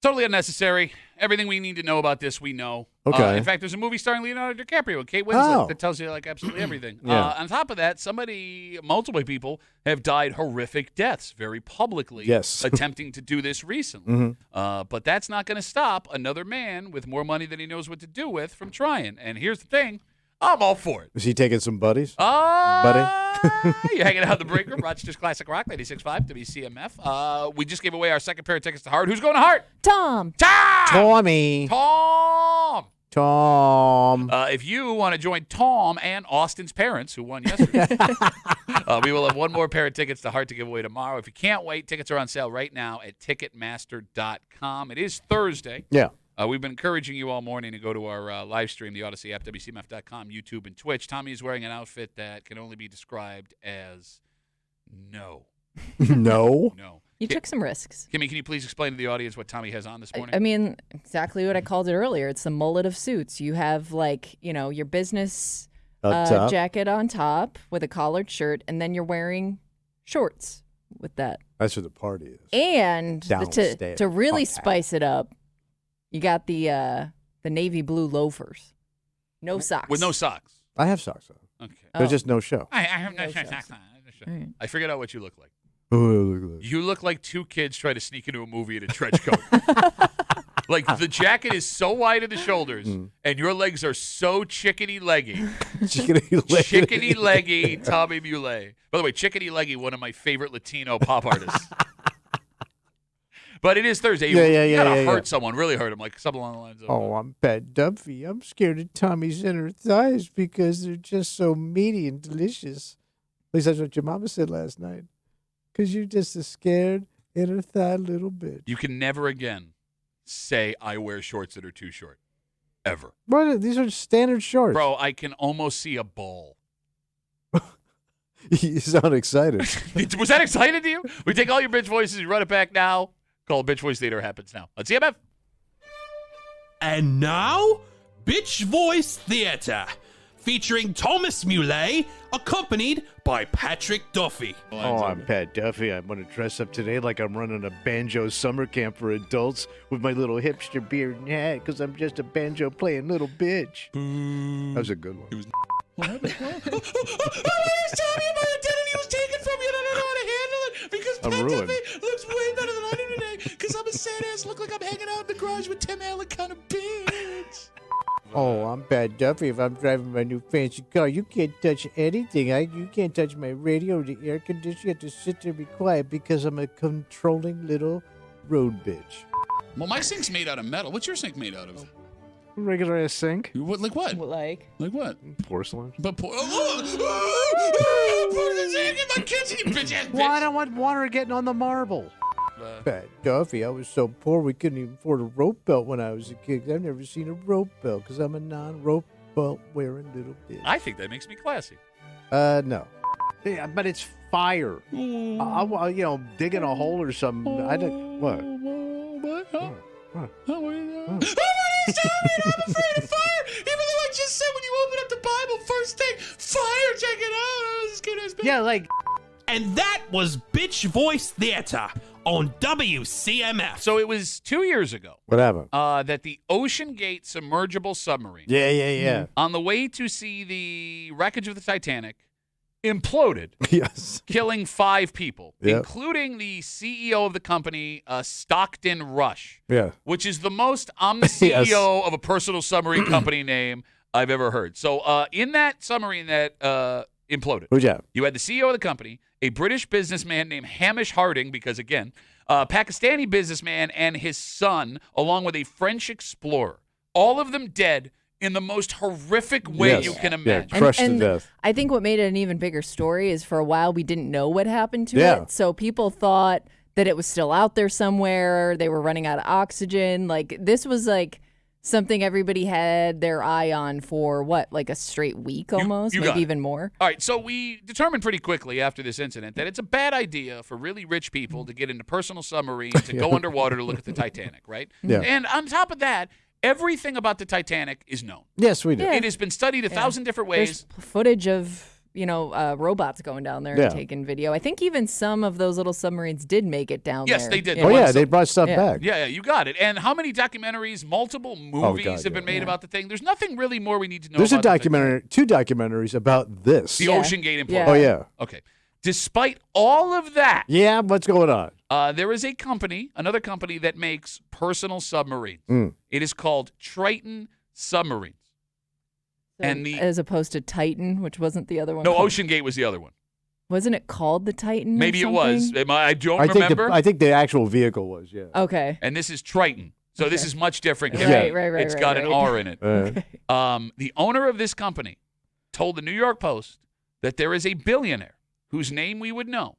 Totally unnecessary. Everything we need to know about this, we know. Okay. In fact, there's a movie starring Leonardo DiCaprio and Kate Winslet Oh. that tells you like absolutely everything. Yeah. On top of that, multiple people have died horrific deaths very publicly. Yes. Attempting to do this recently. But that's not going to stop another man with more money than he knows what to do with from trying. And here's the thing. I'm all for it. Is he taking some buddies? Buddy? You're hanging out in the break room, Rochester's Classic Rock, 96.5 WCMF. We just gave away our second pair of tickets to Heart. Who's going to Heart? Tom. Tommy. Tom! Tom. If you want to join Tom and Austin's parents, who won yesterday, we will have one more pair of tickets to Heart to give away tomorrow. If you can't wait, tickets are on sale right now at Ticketmaster.com. It is Thursday. Yeah. We've been encouraging you all morning to go to our live stream, the Odyssey app, WCMF.com, YouTube, and Twitch. Tommy is wearing an outfit that can only be described as no. No. No. You took some risks. Kimmy, can you please explain to the audience what Tommy has on this morning? I mean, exactly what I called it earlier. It's the mullet of suits. You have, like, your business Up top. jacket on top with a collared shirt, and then you're wearing shorts with that. That's what the party is. And Downstairs. to really Okay. spice it up, you got the navy blue loafers. No socks. With no socks. I have socks on. Okay. There's just no show. I have no socks on. All right. I figured out what you look like. Oh, look at that. You look like two kids try to sneak into a movie in a trench coat. Like the jacket is so wide at the shoulders, and your legs are so chickeny leggy. Chickeny leggy Tommy Muley. By the way, Chickeny leggy, one of my favorite Latino pop artists. But it is Thursday. You gotta hurt someone, really hurt him, like something along the lines of. Oh, I'm Pat Duffy. I'm scared of Tommy's inner thighs because they're just so meaty and delicious. At least that's what your mama said last night. Because you're just a scared inner thigh little bitch. You can never again say I wear shorts that are too short. Ever. What? These are standard shorts. Bro, I can almost see a ball. You sound excited. Was that excited to you? We take all your bitch voices, you run it back now. Call Bitch Voice Theater happens now. Let's see CMF. And now, Bitch Voice Theater, featuring Thomas Muley, accompanied by Patrick Duffy. Oh, I'm Pat Duffy. I'm going to dress up today like I'm running a banjo summer camp for adults with my little hipster beard and hat because I'm just a banjo playing little bitch. That was a good one. What happened? I was telling you my identity was taken from you and I don't know how to handle it because I'm Pat ruined. Duffy looks way better than I do today because I'm a sad ass, look like I'm hanging out in the garage with Tim Allen kind of bitch. Oh, I'm Pat Duffy. If I'm driving my new fancy car, you can't touch anything. You can't touch my radio, the air conditioner. You have to sit there and be quiet because I'm a controlling little road bitch. Well, my sink's made out of metal. What's your sink made out of? Regular ass sink. What? Like what? Like? Like what? Porcelain. But put the sink in my kitchen, you bitch ass bitch. Well, I don't want water getting on the marble. Pat Duffy, I was so poor we couldn't even afford a rope belt when I was a kid. I've never seen a rope belt because I'm a non-rope belt wearing little bitch. I think that makes me classy. No. Yeah, but it's fire. Digging a hole or something. I don't. What? What? Huh? What? Oh, what is that? Oh, what is that? I'm afraid of fire. Even though I just said when you open up the Bible, first thing, fire, check it out. I was scared as bitch. Yeah, like. And that was Bitch Voice Theater on WCMF. So it was 2 years ago What happened? that the Ocean Gate submergible submarine, Yeah. on the way to see the wreckage of the Titanic, imploded, Yes. killing 5 people, Yep. including the CEO of the company, Stockton Rush, Yeah. which is the most I'm the CEO of a personal submarine company name I've ever heard. So in that submarine that imploded, Who'd you have? you had the CEO of the company, a British businessman named Hamish Harding, because, again, a Pakistani businessman and his son, along with a French explorer, all of them dead in the most horrific way Yes. you can Yeah, imagine. crushed to And death. I think what made it an even bigger story is for a while we didn't know what happened to Yeah. it. So people thought that it was still out there somewhere. They were running out of oxygen. Like, this was like something everybody had their eye on for like a straight week almost, you got maybe it. even more. All right, so we determined pretty quickly after this incident that it's a bad idea for really rich people to get into personal submarines to go underwater to look at the Titanic, right? Yeah. And on top of that, everything about the Titanic is known. Yes, we did. Yeah. It has been studied 1,000 different ways. There's footage of robots going down there Yeah. and taking video. I think even some of those little submarines did make it down there. Yes, they did. Yeah. Oh yeah, they brought stuff back. Yeah, you got it. And how many documentaries, multiple movies have been made about the thing? There's nothing really more we need to know There's about a documentary, 2 documentaries about this. the Ocean Gate implosion. Yeah. Oh yeah. Okay. Despite all of that, Yeah, what's going on? there is another company that makes personal submarines. Mm. It is called Triton Submarines. And as opposed to Titan, which wasn't the other one. No, called- Ocean Gate was the other one. Wasn't it called the Titan? or Maybe it was. something? I don't I remember. think the actual vehicle was, yeah. Okay. And this is Triton. So this is much different. Right, It's got an R in it. Uh, The owner of this company told the New York Post that there is a billionaire whose name we would know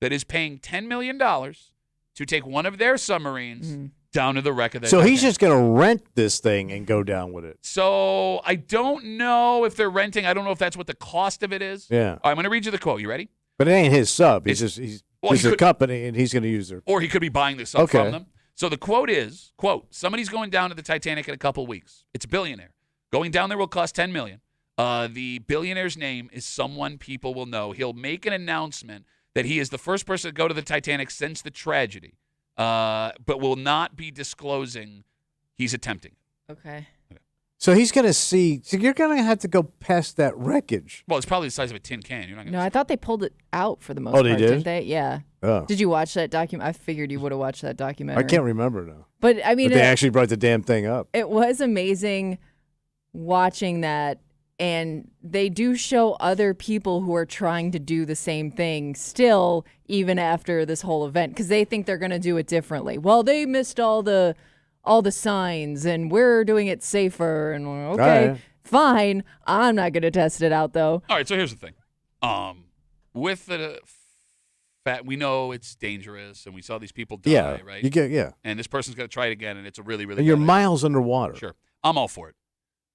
that is paying $10 million to take one of their submarines down to the wreck of that. so he's Titanic. just going to rent this thing and go down with it. So I don't know if they're renting. I don't know if that's what the cost of it is. Yeah. All right, I'm going to read you the quote. You ready? But it ain't his sub. He's It's- just he's well, he a could- company and he's going to use their. Or he could be buying this up Okay. from them. So the quote is, quote, somebody's going down to the Titanic in a couple weeks. It's a billionaire. Going down there will cost $10 million. The billionaire's name is someone people will know. He'll make an announcement that he is the first person to go to the Titanic since the tragedy, but will not be disclosing he's attempting it. Okay. So he's going to see. So you're going to have to go past that wreckage. Well, it's probably the size of a tin can. You're not going No, to I thought they pulled it out for the most Oh, part, they did? didn't they? Yeah. Oh. Did you watch that document? I figured you would have watched that documentary. I can't remember now. But I mean, But they actually brought the damn thing up. it was amazing watching that. And they do show other people who are trying to do the same thing still, even after this whole event, because they think they're going to do it differently. Well, they missed all the signs, and we're doing it safer. And we're, okay, right. fine. I'm not going to test it out though. All right, so here's the thing. With the fact we know it's dangerous, and we saw these people die, Yeah. right? You get And this person's going to try it again, and it's a really, really And you're bad idea. miles underwater. Sure. I'm all for it.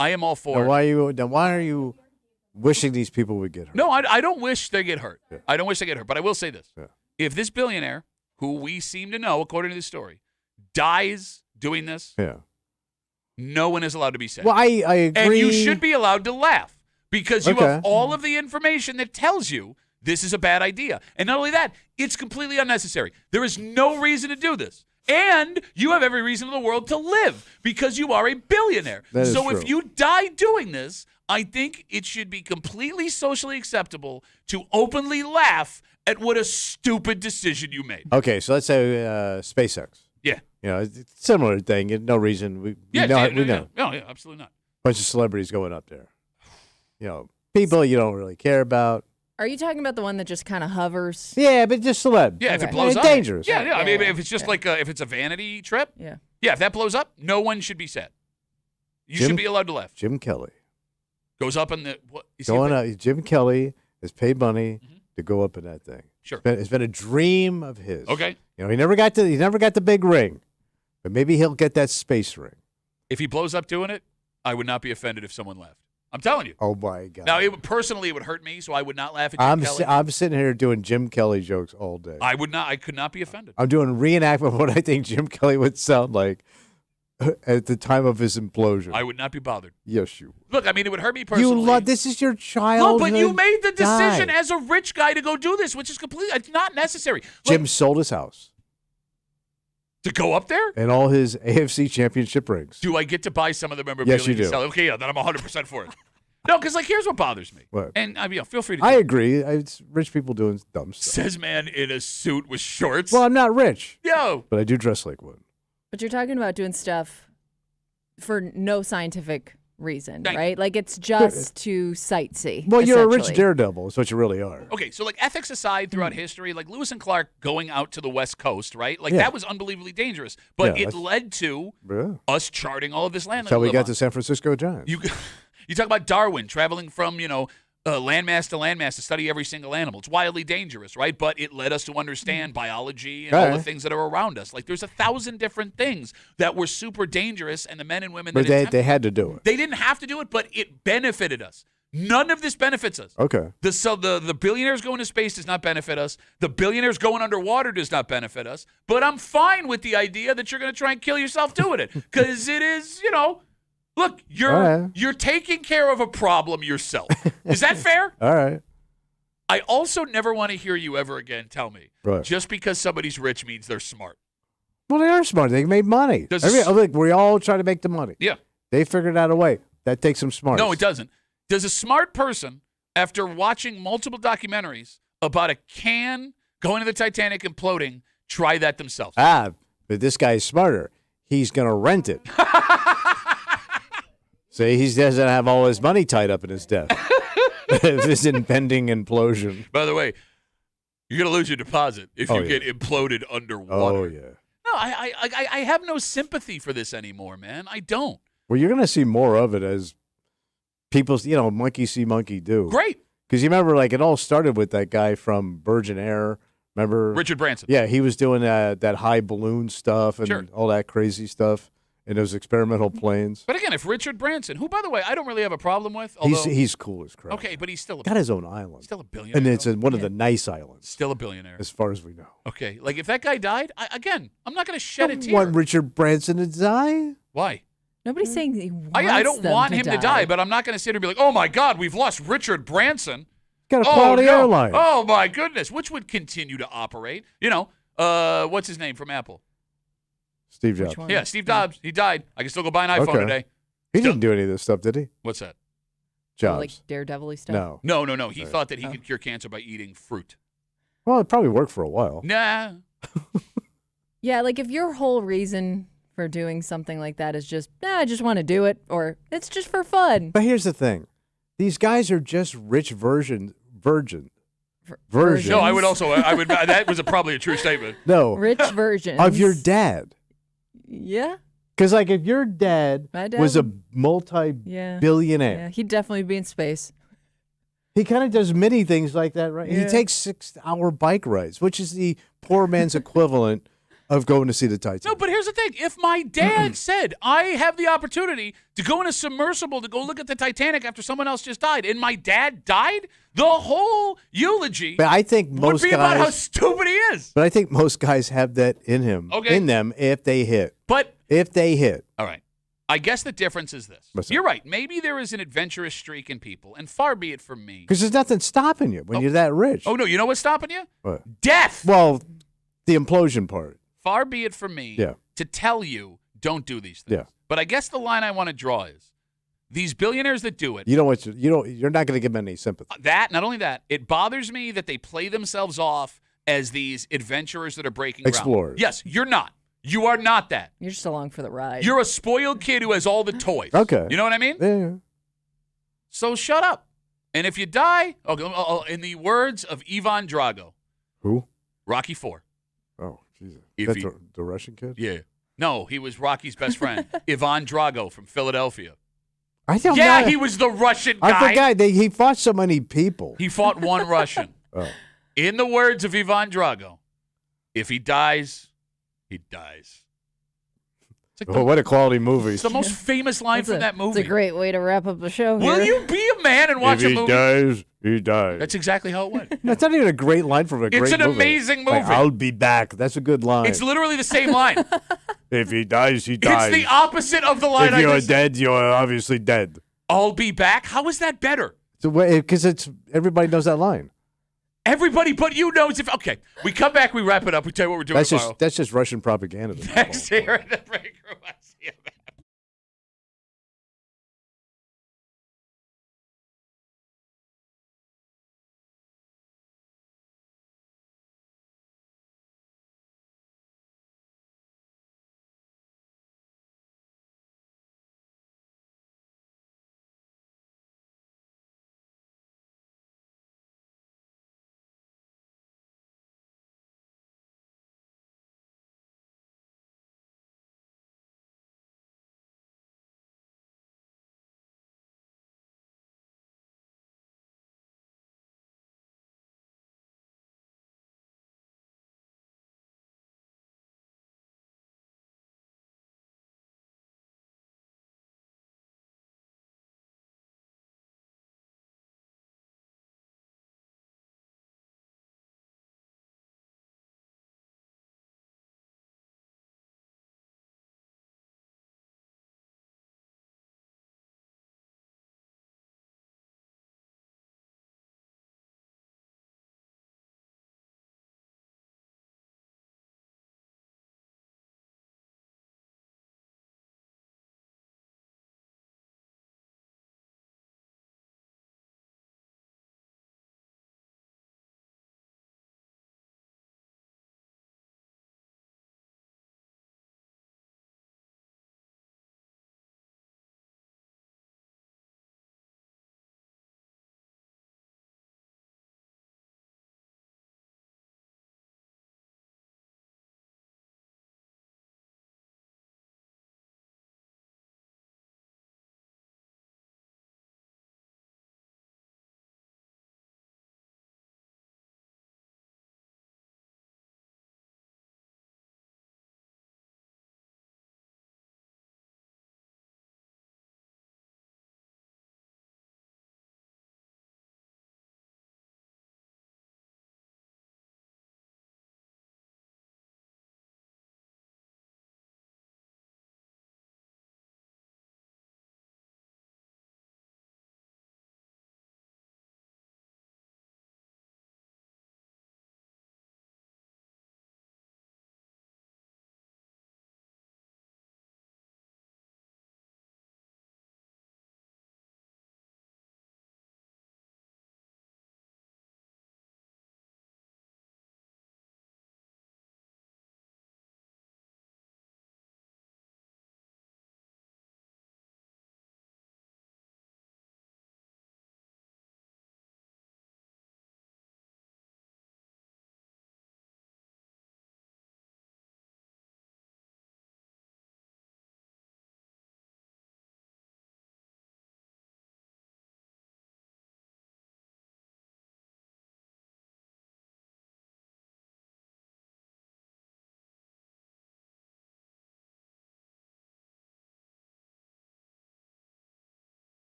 I am all for Now, it. why are you wishing these people would get hurt? No, I don't wish they get hurt. Yeah. I don't wish they get hurt. But I will say this. Yeah. If this billionaire, who we seem to know, according to the story, dies doing this, Yeah. no one is allowed to be sad. Well, I agree. And you should be allowed to laugh because you have Okay. all of the information that tells you this is a bad idea. And not only that, it's completely unnecessary. There is no reason to do this. And you have every reason in the world to live because you are a billionaire. That is So true. if you die doing this, I think it should be completely socially acceptable to openly laugh at what a stupid decision you made. Okay, so let's say SpaceX. Yeah. You know, it's a similar thing. No reason. We Yeah, know. yeah, We know. No, yeah, absolutely not. Bunch of celebrities going up there. You know, people you don't really care about. Are you talking about the one that just kind of hovers? Yeah, but just celeb. Yeah, if it Okay. blows It's up. dangerous. Yeah, yeah. I mean, Yeah, if it's just like if it's a vanity trip, Yeah. yeah, if that blows up, no one should be sad. You Jim- should be allowed to laugh. Jim Kelly. Goes up in the what? Is he Going a- up, Jim Kelly has paid money to go up in that thing. Sure. It's been a dream of his. Okay. You know, he never got the big ring, but maybe he'll get that space ring. If he blows up doing it, I would not be offended if someone laughed. I'm telling you. Oh my God. Now, personally, it would hurt me, so I would not laugh at Jim Kelly. I'm sitting here doing Jim Kelly jokes all day. I would not. I could not be offended. I'm doing reenactment of what I think Jim Kelly would sound like at the time of his implosion. I would not be bothered. Yes, you. Look, I mean, it would hurt me personally. You love this is your No, childhood. but you made the decision guy. as a rich guy to go do this, which is completely. It's not necessary. Jim Like, sold his house to go up there. and all his AFC championship rings. Do I get to buy some of the memorabilia? Yes, you to do. sell? Okay, yeah, then I'm 100% for it. No, because like here's what bothers me. What? And I mean, feel free to. I agree. It's rich people doing dumb stuff. Says man in a suit with shorts. Well, I'm not rich, Yo, but I do dress like one. But you're talking about doing stuff for no scientific reason, Thank you. right? Like it's just to sightsee. Well, you're a rich essentially. daredevil. Is what you really are. okay, so like ethics aside, throughout history, like Lewis and Clark going out to the West Coast, right? Like Yeah. that was unbelievably dangerous, but Yeah, it that's- led to Yeah. us charting all of this land. That's how we live got on. the San Francisco Giants. You talk about Darwin traveling from landmass to landmass to study every single animal. It's wildly dangerous, right? But it led us to understand biology and all the Right. things that are around us. Like there's 1,000 different things that were super dangerous, and the men and women but that they had to do it. they didn't have to do it, but it benefited us. None of this benefits us. Okay. The billionaires going to space does not benefit us. The billionaires going underwater does not benefit us. But I'm fine with the idea that you're going to try and kill yourself doing it because it is, look, All right. you're taking care of a problem yourself. Is that fair? All right. I also never want to hear you ever again tell me Right. just because somebody's rich means they're smart. Well, they are smart. They made money. Look, we all try to make the money. Yeah. They figured out a way. That takes some smarts. No, it doesn't. Does a smart person, after watching multiple documentaries about a can going to the Titanic imploding, try that themselves? But this guy's smarter. He's going to rent it. See, he doesn't have all his money tied up in his death. This impending implosion. By the way, you're going to lose your deposit if you get imploded underwater. Oh, yeah. No, I have no sympathy for this anymore, man. I don't. Well, you're going to see more of it as people, monkey see, monkey do. Great. Because you remember, it all started with that guy from Virgin Air. Remember? Richard Branson. Yeah, he was doing that high balloon stuff and Sure. all that crazy stuff in those experimental planes. But again, if Richard Branson, who, by the way, I don't really have a problem with. Although, He's cool as crap. okay, but he's still Got his own island. still a billionaire. And it's though. one of the nice islands, Still a billionaire. as far as we know. Okay, like if that guy died, I'm not going to shed a I tear. want Richard Branson to die. Why? Nobody's saying he wants I don't them want to him die. to die, but I'm not going to sit here and be like, oh my God, we've lost Richard Branson. Got a quality no. airline. Oh my goodness, which would continue to operate. What's his name from Apple? Steve Jobs. Which one? Yeah, Steve Jobs. He died. I can still go buy an iPhone Okay. today. He didn't do any of this stuff, did he? What's that? Jobs. Like Daredevil-y stuff. No. No. He thought that he could cure cancer by eating fruit. Well, it probably worked for a while. Nah. Yeah, like if your whole reason for doing something like that is just, I just want to do it, or it's just for fun. But here's the thing. These guys are just rich virgins. Virgins. No, I would also. That was probably a true statement. No. Rich versions. Of your dad. Yeah. Because, if your dad My dad was a would- multi-billionaire, Yeah, he'd definitely be in space. he kind of does many things like that, right? Yeah. He takes 6-hour bike rides, which is the poor man's equivalent of going to see the Titanic. No, but here's the thing. If my dad said, I have the opportunity to go in a submersible to go look at the Titanic after someone else just died, and my dad died, the whole eulogy But I think would most be about how guys. stupid he is. But I think most guys have that in them if they hit. But, If they hit. all right, I guess the difference is this. What's that? You're right. Maybe there is an adventurous streak in people, and far be it from me. Because there's nothing stopping you when you're that rich. Oh, no, you know what's stopping you? What? Death. Well, the implosion part. Far be it from me Yeah. to tell you don't do these things. Yeah. But I guess the line I want to draw is these billionaires that do it. You're not going to give them any sympathy. Not only that, it bothers me that they play themselves off as these adventurers that are breaking Explorers. ground. Yes, you're not. You are not that. You're just along for the ride. You're a spoiled kid who has all the toys. Okay. You know what I mean? Yeah. So shut up. And if you die, in the words of Ivan Drago, Who? Rocky IV. Oh, Jesus. If That's he- the Russian kid? Yeah. No, he was Rocky's best friend, Ivan Drago from Philadelphia. I don't Yeah, know. he was the Russian guy. I forgot. He fought so many people. He fought one Russian. Oh. In the words of Ivan Drago, if he dies, he dies. It's like Oh, what a quality movie. it's the most famous line from that movie. It's a great way to wrap up the show Will here. you be a man and watch if a he movie? dies, he dies. That's exactly how it went. That's not even a great line from a great movie. It's an amazing Like, movie. I'll be back. That's a good line. It's literally the same line. If he dies, he It's dies. the opposite of the line if I you're just said. dead, you're obviously dead. I'll be back. How is that better? Because everybody knows that line. Everybody but you knows if. Okay, we come back, we wrap it up, we tell you what we're doing tomorrow. That's just Russian propaganda. Next here at the break room.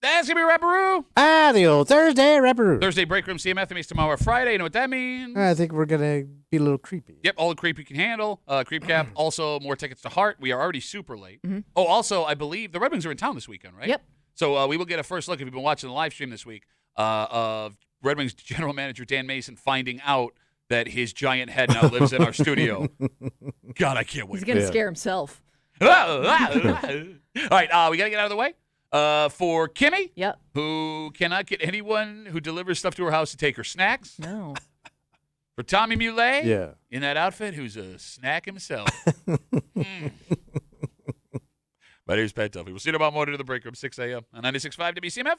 That's going to be Rapperoo. The old Thursday rapper. Thursday break room CMF. That means tomorrow Friday. You know what that means? I think we're going to be a little creepy. Yep, all the creep you can handle. Creep cap. Also, more tickets to Heart. We are already super late. Oh, also, I believe the Red Wings are in town this weekend, right? Yep. So we will get a first look, if you've been watching the live stream this week, of Red Wings general manager Dan Mason finding out that his giant head now lives in our studio. God, I can't wait. He's going to scare himself. All right, we got to get out of the way. For Kimmy, Yep. who cannot get anyone who delivers stuff to her house to take her snacks. No. For Tommy Muley, Yeah. in that outfit, who's a snack himself. My name's Pat Duffy. We'll see you tomorrow morning to the break room, 6 a.m. on 96.5 WCMF.